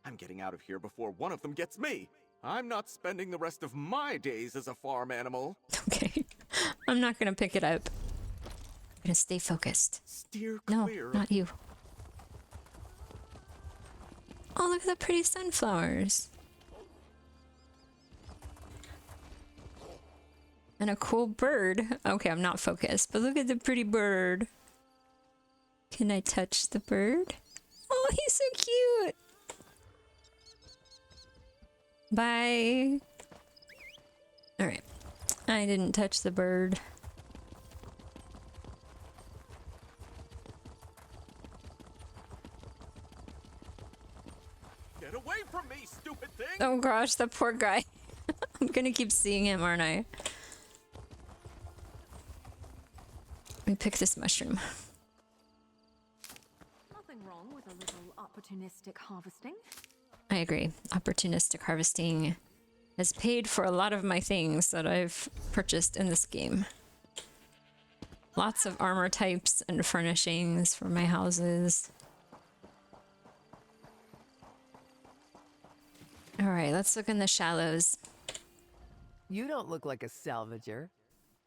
I'm getting out of here before one of them gets me. I'm not spending the rest of my days as a farm animal. Okay. I'm not going to pick it up. I'm going to stay focused. Steer clear. No, not you. Oh, look at the pretty sunflowers. And a cool bird. Okay, I'm not focused, but look at the pretty bird. Can I touch the bird? Oh, he's so cute. Bye. All right. I didn't touch the bird. Get away from me, stupid thing! Oh gosh, that poor guy. I'm gonna keep seeing him, aren't I? Let me pick this mushroom. Nothing wrong with a little opportunistic harvesting. I agree. Opportunistic harvesting has paid for a lot of my things that I've purchased in this game. Lots of armor types and furnishings for my houses. Alright, let's look in the shallows. You don't look like a salvager.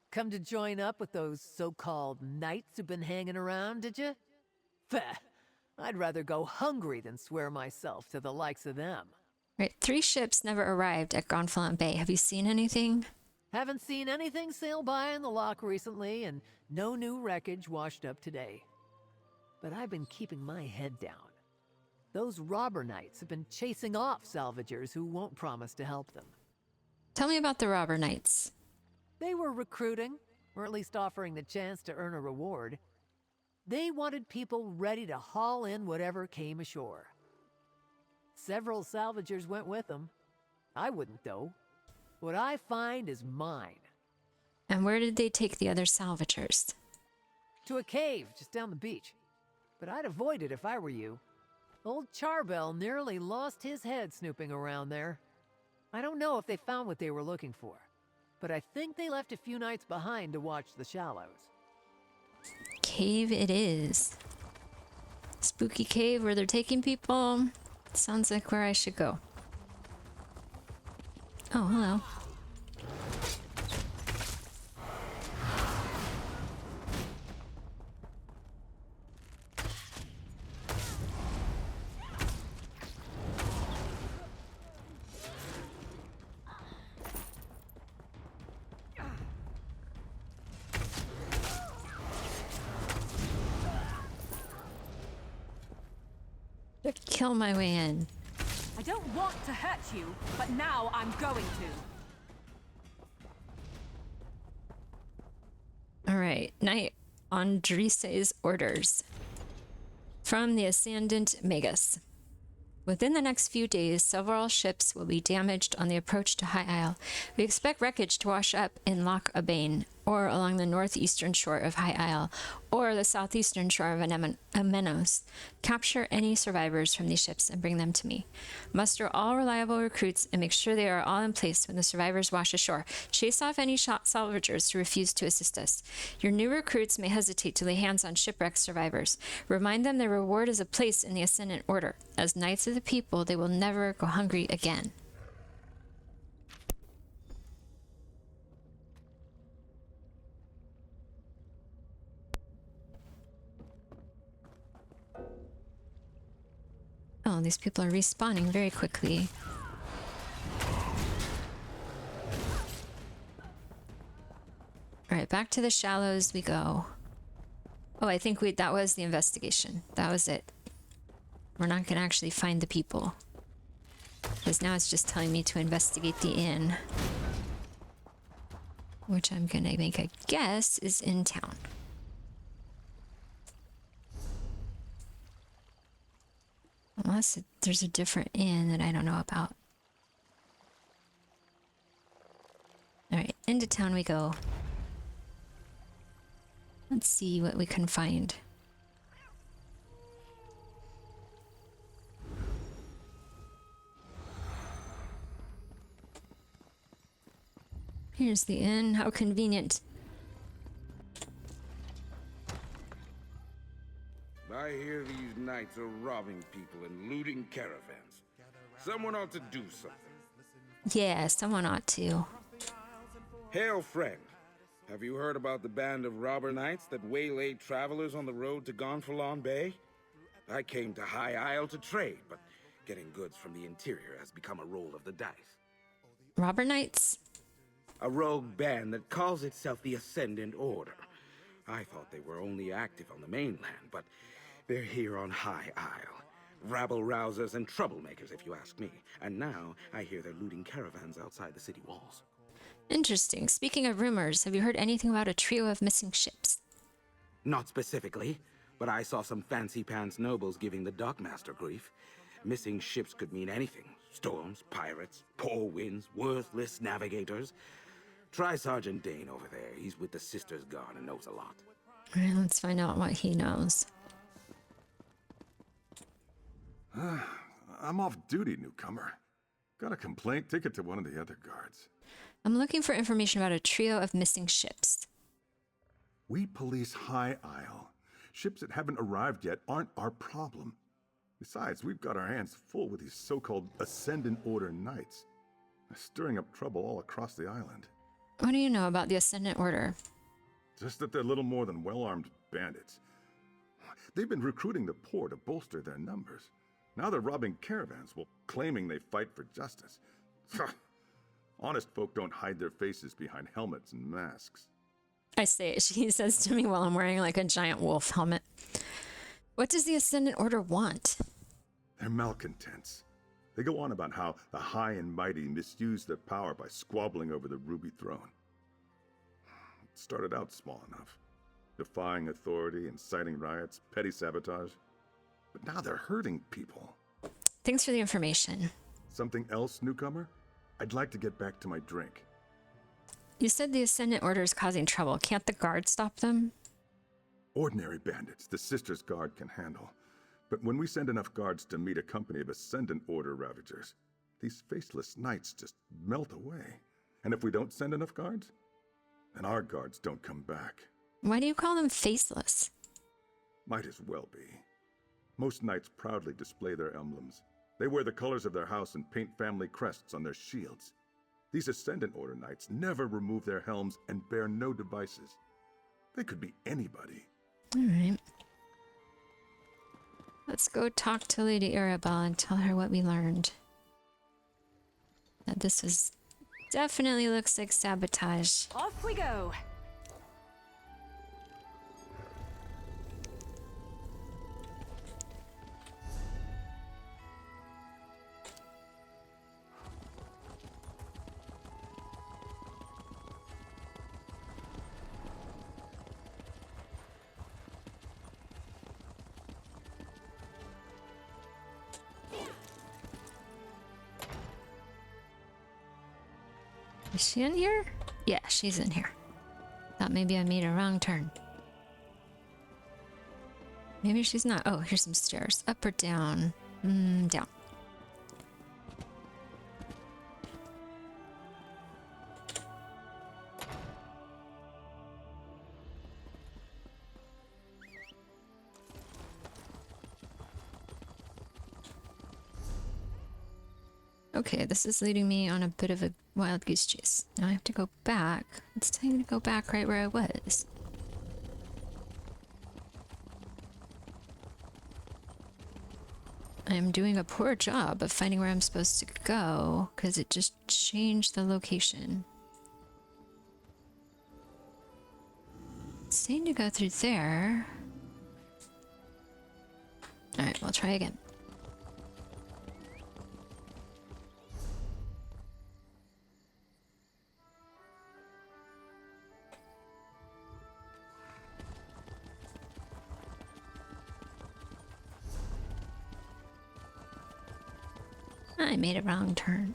Come to join up with those so-called knights who've been hanging around, did you? Feh! I'd rather go hungry than swear myself to the likes of them. Right, 3 ships never arrived at Gonfalon Bay. Have you seen anything? Haven't seen anything sail by in the lock recently, and no new wreckage washed up today. But I've been keeping my head down. Those robber knights have been chasing off salvagers who won't promise to help them. Tell me about the robber knights. They were recruiting, or at least offering the chance to earn a reward. They wanted people ready to haul in whatever came ashore. Several salvagers went with them. I wouldn't, though. What I find is mine. And where did they take the other salvagers? To a cave just down the beach. But I'd avoid it if I were you. Old Charbel nearly lost his head snooping around there. I don't know if they found what they were looking for, but I think they left a few knights behind to watch the shallows. Cave it is. Spooky cave where they're taking people. Sounds like where I should go. Oh, hello. To kill my way in. I don't want to hurt you, but now I'm going to. Alright, Knight Andrise's orders. From the Ascendant Magus. Within the next few days, several ships will be damaged on the approach to High Isle. We expect wreckage to wash up in Loch Abane, or along the northeastern shore of High Isle, or the southeastern shore of Amenos. Capture any survivors from these ships and bring them to me. Muster all reliable recruits and make sure they are all in place when the survivors wash ashore. Chase off any salvagers who refuse to assist us. Your new recruits may hesitate to lay hands on shipwrecked survivors. Remind them their reward is a place in the Ascendant Order. As Knights of the People, they will never go hungry again. Oh, these people are respawning very quickly. Alright, back to the shallows we go. Oh, I think that was the investigation. That was it. We're not going to actually find the people. Because now it's just telling me to investigate the inn. Which I'm going to make a guess is in town. Unless there's a different inn that I don't know about. Alright, into town we go. Let's see what we can find. Here's the inn. How convenient. I hear these knights are robbing people and looting caravans. Someone ought to do something. Yeah, someone ought to. Hail, friend. Have you heard about the band of robber knights that waylaid travelers on the road to Gonfalon Bay? I came to High Isle to trade, but getting goods from the interior has become a roll of the dice. Robber Knights? A rogue band that calls itself the Ascendant Order. I thought they were only active on the mainland, but they're here on High Isle. Rabble-rousers and troublemakers, if you ask me. And now, I hear they're looting caravans outside the city walls. Interesting. Speaking of rumors, have you heard anything about a trio of missing ships? Not specifically, but I saw some fancy-pants nobles giving the dockmaster grief. Missing ships could mean anything. Storms, pirates, poor winds, worthless navigators. Try Sergeant Dane over there. He's with the Sisters Guard and knows a lot. Alright, let's find out what he knows. I'm off duty, newcomer. Got a complaint? Take it to one of the other guards. I'm looking for information about a trio of missing ships. We police High Isle. Ships that haven't arrived yet aren't our problem. Besides, we've got our hands full with these so-called Ascendant Order Knights. They're stirring up trouble all across the island. What do you know about the Ascendant Order? Just that they're little more than well-armed bandits. They've been recruiting the poor to bolster their numbers. Now they're robbing caravans while claiming they fight for justice. Honest folk don't hide their faces behind helmets and masks. I say it, she says to me while I'm wearing like a giant wolf helmet. What does the Ascendant Order want? They're malcontents. They go on about how the high and mighty misuse their power by squabbling over the Ruby Throne. It started out small enough. Defying authority, inciting riots, petty sabotage. But now they're hurting people. Thanks for the information. Something else, newcomer? I'd like to get back to my drink. You said the Ascendant Order is causing trouble. Can't the guard stop them? Ordinary bandits, the Sisters Guard can handle. But when we send enough guards to meet a company of Ascendant Order Ravagers, these faceless knights just melt away. And if we don't send enough guards, then our guards don't come back. Why do you call them faceless? Might as well be. Most knights proudly display their emblems. They wear the colors of their house and paint family crests on their shields. These Ascendant Order Knights never remove their helms and bear no devices. They could be anybody. Alright. Let's go talk to Lady Arabelle and tell her what we learned. That this was definitely looks like sabotage. Off we go! Is she in here? Yeah, she's in here. Thought maybe I made a wrong turn. Maybe she's not. Oh, here's some stairs. Up or down? Down. Okay, this is leading me on a bit of a wild goose chase. Now I have to go back. It's telling me to go back right where I was. I'm doing a poor job of finding where I'm supposed to go because it just changed the location. It's saying to go through there. Alright, we'll try again. I made a wrong turn.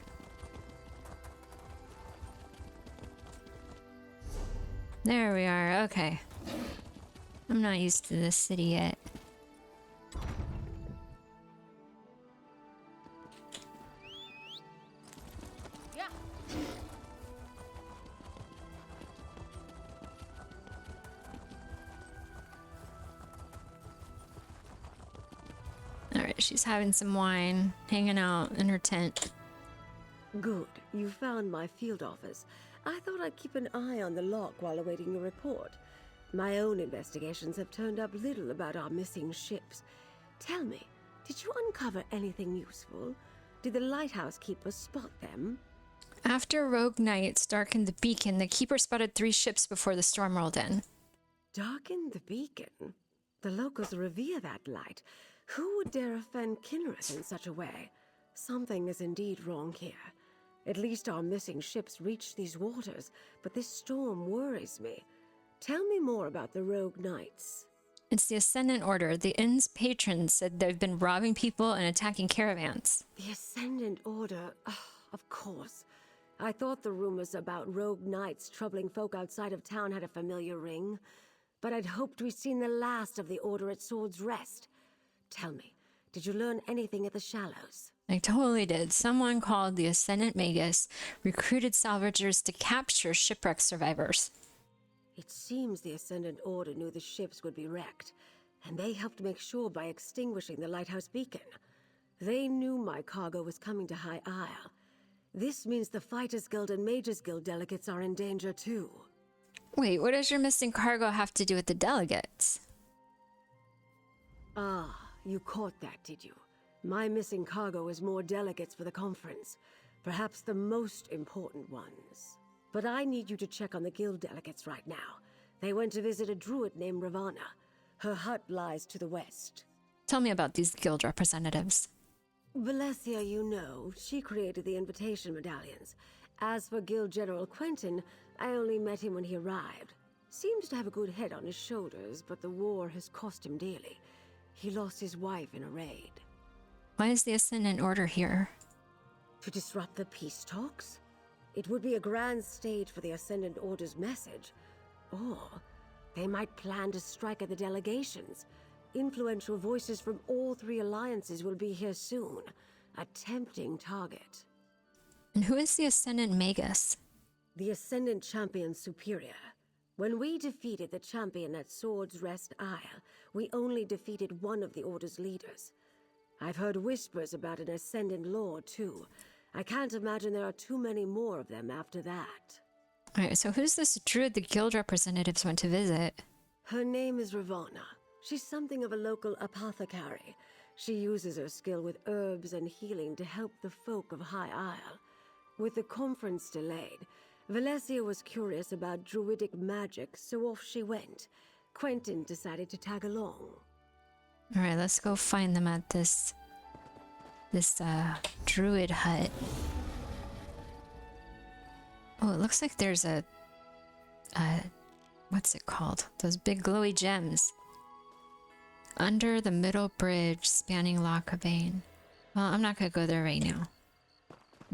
There we are, okay. I'm not used to this city yet. Yeah. Alright, she's having some wine, hanging out in her tent. Good. You found my field office. I thought I'd keep an eye on the lock while awaiting your report. My own investigations have turned up little about our missing ships. Tell me, did you uncover anything useful? Did the lighthouse keeper spot them? After rogue knights darkened the beacon, the keeper spotted 3 ships before the storm rolled in. Darkened the beacon? The locals revere that light. Who would dare offend Kinnereth in such a way? Something is indeed wrong here. At least our missing ships reached these waters, but this storm worries me. Tell me more about the rogue knights. It's the Ascendant Order. The inn's patrons said they've been robbing people and attacking caravans. The Ascendant Order? Oh, of course. I thought the rumors about rogue knights troubling folk outside of town had a familiar ring, but I'd hoped we'd seen the last of the Order at Sword's Rest. Tell me, did you learn anything at the Shallows? I totally did. Someone called the Ascendant Magus recruited salvagers to capture shipwreck survivors. It seems the Ascendant Order knew the ships would be wrecked, and they helped make sure by extinguishing the lighthouse beacon. They knew my cargo was coming to High Isle. This means the Fighters Guild and Mages Guild delegates are in danger too. Wait, what does your missing cargo have to do with the delegates? Ah, you caught that, did you? My missing cargo is more delegates for the conference, perhaps the most important ones. But I need you to check on the guild delegates right now. They went to visit a druid named Ravana. Her hut lies to the west. Tell me about these guild representatives. Valencia, you know, she created the invitation medallions. As for Guild General Quentin, I only met him when he arrived. Seems to have a good head on his shoulders, but the war has cost him dearly. He lost his wife in a raid. Why is the Ascendant Order here? To disrupt the peace talks? It would be a grand stage for the Ascendant Order's message. Or they might plan to strike at the delegations. Influential voices from all 3 alliances will be here soon. A tempting target. And who is the Ascendant Magus? The Ascendant Champion Superior. When we defeated the champion at Sword's Rest Isle, we only defeated one of the Order's leaders. I've heard whispers about an Ascendant Lord, too. I can't imagine there are too many more of them after that. Alright, so who's this druid the guild representatives went to visit? Her name is Ravana. She's something of a local apothecary. She uses her skill with herbs and healing to help the folk of High Isle. With the conference delayed, Valencia was curious about druidic magic, so off she went. Quentin decided to tag along. Alright, let's go find them at this druid hut. Oh, it looks like there's a what's it called? Those big glowy gems. Under the middle bridge spanning Loch Cabane. Well, I'm not gonna go there right now.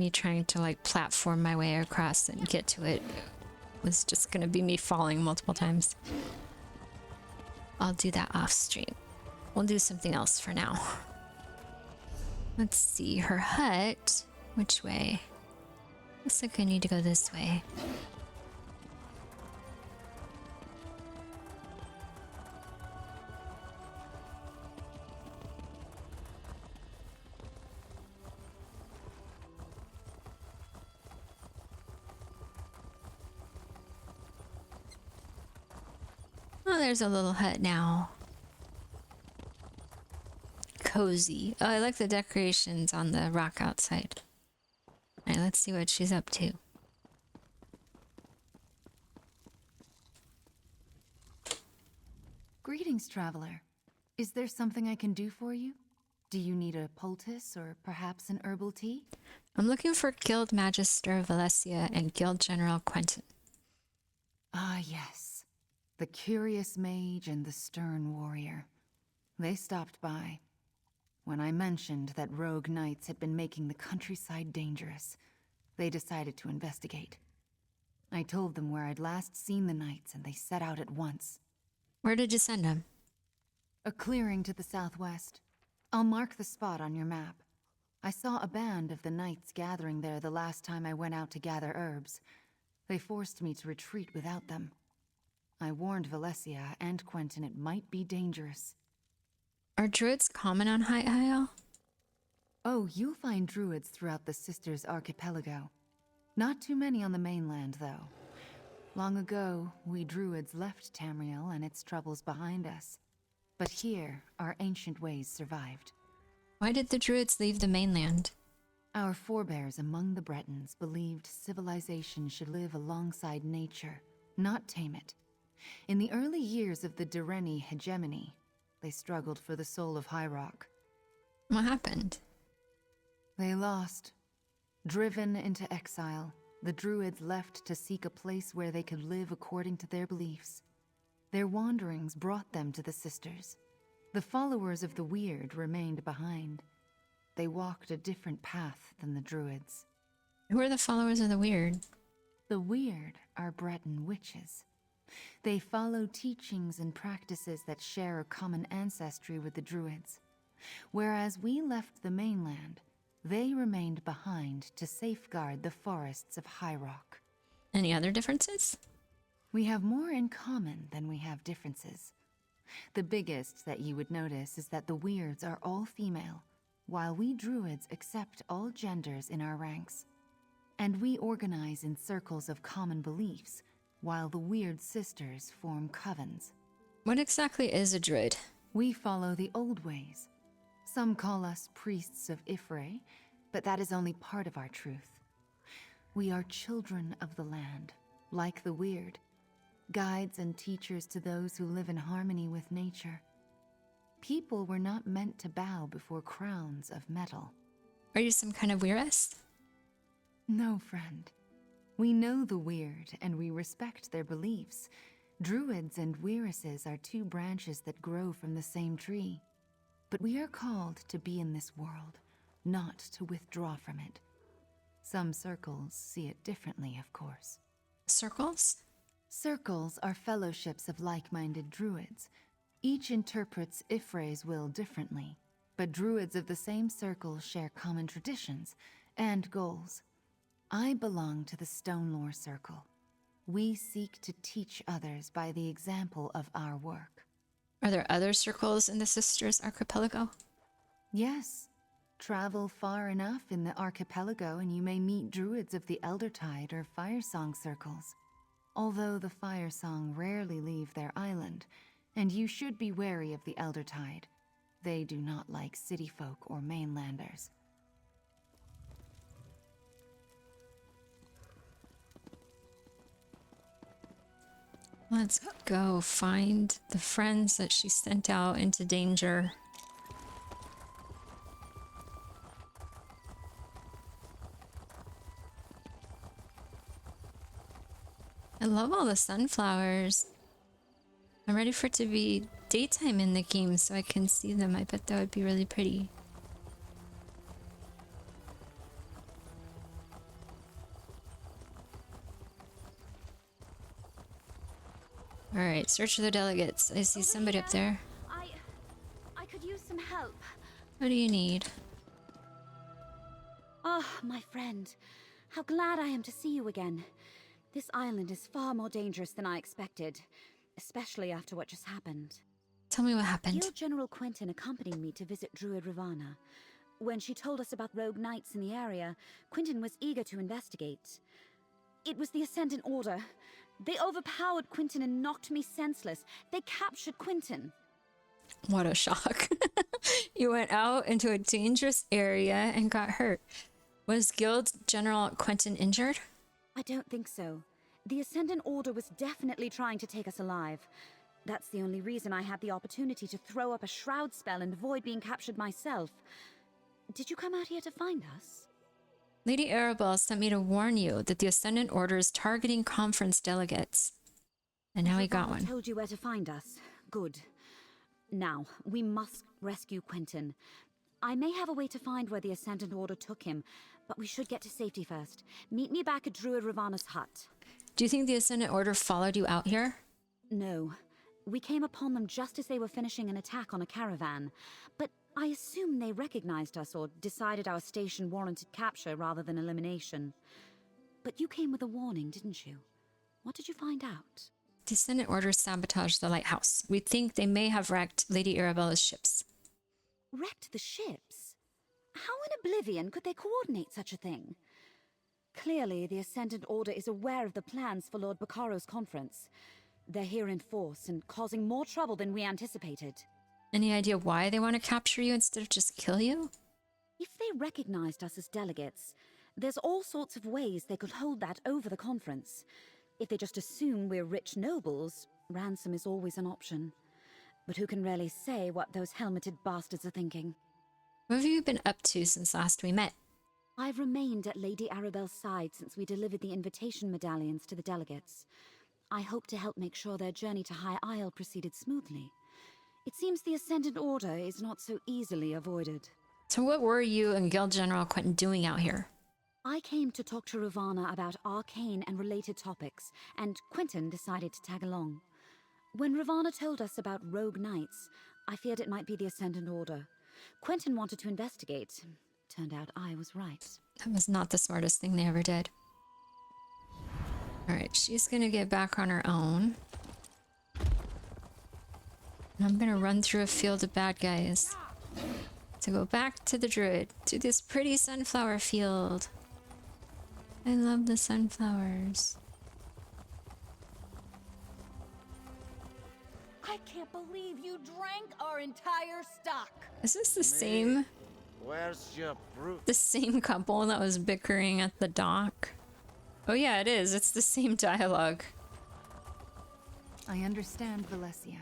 me trying to like platform my way across and get to it was just gonna be me falling multiple times. I'll do that off stream. We'll do something else for now. Let's see, her hut. Which way? Looks like I need to go this way. Oh, there's a little hut now. Cozy. Oh, I like the decorations on the rock outside. Alright, let's see what she's up to. Greetings, traveler. Is there something I can do for you? Do you need a poultice or perhaps an herbal tea? I'm looking for Guild Magister Valencia and Guild General Quentin. Ah, yes. The curious mage and the stern warrior. They stopped by. When I mentioned that rogue knights had been making the countryside dangerous, they decided to investigate. I told them where I'd last seen the knights, and they set out at once. Where did you send them? A clearing to the southwest. I'll mark the spot on your map. I saw a band of the knights gathering there the last time I went out to gather herbs. They forced me to retreat without them. I warned Valencia and Quentin it might be dangerous. Are druids common on High Isle? Oh, you'll find druids throughout the Sisters Archipelago. Not too many on the mainland, though. Long ago, we druids left Tamriel and its troubles behind us. But here, our ancient ways survived. Why did the druids leave the mainland? Our forebears among the Bretons believed civilization should live alongside nature, not tame it. In the early years of the Direni hegemony, they struggled for the soul of High Rock. What happened? They lost. Driven into exile, the druids left to seek a place where they could live according to their beliefs. Their wanderings brought them to the Sisters. The followers of the Weird remained behind. They walked a different path than the druids. Who are the followers of the Weird? The Weird are Breton witches. They follow teachings and practices that share a common ancestry with the druids. Whereas we left the mainland, they remained behind to safeguard the forests of High Rock. Any other differences? We have more in common than we have differences. The biggest that you would notice is that the Weirds are all female, while we druids accept all genders in our ranks. And we organize in circles of common beliefs, while the Weird Sisters form covens. What exactly is a druid? We follow the old ways. Some call us priests of Ifre, but that is only part of our truth. We are children of the land, like the Weird, guides and teachers to those who live in harmony with nature. People were not meant to bow before crowns of metal. Are you some kind of weiress? No, friend. We know the Weird, and we respect their beliefs. Druids and weiresses are two branches that grow from the same tree. But we are called to be in this world, not to withdraw from it. Some circles see it differently, of course. Circles? Circles are fellowships of like-minded druids. Each interprets Ifre's will differently, but druids of the same circle share common traditions and goals. I belong to the Stonelore Circle. We seek to teach others by the example of our work. Are there other circles in the Sisters Archipelago? Yes. Travel far enough in the archipelago and you may meet druids of the Eldertide or Firesong circles. Although the Firesong rarely leave their island, and you should be wary of the Eldertide. They do not like city folk or mainlanders. Let's go find the friends that she sent out into danger. I love all the sunflowers. I'm ready for it to be daytime in the game so I can see them. I bet that would be really pretty. Alright, search for the delegates. I see somebody up there. I could use some help. What do you need? Ah, my friend. How glad I am to see you again. This island is far more dangerous than I expected, especially after what just happened. Tell me what happened. Guild General Quentin accompanied me to visit Druid Ravana. When she told us about rogue knights in the area, Quentin was eager to investigate. It was the Ascendant Order. They overpowered Quentin and knocked me senseless. They captured Quentin. What a shock. You went out into a dangerous area and got hurt. Was Guild General Quentin injured? I don't think so. The Ascendant Order was definitely trying to take us alive. That's the only reason I had the opportunity to throw up a shroud spell and avoid being captured myself. Did you come out here to find us? Lady Arabelle sent me to warn you that the Ascendant Order is targeting conference delegates. And now we got one. Told you where to find us. Good. Now, we must rescue Quentin. I may have a way to find where the Ascendant Order took him, but we should get to safety first. Meet me back at Druid Ravana's hut. Do you think the Ascendant Order followed you out here? No. We came upon them just as they were finishing an attack on a caravan. But I assume they recognized us or decided our station warranted capture rather than elimination. But you came with a warning, didn't you? What did you find out? The Ascendant Order sabotaged the lighthouse. We think they may have wrecked Lady Arabelle's ships. Wrecked the ships? How in oblivion could they coordinate such a thing? Clearly, the Ascendant Order is aware of the plans for Lord Baccaro's conference. They're here in force and causing more trouble than we anticipated. Any idea why they want to capture you instead of just kill you? If they recognized us as delegates, there's all sorts of ways they could hold that over the conference. If they just assume we're rich nobles, ransom is always an option. But who can really say what those helmeted bastards are thinking? What have you been up to since last we met? I've remained at Lady Arabelle's side since we delivered the invitation medallions to the delegates. I hope to help make sure their journey to High Isle proceeded smoothly. It seems the Ascendant Order is not so easily avoided. So what were you and Guild General Quentin doing out here? I came to talk to Ravana about arcane and related topics, and Quentin decided to tag along. When Ravana told us about rogue knights, I feared it might be the Ascendant Order. Quentin wanted to investigate. Turned out I was right. That was not the smartest thing they ever did. Alright, she's gonna get back on her own. And I'm gonna run through a field of bad guys to go back to the druid, to this pretty sunflower field. I love the sunflowers. I can't believe you drank our entire stock. Is this the same? Where's your proof? The same couple that was bickering at the dock? Oh yeah, it is. It's the same dialogue. I understand, Valencia.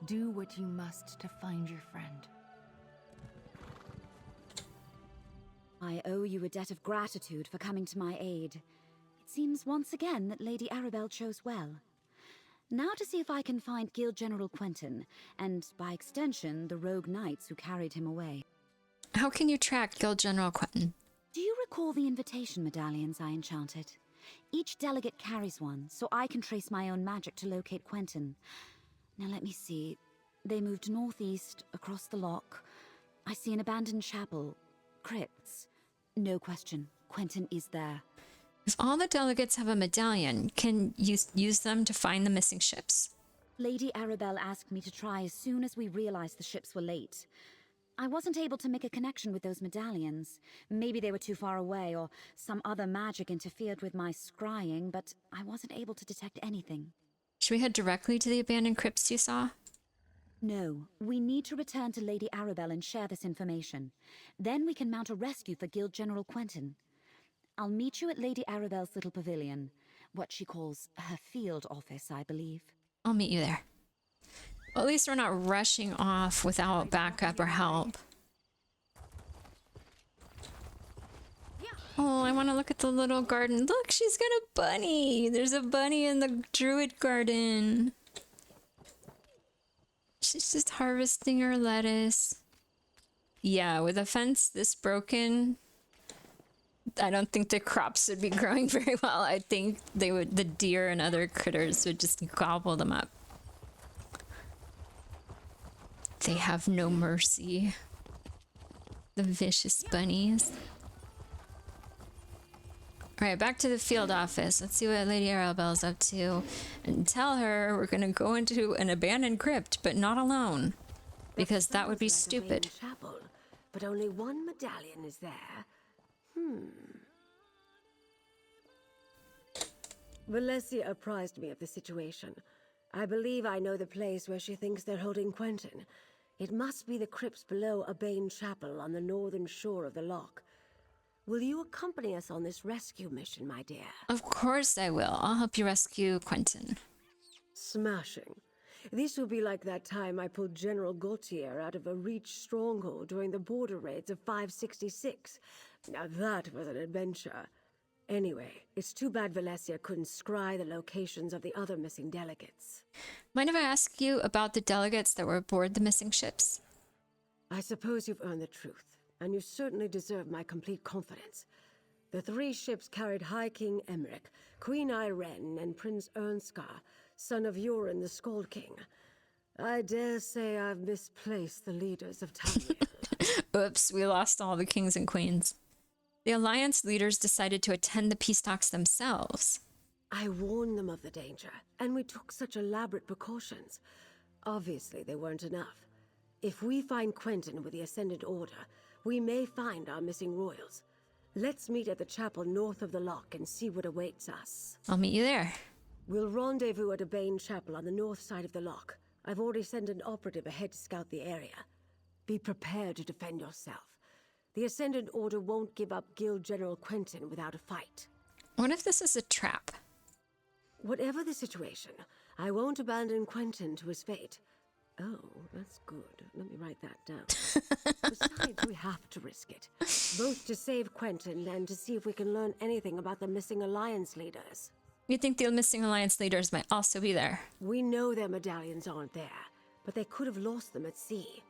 Do what you must to find your friend. I owe you a debt of gratitude for coming to my aid. It seems once again that Lady Arabelle chose well. Now to see if I can find Guild General Quentin, and by extension, the rogue knights who carried him away. How can you track Guild General Quentin? Do you recall the invitation medallions I enchanted? Each delegate carries one, so I can trace my own magic to locate Quentin. Now let me see. They moved northeast, across the lock. I see an abandoned chapel. Crypts. No question, Quentin is there. If all the delegates have a medallion, can you use them to find the missing ships? Lady Arabelle asked me to try as soon as we realized the ships were late. I wasn't able to make a connection with those medallions. Maybe they were too far away, or some other magic interfered with my scrying, but I wasn't able to detect anything. Should we head directly to the abandoned crypts you saw? No, we need to return to Lady Arabelle and share this information. Then we can mount a rescue for Guild General Quentin. I'll meet you at Lady Arabelle's little pavilion. What she calls her field office, I believe. I'll meet you there. Well, at least we're not rushing off without backup or help. Oh, I want to look at the little garden. Look, she's got a bunny. There's a bunny in the druid garden. She's just harvesting her lettuce. Yeah, with a fence this broken, I don't think the crops would be growing very well. I think they would, the deer and other critters would just gobble them up. They have no mercy. The vicious bunnies. Alright, back to the field office. Let's see what Lady Arabelle's up to. And tell her we're gonna go into an abandoned crypt, but not alone. Because that would be stupid. Chapel, but only one medallion is there. Valencia apprised me of the situation. I believe I know the place where she thinks they're holding Quentin. It must be the crypts below Abane Chapel on the northern shore of the loch. Will you accompany us on this rescue mission, my dear? Of course I will. I'll help you rescue Quentin. Smashing. This will be like that time I pulled General Gautier out of a Reach stronghold during the border raids of 566. Now that was an adventure. Anyway, it's too bad Valencia couldn't scry the locations of the other missing delegates. Mind if I ask you about the delegates that were aboard the missing ships? I suppose you've earned the truth, and you certainly deserve my complete confidence. The 3 ships carried High King Emmerich, Queen Irene, and Prince Ernskar, son of Urin the Skald King. I dare say I've misplaced the leaders of Tamriel. Oops, we lost all the kings and queens. The Alliance leaders decided to attend the peace talks themselves. I warned them of the danger, and we took such elaborate precautions. Obviously, they weren't enough. If we find Quentin with the Ascendant Order, we may find our missing royals. Let's meet at the chapel north of the loch and see what awaits us. I'll meet you there. We'll rendezvous at Abane Chapel on the north side of the loch. I've already sent an operative ahead to scout the area. Be prepared to defend yourself. The Ascendant Order won't give up Guild General Quentin without a fight. What if this is a trap? Whatever the situation, I won't abandon Quentin to his fate. Oh, that's good. Let me write that down. Besides, we have to risk it. Both to save Quentin and to see if we can learn anything about the missing Alliance leaders. You think the missing Alliance leaders might also be there? We know their medallions aren't there, but they could have lost them at sea.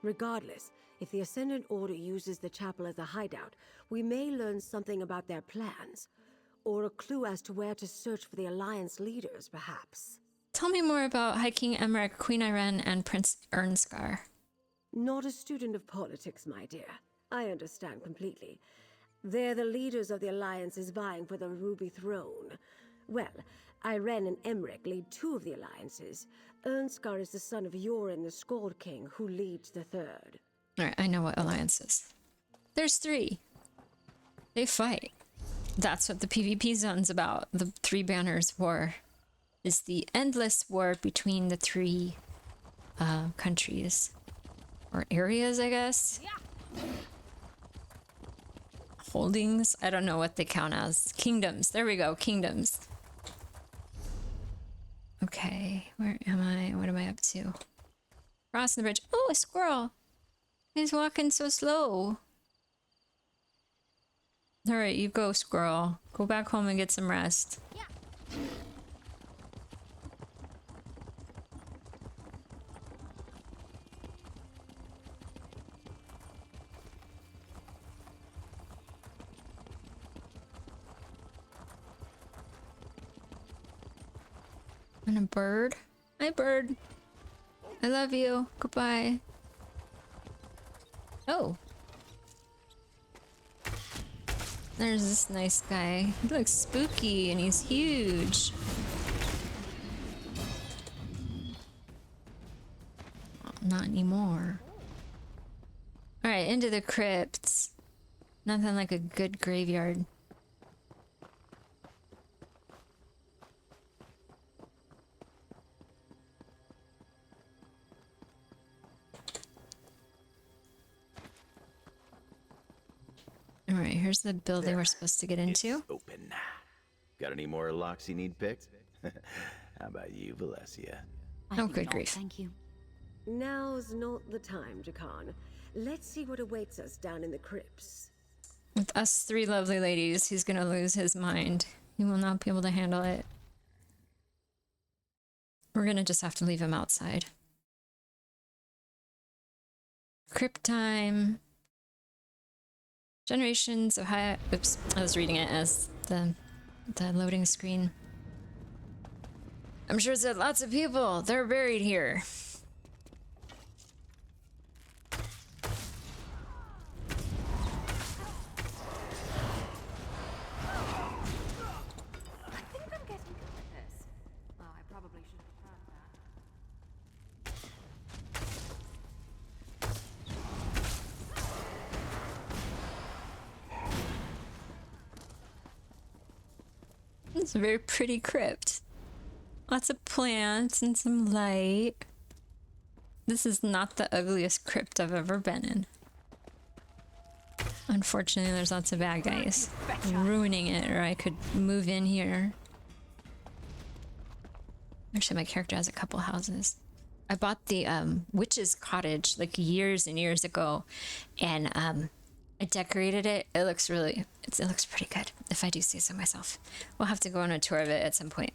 Regardless, if the Ascendant Order uses the chapel as a hideout, we may learn something about their plans. Or a clue as to where to search for the Alliance leaders, perhaps. Tell me more about High King Emmerich, Queen Irene, and Prince Ernskar. Not a student of politics, my dear. I understand completely. They're the leaders of the Alliances vying for the Ruby Throne. Well, Irene and Emmerich lead 2 of the Alliances. Ernskar is the son of Yorin the Skald King, who leads the 3rd. Alright, I know what alliances. There's 3. They fight. That's what the PvP zone's about. The 3 Banners War is the endless war between the 3 countries. Or areas, I guess? Holdings? I don't know what they count as. Kingdoms. There we go. Kingdoms. Okay, where am I? What am I up to? Crossing the bridge. Oh, a squirrel! He's walking so slow. Alright, you go, squirrel. Go back home and get some rest. And a bird. Hi, bird. I love you. Goodbye. Oh. There's this nice guy. He looks spooky and he's huge. Oh, not anymore. Alright, into the crypts. Nothing like a good graveyard. Alright, here's the building we're supposed to get into. It's open. Got any more locks you need picked? How about you, Valencia? Oh, good grief. Thank you. Now's not the time, Jakan. Let's see what awaits us down in the crypts. With us 3 lovely ladies, he's gonna lose his mind. He will not be able to handle it. We're gonna just have to leave him outside. Crypt time. Generations of high... Oops, I was reading it as the loading screen. I'm sure it said lots of people. They're buried here. It's a very pretty crypt. Lots of plants and some light. This is not the ugliest crypt I've ever been in. Unfortunately, there's lots of bad guys ruining it, or I could move in here. Actually, my character has a couple houses. I bought the witch's cottage like years and years ago, and I decorated it. It looks pretty good, if I do say so myself. We'll have to go on a tour of it at some point.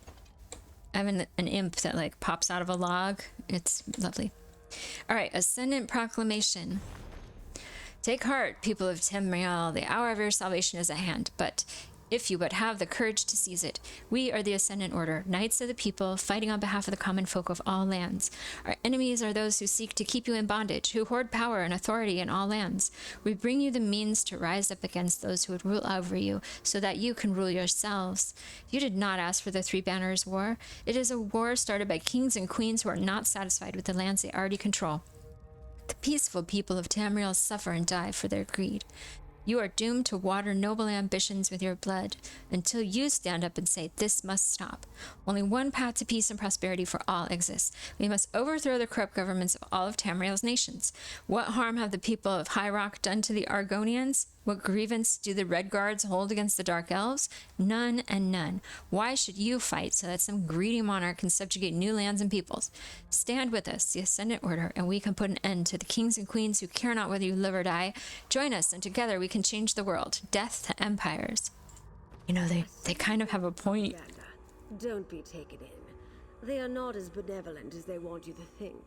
I have an imp that like pops out of a log. It's lovely. All right, Ascendant Proclamation. Take heart, people of Tamriel. The hour of your salvation is at hand, but if you but have the courage to seize it, we are the Ascendant Order, knights of the people, fighting on behalf of the common folk of all lands. Our enemies are those who seek to keep you in bondage, who hoard power and authority in all lands. We bring you the means to rise up against those who would rule over you, so that you can rule yourselves. You did not ask for the Three Banners War. It is a war started by kings and queens who are not satisfied with the lands they already control. The peaceful people of Tamriel suffer and die for their greed. You are doomed to water noble ambitions with your blood until you stand up and say, this must stop. Only one path to peace and prosperity for all exists. We must overthrow the corrupt governments of all of Tamriel's nations. What harm have the people of High Rock done to the Argonians? What grievance do the Red Guards hold against the Dark Elves? None and none. Why should you fight so that some greedy monarch can subjugate new lands and peoples? Stand with us, the Ascendant Order, and we can put an end to the kings and queens who care not whether you live or die. Join us, and together we can change the world. Death to empires. You know, they kind of have a point. Don't be taken in. They are not as benevolent as they want you to think.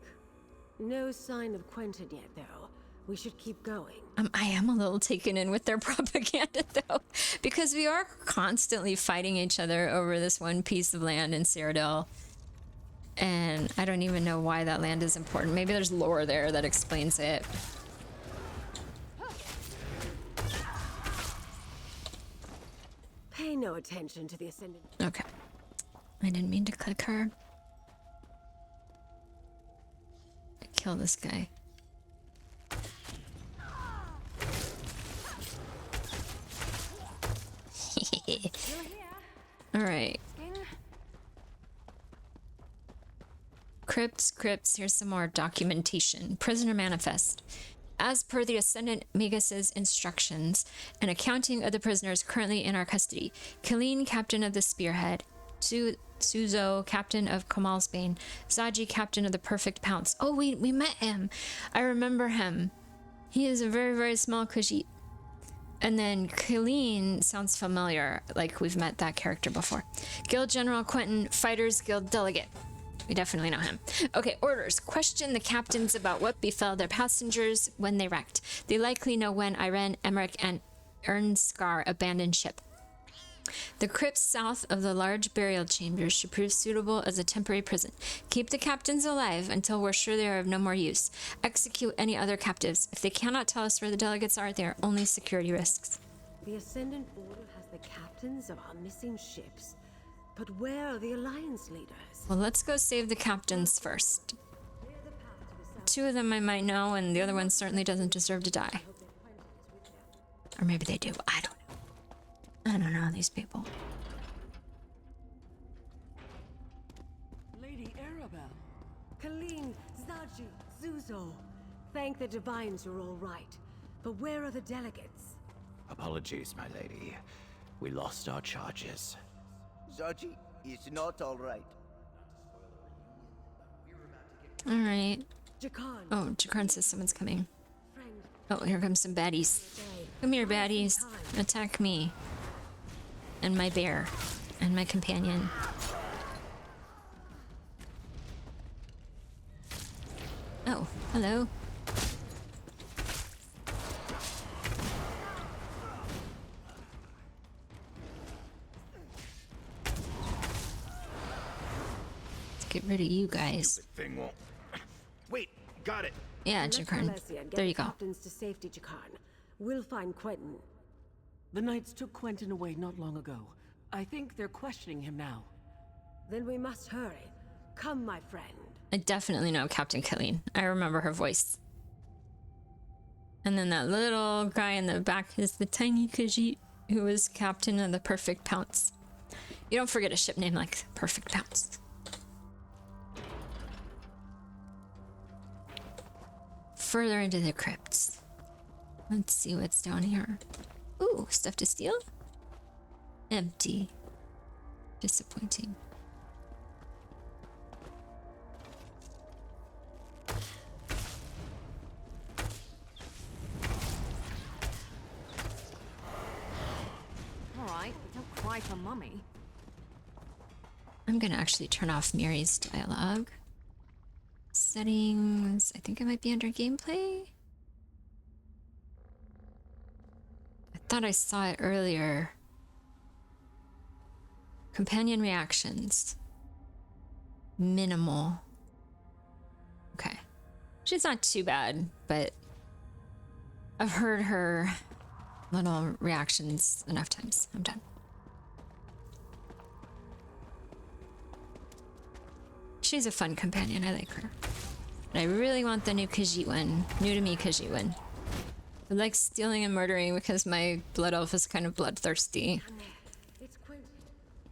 No sign of Quentin yet, though. We should keep going. I am a little taken in with their propaganda, though, because we are constantly fighting each other over this one piece of land in Cyrodiil. And I don't even know why that land is important. Maybe there's lore there that explains it. Pay no attention to the Ascendant. Okay. I didn't mean to click her. Kill this guy. Alright. Crypts. Here's some more documentation. Prisoner manifest. As per the Ascendant Magus's instructions, an accounting of the prisoners currently in our custody. Killeen, captain of the Spearhead. Suzo, captain of Kamalsbane. Zaji, captain of the Perfect Pounce. Oh, we met him. I remember him. He is a very, very small Khajiit. And then Killeen sounds familiar, like we've met that character before. Guild General Quentin, Fighters Guild Delegate. We definitely know him. Okay, orders. Question the captains about what befell their passengers when they wrecked. They likely know when Irene, Emmerich, and Ernskar abandoned ship. The crypts south of the large burial chambers should prove suitable as a temporary prison. Keep the captains alive until we're sure they are of no more use. Execute any other captives. If they cannot tell us where the delegates are, they are only security risks. The Ascendant Order has the captains of our missing ships. But where are the Alliance leaders? Well, let's go save the captains first. Two of them I might know, and the other one certainly doesn't deserve to die. Or maybe they do. I don't know these people. Lady Arabelle. Killeen, Zaji, Zuzo. Thank the Divines you're all right. But where are the delegates? Apologies, my lady. We lost our charges. Zaji is not all right. All right. Jakarn. Oh, Jakarn says someone's coming. Oh, here comes some baddies. Come here, baddies. Attack me. And my bear. And my companion. Oh, hello. Let's get rid of you guys. Thing won't. Wait, got it. Yeah, Jakarn. There you go. Captains to safety, Jakarn. We'll find Quentin. The Knights took Quentin away not long ago. I think they're questioning him now. Then we must hurry. Come, my friend. I definitely know Captain Killeen. I remember her voice. And then that little guy in the back is the tiny Khajiit who was captain of the Perfect Pounce. You don't forget a ship name like Perfect Pounce. Further into the crypts. Let's see what's down here. Ooh, stuff to steal? Empty. Disappointing. Alright, but don't cry for mummy. I'm gonna actually turn off Miri's dialogue. Settings, I think it might be under gameplay. I thought I saw it earlier. Companion reactions. Minimal. Okay. She's not too bad, but I've heard her little reactions enough times. I'm done. She's a fun companion. I like her. But I really want the new Khajiit one. New to me Khajiit one. I like stealing and murdering because my blood elf is kind of bloodthirsty. It's Quentin.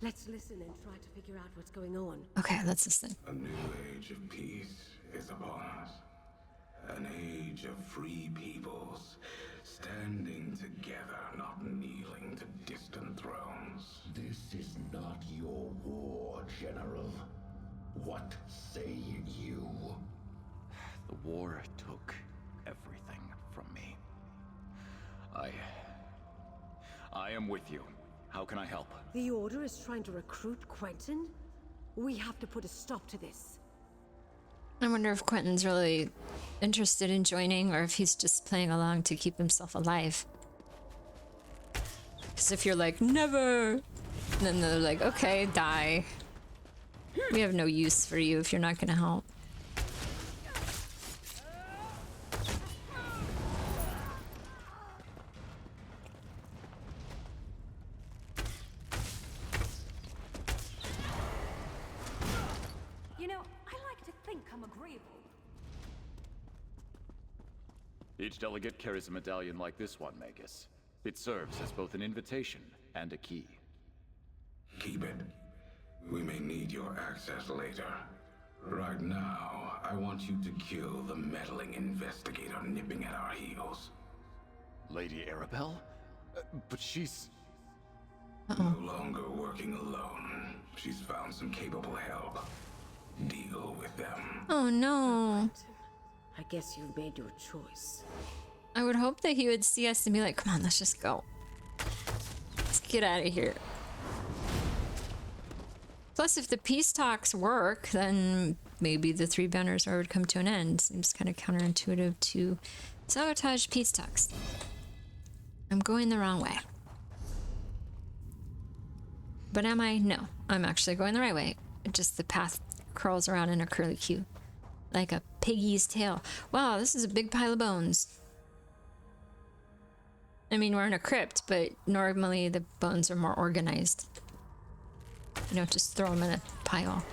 Let's listen and try to figure out what's going on. Okay, let's listen. A new age of peace is upon us. An age of free peoples, standing together, not kneeling to distant thrones. This is not your war, General. What say you? The war took everything from me. I am with you. How can I help? The Order is trying to recruit Quentin? We have to put a stop to this. I wonder if Quentin's really interested in joining or if he's just playing along to keep himself alive. Because if you're like, never, then they're like, okay, die. We have no use for you if you're not gonna help. You know, I like to think I'm agreeable. Each delegate carries a medallion like this one, Magus. It serves as both an invitation and a key. Keep it. We may need your access later. Right now, I want you to kill the meddling investigator nipping at our heels. Lady Arabelle? But she's... No longer working alone. She's found some capable help. Deal with them. Oh no. I guess you've made your choice. I would hope that he would see us and be like, come on, let's just go. Let's get out of here. Plus, if the peace talks work, then maybe the three banners would come to an end. Seems kind of counterintuitive to sabotage peace talks. I'm going the wrong way. But am I? No, I'm actually going the right way. Just the path curls around in a curly Q. Like a piggy's tail. Wow, this is a big pile of bones. I mean, we're in a crypt, but normally the bones are more organized. You don't just throw them in a pile.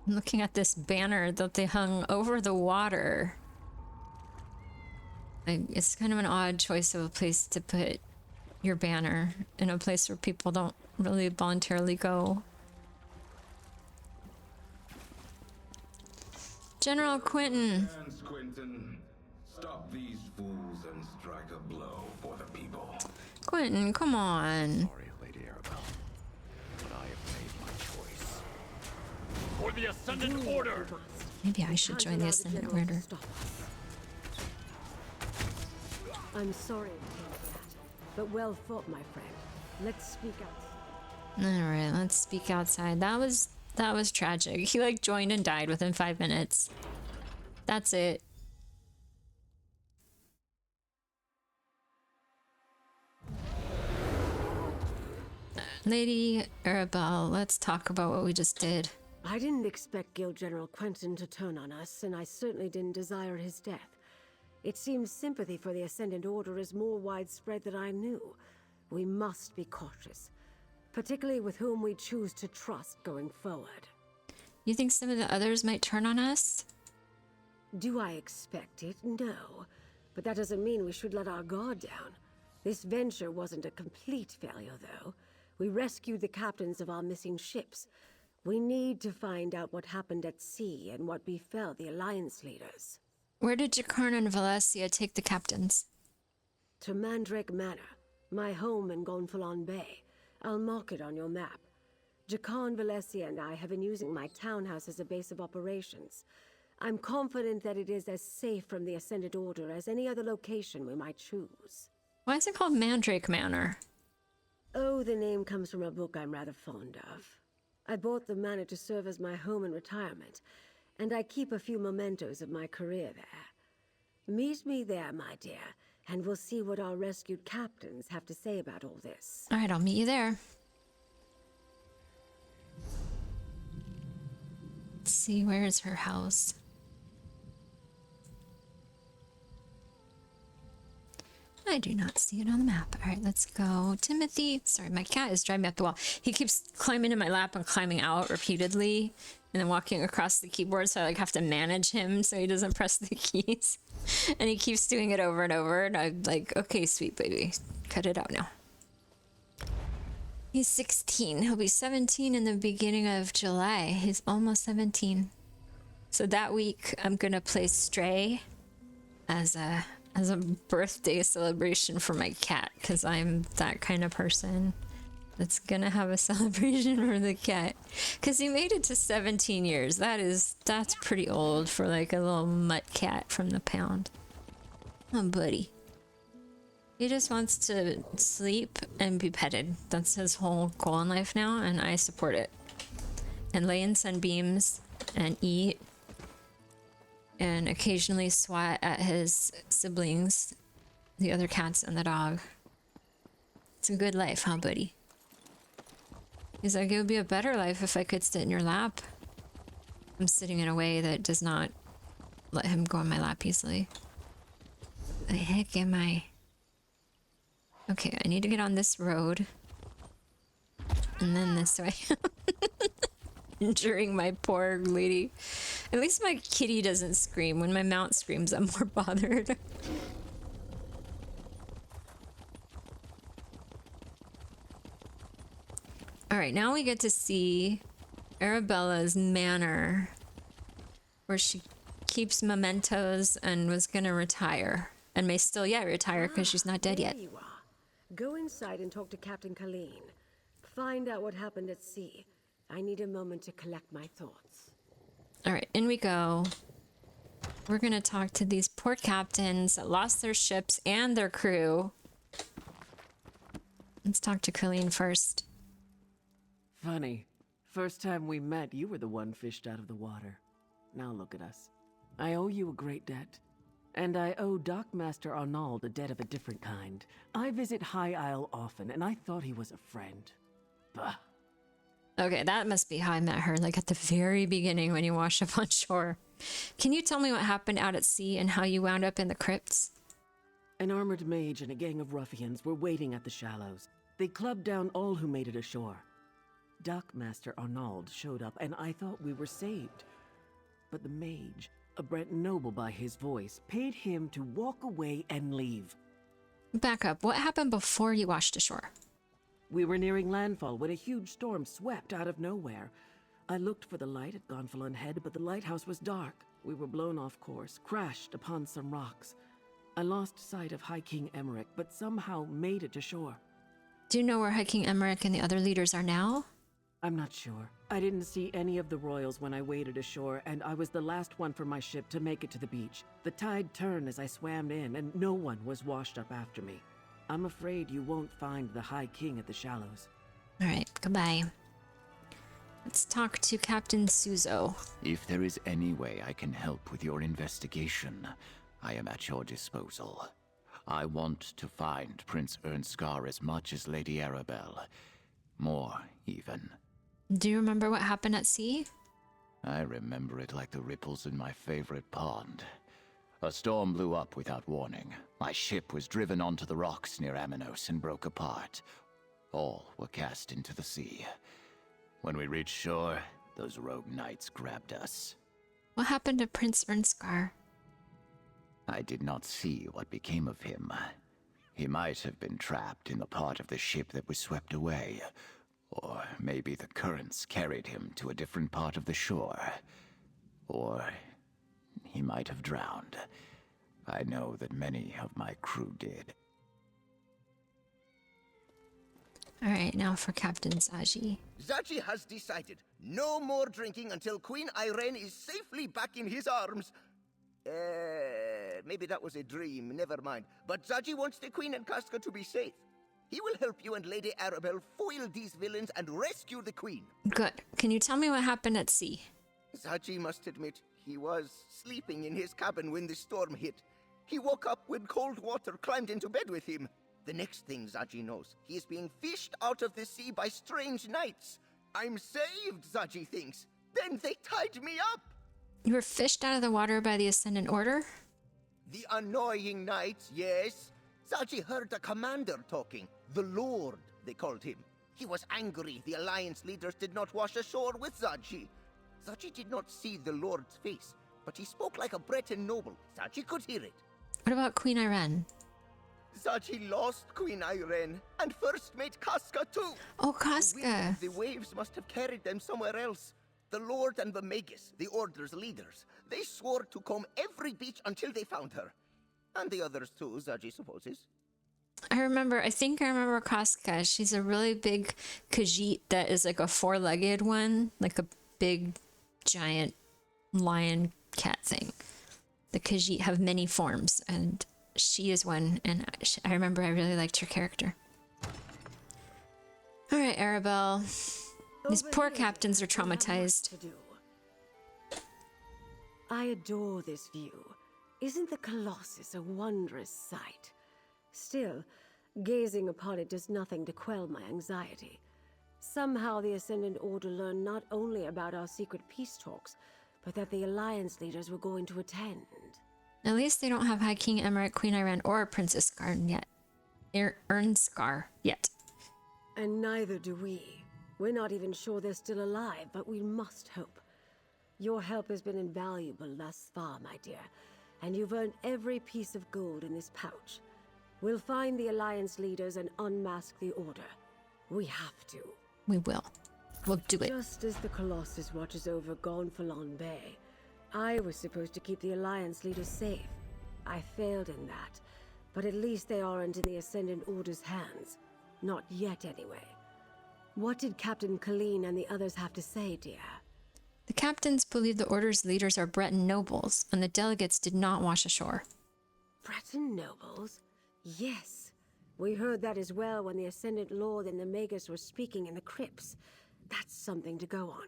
I'm looking at this banner that they hung over the water. It's kind of an odd choice of a place to put your banner, in a place where people don't really voluntarily go. General Quentin. Quentin, stop these fools and strike a blow for the people. Quentin, come on. Sorry, Lady Arabelle, but I have made my choice. For the Ascendant Order! Maybe I should join the Ascendant Order. I'm sorry it came to that, but well fought, my friend. Let's speak out. All right, let's speak outside. That was tragic. He like joined and died within 5 minutes. That's it. Lady Arabelle, let's talk about what we just did. I didn't expect Guild General Quentin to turn on us, and I certainly didn't desire his death. It seems sympathy for the Ascendant Order is more widespread than I knew. We must be cautious, particularly with whom we choose to trust going forward. You think some of the others might turn on us? Do I expect it? No. But that doesn't mean we should let our guard down. This venture wasn't a complete failure, though. We rescued the captains of our missing ships. We need to find out what happened at sea and what befell the Alliance leaders. Where did Jakarn and Valencia take the captains? To Mandrake Manor, my home in Gonfalon Bay. I'll mark it on your map. Jakarn, Valencia, and I have been using my townhouse as a base of operations. I'm confident that it is as safe from the Ascended Order as any other location we might choose. Why is it called Mandrake Manor? Oh, the name comes from a book I'm rather fond of. I bought the manor to serve as my home in retirement, and I keep a few mementos of my career there. Meet me there, my dear, and we'll see what our rescued captains have to say about all this. All right, I'll meet you there. Let's see, where is her house? I do not see it on the map. All right, let's go. Timothy. Sorry, my cat is driving me up the wall. He keeps climbing in my lap and climbing out repeatedly and then walking across the keyboard, so I like have to manage him so he doesn't press the keys. And he keeps doing it over and over, and I'm like, okay, sweet baby, cut it out now. He's 16. He'll be 17 in the beginning of July. He's almost 17. So that week, I'm gonna play Stray as a birthday celebration for my cat, because I'm that kind of person that's gonna have a celebration for the cat, because he made it to 17 years. That's pretty old for like a little mutt cat from the pound. Oh, buddy. He just wants to sleep and be petted. That's his whole goal in life now, and I support it. And lay in sunbeams and eat and occasionally swat at his siblings, the other cats and the dog. It's a good life, huh, buddy? He's like, it would be a better life if I could sit in your lap. I'm sitting in a way that does not let him go on my lap easily. The heck am I? Okay, I need to get on this road. And then this way. Injuring my poor lady. At least my kitty doesn't scream. When my mount screams, I'm more bothered. Alright, now we get to see Arabella's manor, where she keeps mementos and was gonna retire. And may still yet retire because she's not dead yet. There you are. Go inside and talk to Captain Colleen. Find out what happened at sea. I need a moment to collect my thoughts. Alright, in we go. We're gonna talk to these poor captains that lost their ships and their crew. Let's talk to Colleen first. Funny. First time we met, you were the one fished out of the water. Now look at us. I owe you a great debt. And I owe Dockmaster Arnauld a debt of a different kind. I visit High Isle often, and I thought he was a friend. Bah. Okay, that must be how I met her, like at the very beginning when you washed up on shore. Can you tell me what happened out at sea and how you wound up in the crypts? An armored mage and a gang of ruffians were waiting at the shallows. They clubbed down all who made it ashore. Dockmaster Arnauld showed up, and I thought we were saved. But the mage, a Brent noble by his voice, paid him to walk away and leave. Back up. What happened before you washed ashore? We were nearing landfall when a huge storm swept out of nowhere. I looked for the light at Gonfalon Head, but the lighthouse was dark. We were blown off course, crashed upon some rocks. I lost sight of High King Emmerich, but somehow made it to shore. Do you know where High King Emmerich and the other leaders are now? I'm not sure. I didn't see any of the royals when I waded ashore, and I was the last one from my ship to make it to the beach. The tide turned as I swam in, and no one was washed up after me. I'm afraid you won't find the High King at the shallows. Alright, goodbye. Let's talk to Captain Suzo. If there is any way I can help with your investigation, I am at your disposal. I want to find Prince Ernskar as much as Lady Arabelle. More, even. Do you remember what happened at sea? I remember it like the ripples in my favorite pond. A storm blew up without warning. My ship was driven onto the rocks near Aminos and broke apart. All were cast into the sea. When we reached shore, those rogue knights grabbed us. What happened to Prince Ernskar? I did not see what became of him. He might have been trapped in the part of the ship that was swept away. Or maybe the currents carried him to a different part of the shore. Or he might have drowned. I know that many of my crew did. Alright, now for Captain Zaji. Zaji has decided no more drinking until Queen Irene is safely back in his arms. Maybe that was a dream, never mind. But Zaji wants the Queen and Casca to be safe. He will help you and Lady Arabelle foil these villains and rescue the Queen. Good. Can you tell me what happened at sea? Zaji must admit, he was sleeping in his cabin when the storm hit. He woke up when cold water climbed into bed with him. The next thing Zaji knows, he is being fished out of the sea by strange knights. I'm saved, Zaji thinks. Then they tied me up. You were fished out of the water by the Ascendant Order? The annoying knights, yes. Zaji heard the commander talking. The Lord, they called him. He was angry the Alliance leaders did not wash ashore with Zaji. Zaji did not see the Lord's face, but he spoke like a Breton noble. Zaji could hear it. What about Queen Irene? Zaji lost Queen Irene, and first mate Casca too. Oh, Casca. The waves must have carried them somewhere else. The Lord and the Magus, the Order's leaders, they swore to comb every beach until they found her. And the others too, Zaji supposes. I think I remember Casca. She's a really big Khajiit that is like a four-legged one, like a big, giant lion cat thing. The Khajiit have many forms, and she is one, and I remember I really liked her character. Alright, Arabelle. These poor captains are traumatized. I adore this view. Isn't the Colossus a wondrous sight? Still, gazing upon it does nothing to quell my anxiety. Somehow the Ascendant Order learned not only about our secret peace talks, but that the Alliance leaders were going to attend. At least they don't have High King Emmerich, Queen Irene, or Princess Skarn yet. Ernskar yet. And neither do we. We're not even sure they're still alive, but we must hope. Your help has been invaluable thus far, my dear, and you've earned every piece of gold in this pouch. We'll find the Alliance leaders and unmask the Order. We have to. We will. We'll do it. Just as the Colossus watches over Gonfalon Bay, I was supposed to keep the Alliance leaders safe. I failed in that, but at least they aren't in the Ascendant Order's hands. Not yet, anyway. What did Captain Colleen and the others have to say, dear? The captains believe the Order's leaders are Breton nobles, and the delegates did not wash ashore. Breton nobles? Yes. We heard that as well when the Ascendant Lord and the Magus were speaking in the crypts. That's something to go on.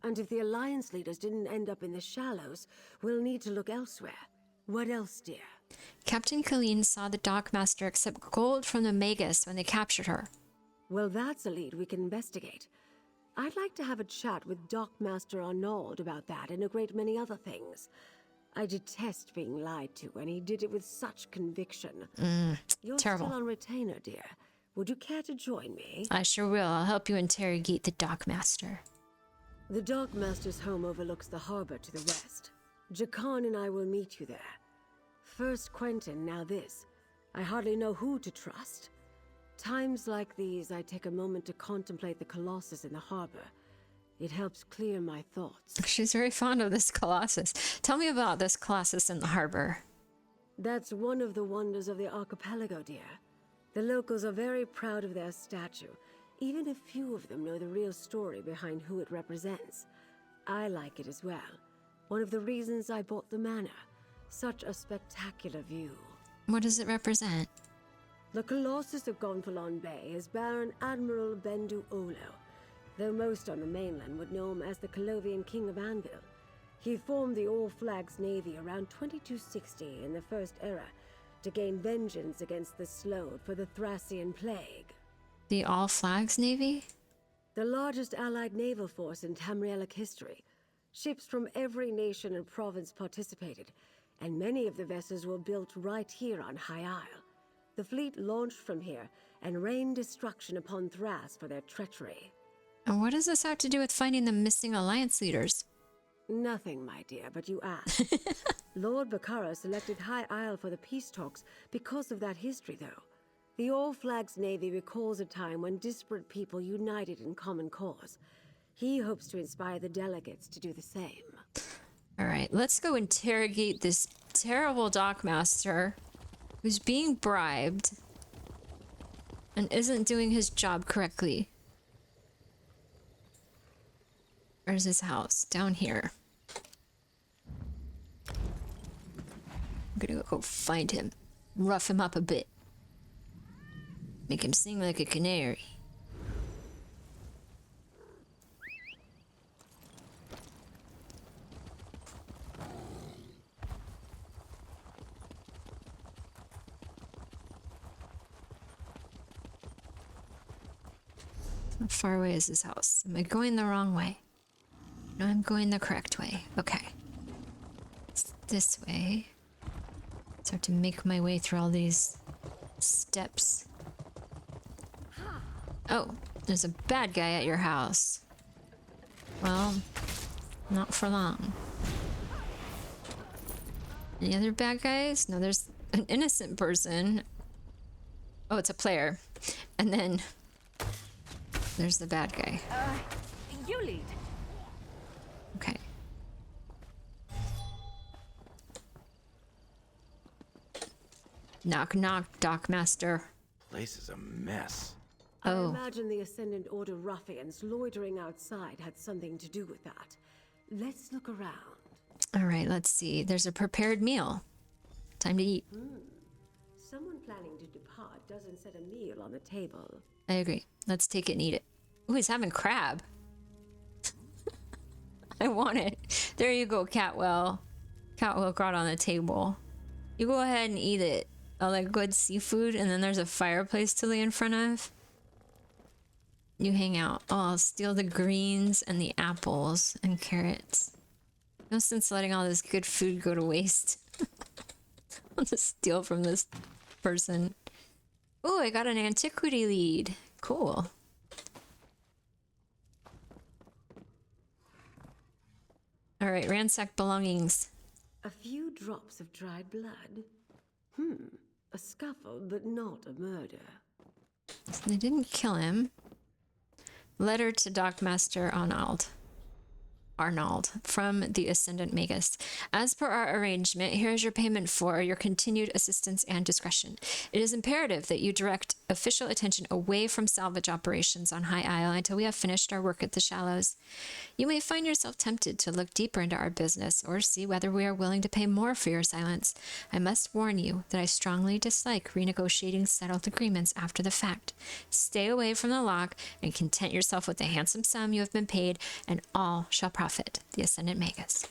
And if the Alliance leaders didn't end up in the shallows, we'll need to look elsewhere. What else, dear? Captain Colleen saw the Dockmaster accept gold from the Magus when they captured her. Well, that's a lead we can investigate. I'd like to have a chat with Dockmaster Arnauld about that and a great many other things. I detest being lied to, and he did it with such conviction. You're terrible. Still on retainer, dear. Would you care to join me? I sure will. I'll help you interrogate the Dockmaster. The Dockmaster's home overlooks the harbor to the west. Jakan and I will meet you there. First Quentin, now this. I hardly know who to trust. Times like these, I take a moment to contemplate the Colossus in the harbor. It helps clear my thoughts. She's very fond of this Colossus. Tell me about this Colossus in the harbor. That's one of the wonders of the archipelago, dear. The locals are very proud of their statue, even if few of them know the real story behind who it represents. I like it as well. One of the reasons I bought the manor. Such a spectacular view. What does it represent? The Colossus of Gonfalon Bay is Baron Admiral Bendu Olo, though most on the mainland would know him as the Colovian King of Anvil. He formed the All Flags Navy around 2260 in the First Era to gain vengeance against the Slode for the Thracian Plague. The All Flags Navy? The largest allied naval force in Tamrielic history. Ships from every nation and province participated. and many of the vessels were built right here on High Isle. The fleet launched from here and rained destruction upon Thras for their treachery. And what does this have to do with finding the missing Alliance leaders? Nothing, my dear, but you asked. Lord Baccara selected High Isle for the peace talks because of that history, though. The All-Flags Navy recalls a time when disparate people united in common cause. He hopes to inspire the delegates to do the same. All right, let's go interrogate this terrible dockmaster who's being bribed and isn't doing his job correctly. Where's his house? Down here. I'm gonna go find him. Rough him up a bit. Make him sing like a canary. How far away is his house? Am I going the wrong way? No, I'm going the correct way. Okay. It's this way. So I have to make my way through all these steps. Oh, there's a bad guy at your house. Well, not for long. Any other bad guys? No, there's an innocent person. Oh, it's a player. And then there's the bad guy. You lead. Okay. Knock, knock, Dockmaster. Place is a mess. Oh. I imagine the Ascendant Order ruffians loitering outside had something to do with that. Let's look around. All right, let's see. There's a prepared meal. Time to eat. Someone planning to depart doesn't set a meal on the table. I agree. Let's take it and eat it. Ooh, he's having crab. I want it. There you go, Catwell. Catwell got on the table. You go ahead and eat it. I like good seafood, and then there's a fireplace to lay in front of. You hang out. Oh, I'll steal the greens and the apples and carrots. No sense letting all this good food go to waste. I'll just steal from this person. Oh, I got an antiquity lead. Cool. All right, ransack belongings. A few drops of dried blood. A scuffle, but not a murder. So they didn't kill him. Letter to Dockmaster Arnold from the Ascendant Magus. As per our arrangement, here is your payment for your continued assistance and discretion. It is imperative that you direct official attention away from salvage operations on High Isle until we have finished our work at the Shallows. You may find yourself tempted to look deeper into our business or see whether we are willing to pay more for your silence. I must warn you that I strongly dislike renegotiating settled agreements after the fact. Stay away from the lock and content yourself with the handsome sum you have been paid, and all shall profit. The Ascendant Magus.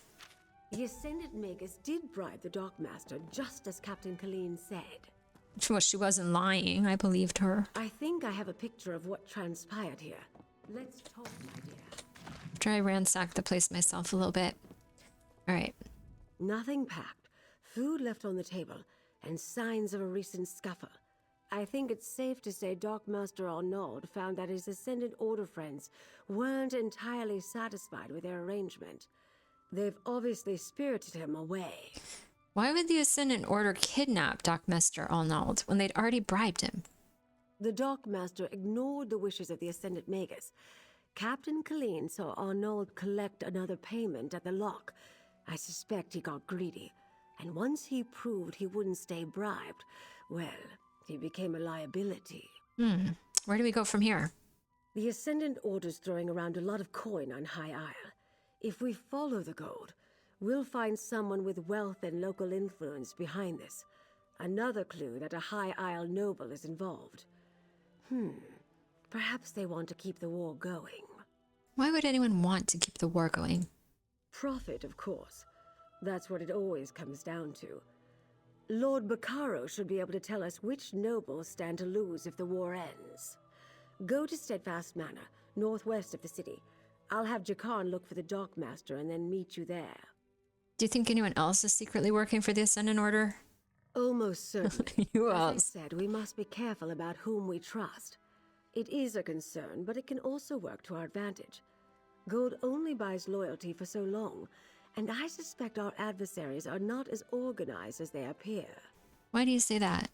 The Ascendant Magus did bribe the Dockmaster, just as Captain Colleen said. Well, she wasn't lying. I believed her. I think I have a picture of what transpired here. Let's talk, my dear. After I ransack the place myself a little bit. All right. Nothing packed, food left on the table, and signs of a recent scuffle. I think it's safe to say Dockmaster Arnaud found that his Ascendant Order friends weren't entirely satisfied with their arrangement. They've obviously spirited him away. Why would the Ascendant Order kidnap Dockmaster Arnold when they'd already bribed him? The Dockmaster ignored the wishes of the Ascendant Magus. Captain Colleen saw Arnold collect another payment at the lock. I suspect he got greedy, and once he proved he wouldn't stay bribed, well, he became a liability. Where do we go from here? The Ascendant Order's throwing around a lot of coin on High Isle. If we follow the gold, we'll find someone with wealth and local influence behind this. Another clue that a High Isle noble is involved. Perhaps they want to keep the war going. Why would anyone want to keep the war going? Profit, of course. That's what it always comes down to. Lord Bacaro should be able to tell us which nobles stand to lose if the war ends. Go to Steadfast Manor, northwest of the city. I'll have Jakan look for the Dockmaster and then meet you there. Do you think anyone else is secretly working for the Ascendant Order? Almost certainly. Who As I else? said, we must be careful about whom we trust. It is a concern, but it can also work to our advantage. Gold only buys loyalty for so long, and I suspect our adversaries are not as organized as they appear. Why do you say that?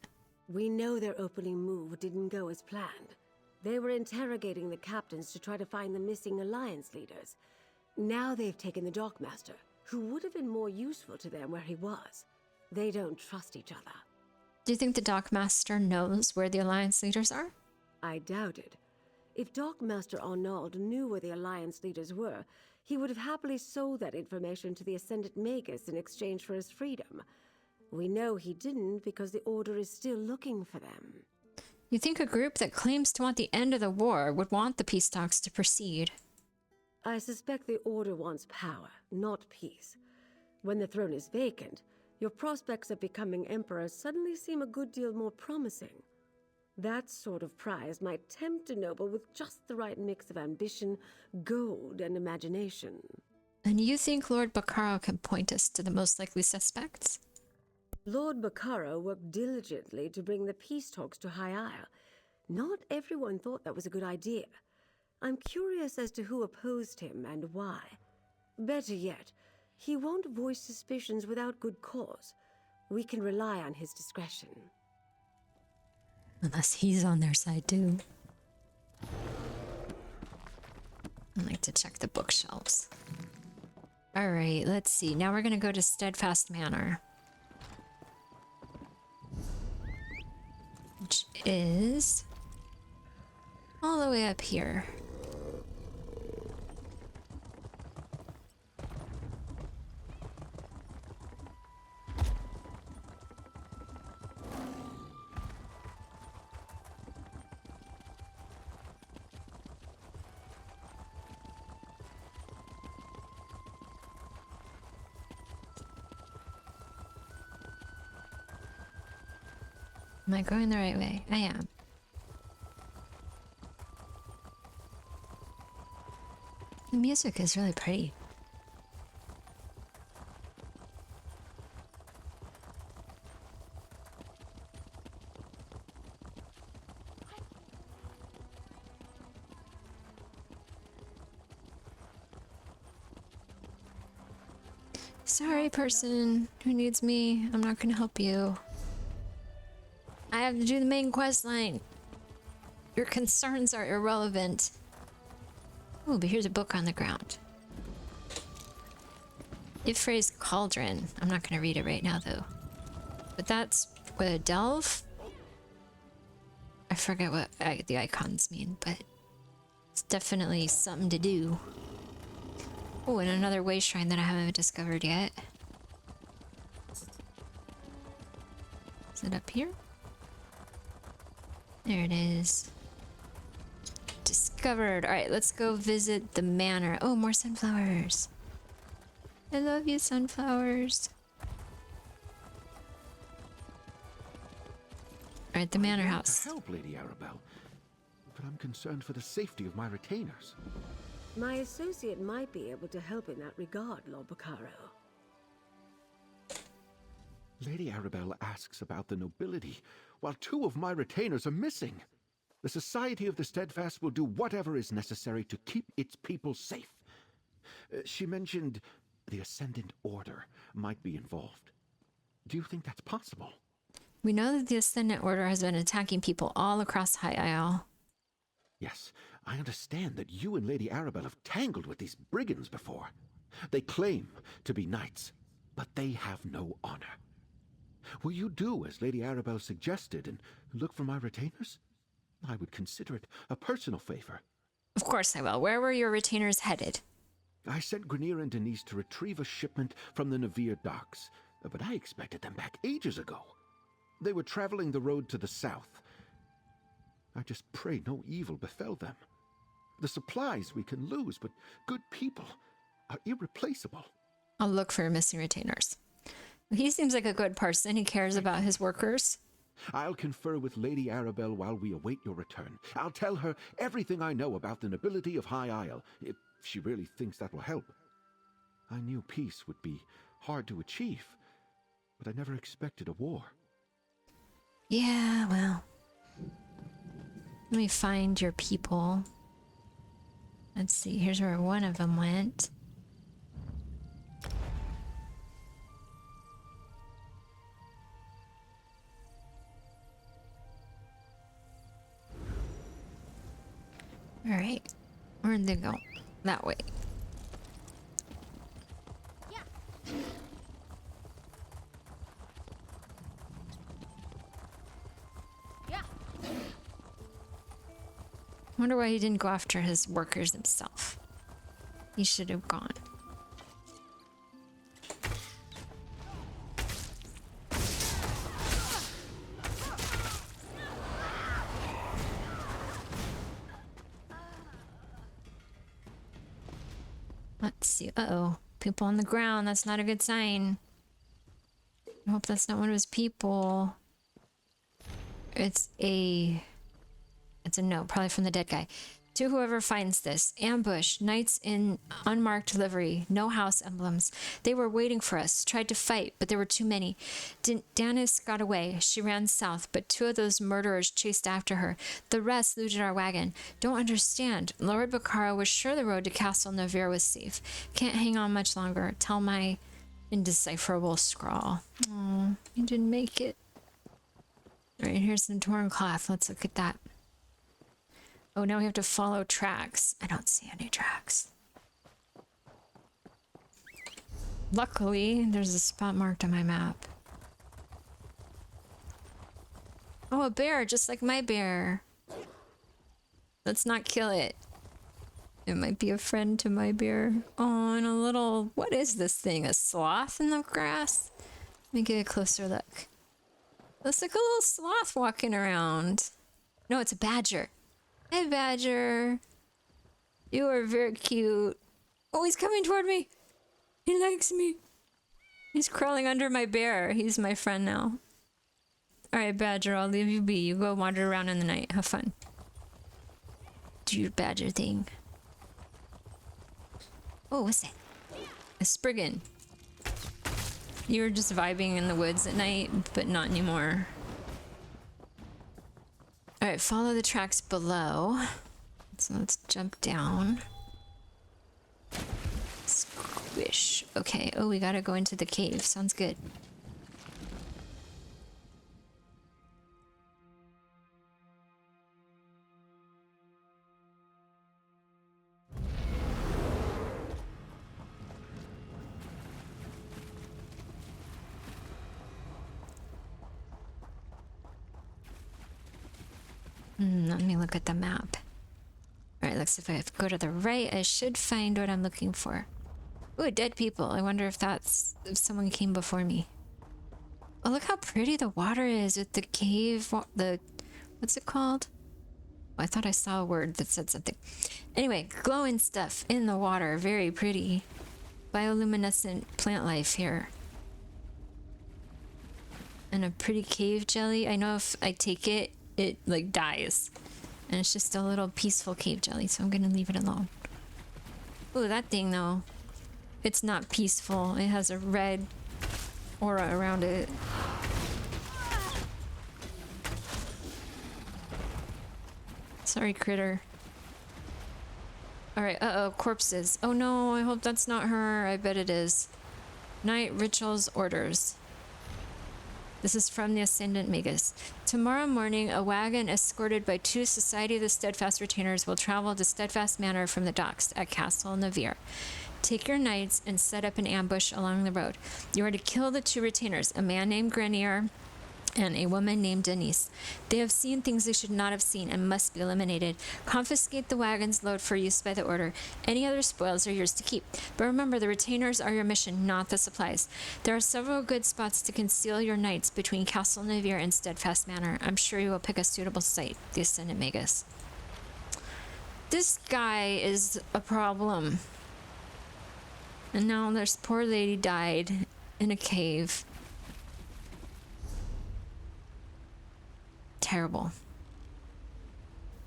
We know their opening move didn't go as planned. They were interrogating the captains to try to find the missing Alliance leaders. Now they've taken the Dockmaster, who would have been more useful to them where he was. They don't trust each other. Do you think the Dockmaster knows where the Alliance leaders are? I doubt it. If Dockmaster Arnauld knew where the Alliance leaders were, he would have happily sold that information to the Ascendant Magus in exchange for his freedom. We know he didn't because the Order is still looking for them. You think a group that claims to want the end of the war would want the peace talks to proceed? I suspect the Order wants power, not peace. When the throne is vacant, your prospects of becoming Emperor suddenly seem a good deal more promising. That sort of prize might tempt a noble with just the right mix of ambition, gold, and imagination. And you think Lord Baccaro can point us to the most likely suspects? Lord Baccaro worked diligently to bring the peace talks to High Isle. Not everyone thought that was a good idea. I'm curious as to who opposed him and why. Better yet, he won't voice suspicions without good cause. We can rely on his discretion. Unless he's on their side too. I like to check the bookshelves. Alright, let's see. Now we're gonna go to Steadfast Manor. Which is all the way up here. Am I going the right way? I am. The music is really pretty. Sorry, person who needs me. I'm not gonna help you. I have to do the main quest line. Your concerns are irrelevant. Oh, but here's a book on the ground. Ifre's Cauldron. I'm not going to read it right now, though. But that's what a delve? I forget what the icons mean, but it's definitely something to do. Oh, and another way shrine that I haven't discovered yet. Is it up here? There it is. Discovered. Alright, let's go visit the manor. Oh, more sunflowers. I love you, sunflowers. Alright, the manor house. To help, Lady Arabelle, but I'm concerned for the safety of my retainers. My associate might be able to help in that regard, Lord Baccaro. Lady Arabelle asks about the nobility, while 2 of my retainers are missing. The Society of the Steadfast will do whatever is necessary to keep its people safe. She mentioned the Ascendant Order might be involved. Do you think that's possible? We know that the Ascendant Order has been attacking people all across High Isle. Yes, I understand that you and Lady Arabelle have tangled with these brigands before. They claim to be knights, but they have no honor. Will you do as Lady Arabelle suggested and look for my retainers? I would consider it a personal favor. Of course I will. Where were your retainers headed? I sent Grenier and Denise to retrieve a shipment from the Navir docks, but I expected them back ages ago. They were traveling the road to the south. I just pray no evil befell them. The supplies we can lose, but good people are irreplaceable. I'll look for missing retainers. He seems like a good person. He cares about his workers. I'll confer with Lady Arabelle while we await your return. I'll tell her everything I know about the nobility of High Isle, if she really thinks that will help. I knew peace would be hard to achieve, but I never expected a war. Yeah, well. Let me find your people. Let's see, here's where one of them went. Alright, where'd they go? That way. Wonder why he didn't go after his workers himself. He should have gone. Let's see. Uh-oh. People on the ground. That's not a good sign. I hope that's not one of his people. It's a no, probably from the dead guy. To whoever finds this, ambush, knights in unmarked livery, no house emblems. They were waiting for us, tried to fight, but there were too many. Danis got away. She ran south, but 2 of those murderers chased after her. The rest looted our wagon. Don't understand. Lord Bakara was sure the road to Castle Navir was safe. Can't hang on much longer. Tell my indecipherable scrawl. Oh, he didn't make it. Alright, here's some torn cloth. Let's look at that. Oh, now we have to follow tracks. I don't see any tracks. Luckily, there's a spot marked on my map. Oh, a bear, just like my bear. Let's not kill it. It might be a friend to my bear. Oh, and a little... What is this thing? A sloth in the grass? Let me get a closer look. Looks like a little sloth walking around. No, it's a badger. Hey, badger. You are very cute. Oh, he's coming toward me. He likes me. He's crawling under my bear. He's my friend now. Alright, badger, I'll leave you be. You go wander around in the night. Have fun. Do your badger thing. Oh, what's that? A Spriggan. You were just vibing in the woods at night, but not anymore. Alright, follow the tracks below. So let's jump down. Squish. Okay, oh, we gotta go into the cave. Sounds good. Let me look at the map. Alright, looks if I go to the right, I should find what I'm looking for. Ooh, dead people. I wonder if if someone came before me. Oh, look how pretty the water is with the cave, what's it called? Oh, I thought I saw a word that said something. Anyway, glowing stuff in the water. Very pretty. Bioluminescent plant life here. And a pretty cave jelly. I know if I take it, it like dies. And it's just a little peaceful cave jelly, so I'm gonna leave it alone. Ooh, that thing though. It's not peaceful. It has a red aura around it. Sorry, critter. Alright, uh-oh, corpses. Oh no, I hope that's not her. I bet it is. Night Rituals Orders. This is from the Ascendant Magus. Tomorrow morning, a wagon escorted by 2 Society of the Steadfast retainers will travel to Steadfast Manor from the docks at Castle Navir. Take your knights and set up an ambush along the road. You are to kill the 2 retainers, a man named Grenier and a woman named Denise. They have seen things they should not have seen and must be eliminated. Confiscate the wagon's load for use by the order. Any other spoils are yours to keep. But remember, the retainers are your mission, not the supplies. There are several good spots to conceal your knights between Castle Navir and Steadfast Manor. I'm sure you will pick a suitable site. The Ascendant Magus. This guy is a problem. And now this poor lady died in a cave. Terrible.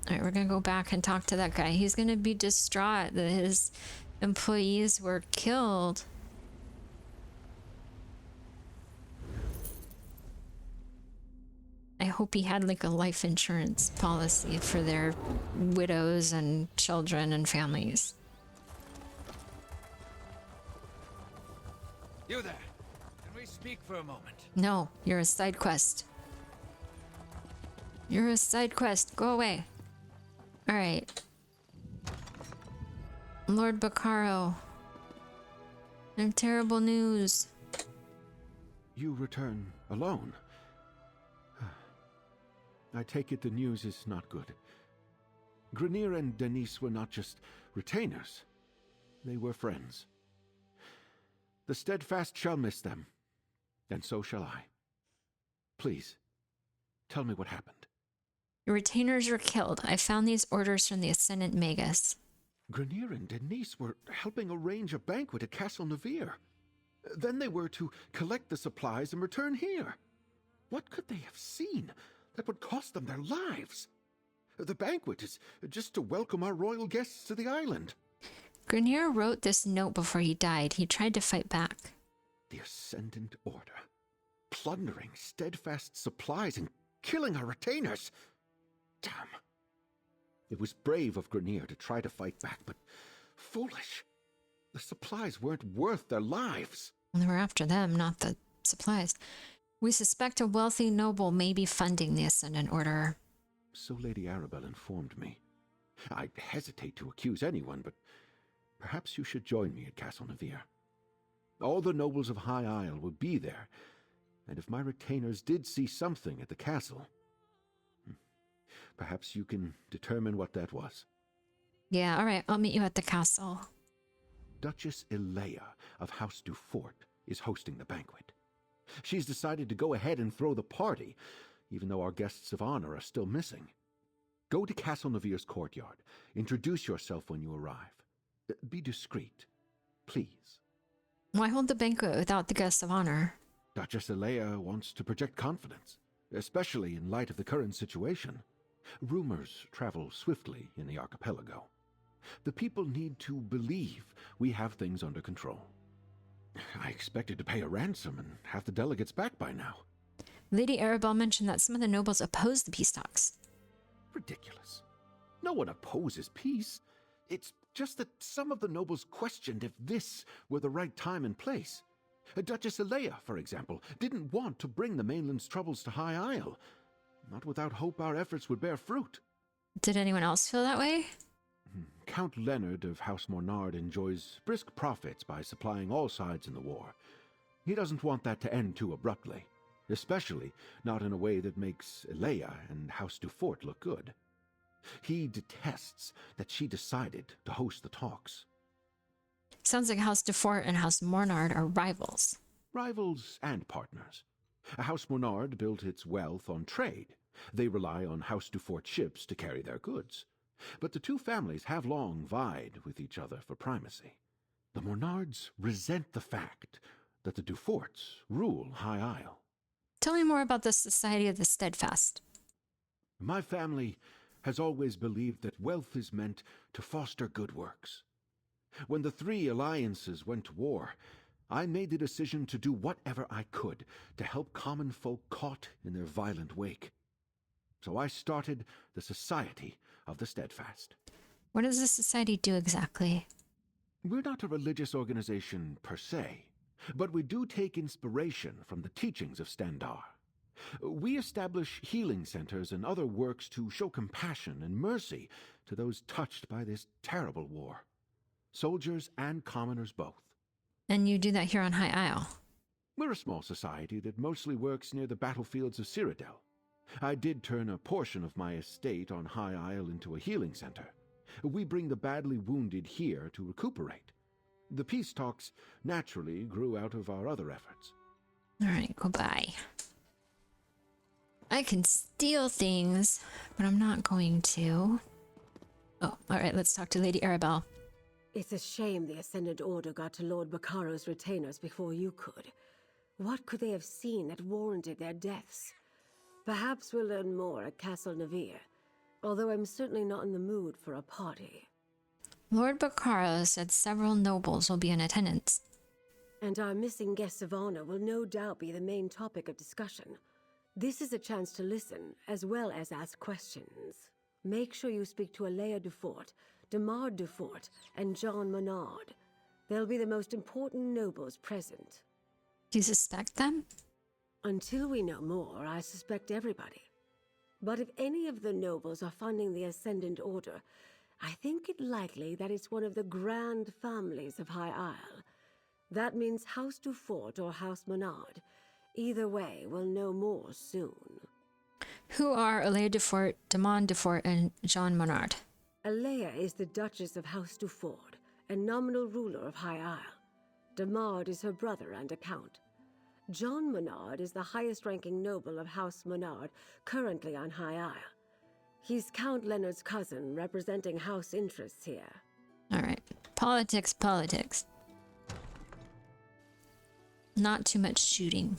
Alright, we're gonna go back and talk to that guy. He's gonna be distraught that his employees were killed. hope he had like a life insurance policy for their widows and children and families. You there. Can we speak for a moment? No, you're a side quest. You're a side quest. Go away. Alright. Lord Baccaro. I have terrible news. You return alone. I take it the news is not good. Grenier and Denise were not just retainers. They were friends. The Steadfast shall miss them, and so shall I. Please, tell me what happened. Your retainers were killed. I found these orders from the Ascendant Magus. Grenier and Denise were helping arrange a banquet at Castle Nevere. Then they were to collect the supplies and return here. What could they have seen that would cost them their lives? The banquet is just to welcome our royal guests to the island. Grenier wrote this note before he died. He tried to fight back. The Ascendant Order, plundering Steadfast supplies and killing our retainers. Damn. It was brave of Grenier to try to fight back, but foolish. The supplies weren't worth their lives. They were after them, not the supplies. We suspect a wealthy noble may be funding the Ascendant Order. So Lady Arabelle informed me. I hesitate to accuse anyone, but perhaps you should join me at Castle Nevere. All the nobles of High Isle will be there, and if my retainers did see something at the castle, perhaps you can determine what that was. Yeah, alright, I'll meet you at the castle. Duchess Elea of House Dufort is hosting the banquet. She's decided to go ahead and throw the party, even though our guests of honor are still missing. Go to Castle Nevere's courtyard. Introduce yourself when you arrive. Be discreet, please. Why hold the banquet without the guests of honor? Duchess Elea wants to project confidence, especially in light of the current situation. Rumors travel swiftly in the archipelago. The people need to believe we have things under control. I expected to pay a ransom and have the delegates back by now. Lady Arabelle mentioned that some of the nobles oppose the peace talks. Ridiculous. No one opposes peace. It's just that some of the nobles questioned if this were the right time and place. Duchess Elea, for example, didn't want to bring the mainland's troubles to High Isle. Not without hope our efforts would bear fruit. Did anyone else feel that way? Count Leonard of House Mornard enjoys brisk profits by supplying all sides in the war. He doesn't want that to end too abruptly, especially not in a way that makes Elea and House Dufort look good. He detests that she decided to host the talks. Sounds like House Dufort and House Mornard are rivals. Rivals and partners. House Mornard built its wealth on trade. They rely on House Dufort ships to carry their goods. But the two families have long vied with each other for primacy. The Mornards resent the fact that the Duforts rule High Isle. Tell me more about the Society of the Steadfast. My family has always believed that wealth is meant to foster good works. When the three alliances went to war, I made the decision to do whatever I could to help common folk caught in their violent wake. So I started the Society of the Steadfast. What does the society do exactly? We're not a religious organization per se, but we do take inspiration from the teachings of Standar. We establish healing centers and other works to show compassion and mercy to those touched by this terrible war. Soldiers and commoners both. And you do that here on High Isle? We're a small society that mostly works near the battlefields of Cyrodiil. I did turn a portion of my estate on High Isle into a healing center. We bring the badly wounded here to recuperate. The peace talks naturally grew out of our other efforts. All right, goodbye. I can steal things, but I'm not going to. Oh, all right, let's talk to Lady Arabelle. It's a shame the Ascendant Order got to Lord Baccaro's retainers before you could. What could they have seen that warranted their deaths? Perhaps we'll learn more at Castle Nevere, although I'm certainly not in the mood for a party. Lord Baccaro said several nobles will be in attendance. And our missing guests of honor will no doubt be the main topic of discussion. This is a chance to listen, as well as ask questions. Make sure you speak to Alea Dufort, Demar Dufort, and John Menard. They'll be the most important nobles present. Do you suspect them? Until we know more, I suspect everybody. But if any of the nobles are funding the Ascendant Order, I think it likely that it's one of the grand families of High Isle. That means House Dufort or House Menard. Either way, we'll know more soon. Who are Alea Dufort, Damon Dufort, and Jean Menard? Alea is the Duchess of House Dufort and nominal ruler of High Isle. Demard is her brother and a count. John Menard is the highest-ranking noble of House Menard, currently on High Isle. He's Count Leonard's cousin, representing house interests here. All right. Politics, politics. Not too much shooting.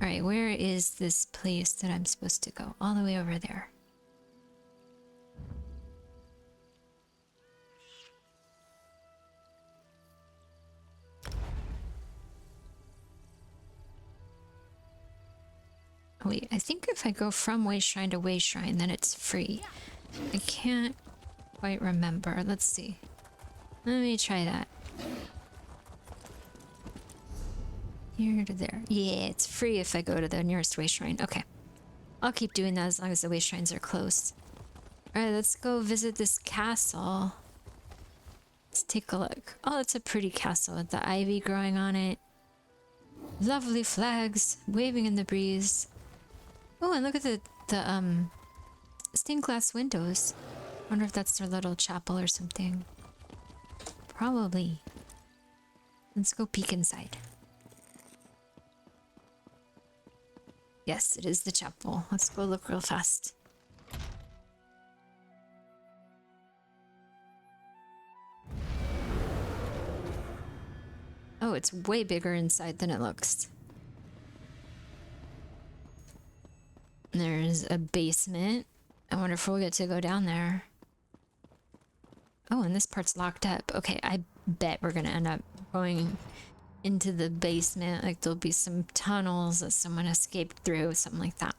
All right, where is this place that I'm supposed to go? All the way over there. Wait, I think if I go from Way Shrine to Way Shrine, then it's free. I can't quite remember. Let's see. Let me try that. Here to there. Yeah, it's free if I go to the nearest Way Shrine. Okay. I'll keep doing that as long as the Way Shrines are close. Alright, let's go visit this castle. Let's take a look. Oh, it's a pretty castle with the ivy growing on it. Lovely flags waving in the breeze. Oh, and look at the stained glass windows. Wonder if that's their little chapel or something. Probably. Let's go peek inside. Yes, it is the chapel. Let's go look real fast. Oh, it's way bigger inside than it looks. There's a basement. I wonder if we'll get to go down there. Oh, and this part's locked up. Okay, I bet we're gonna end up going into the basement. Like there'll be some tunnels that someone escaped through, something like that.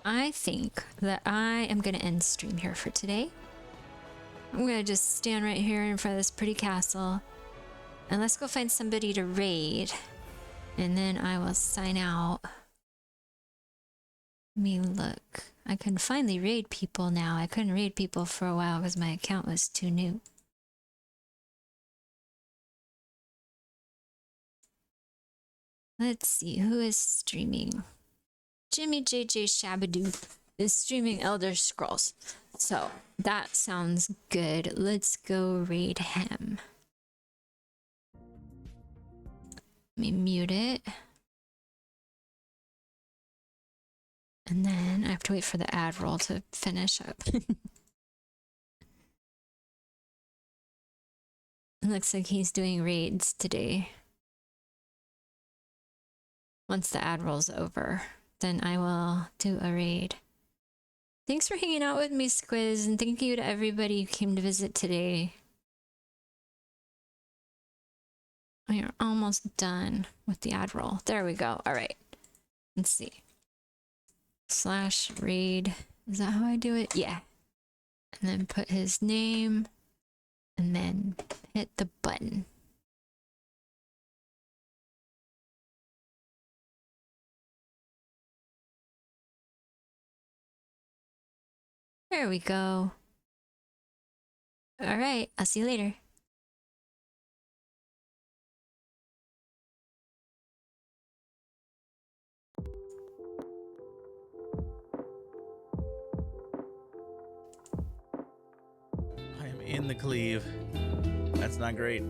I think that I am gonna end stream here for today. I'm gonna just stand right here in front of this pretty castle and let's go find somebody to raid, and then I will sign out. Let me look. I can finally raid people now. I couldn't raid people for a while because my account was too new. Let's see, who is streaming? Jimmy JJ Shabadoo is streaming Elder Scrolls. So that sounds good. Let's go raid him. Let me mute it. And then I have to wait for the ad roll to finish up. It looks like he's doing raids today. Once the ad roll's over, then I will do a raid. Thanks for hanging out with me, Squiz, and thank you to everybody who came to visit today. We are almost done with the ad roll. There we go. All right. Let's see. /raid. Is that how I do it? Yeah. And then put his name and then hit the button. There we go. All right. I'll see you later. I am in the cleave. That's not great.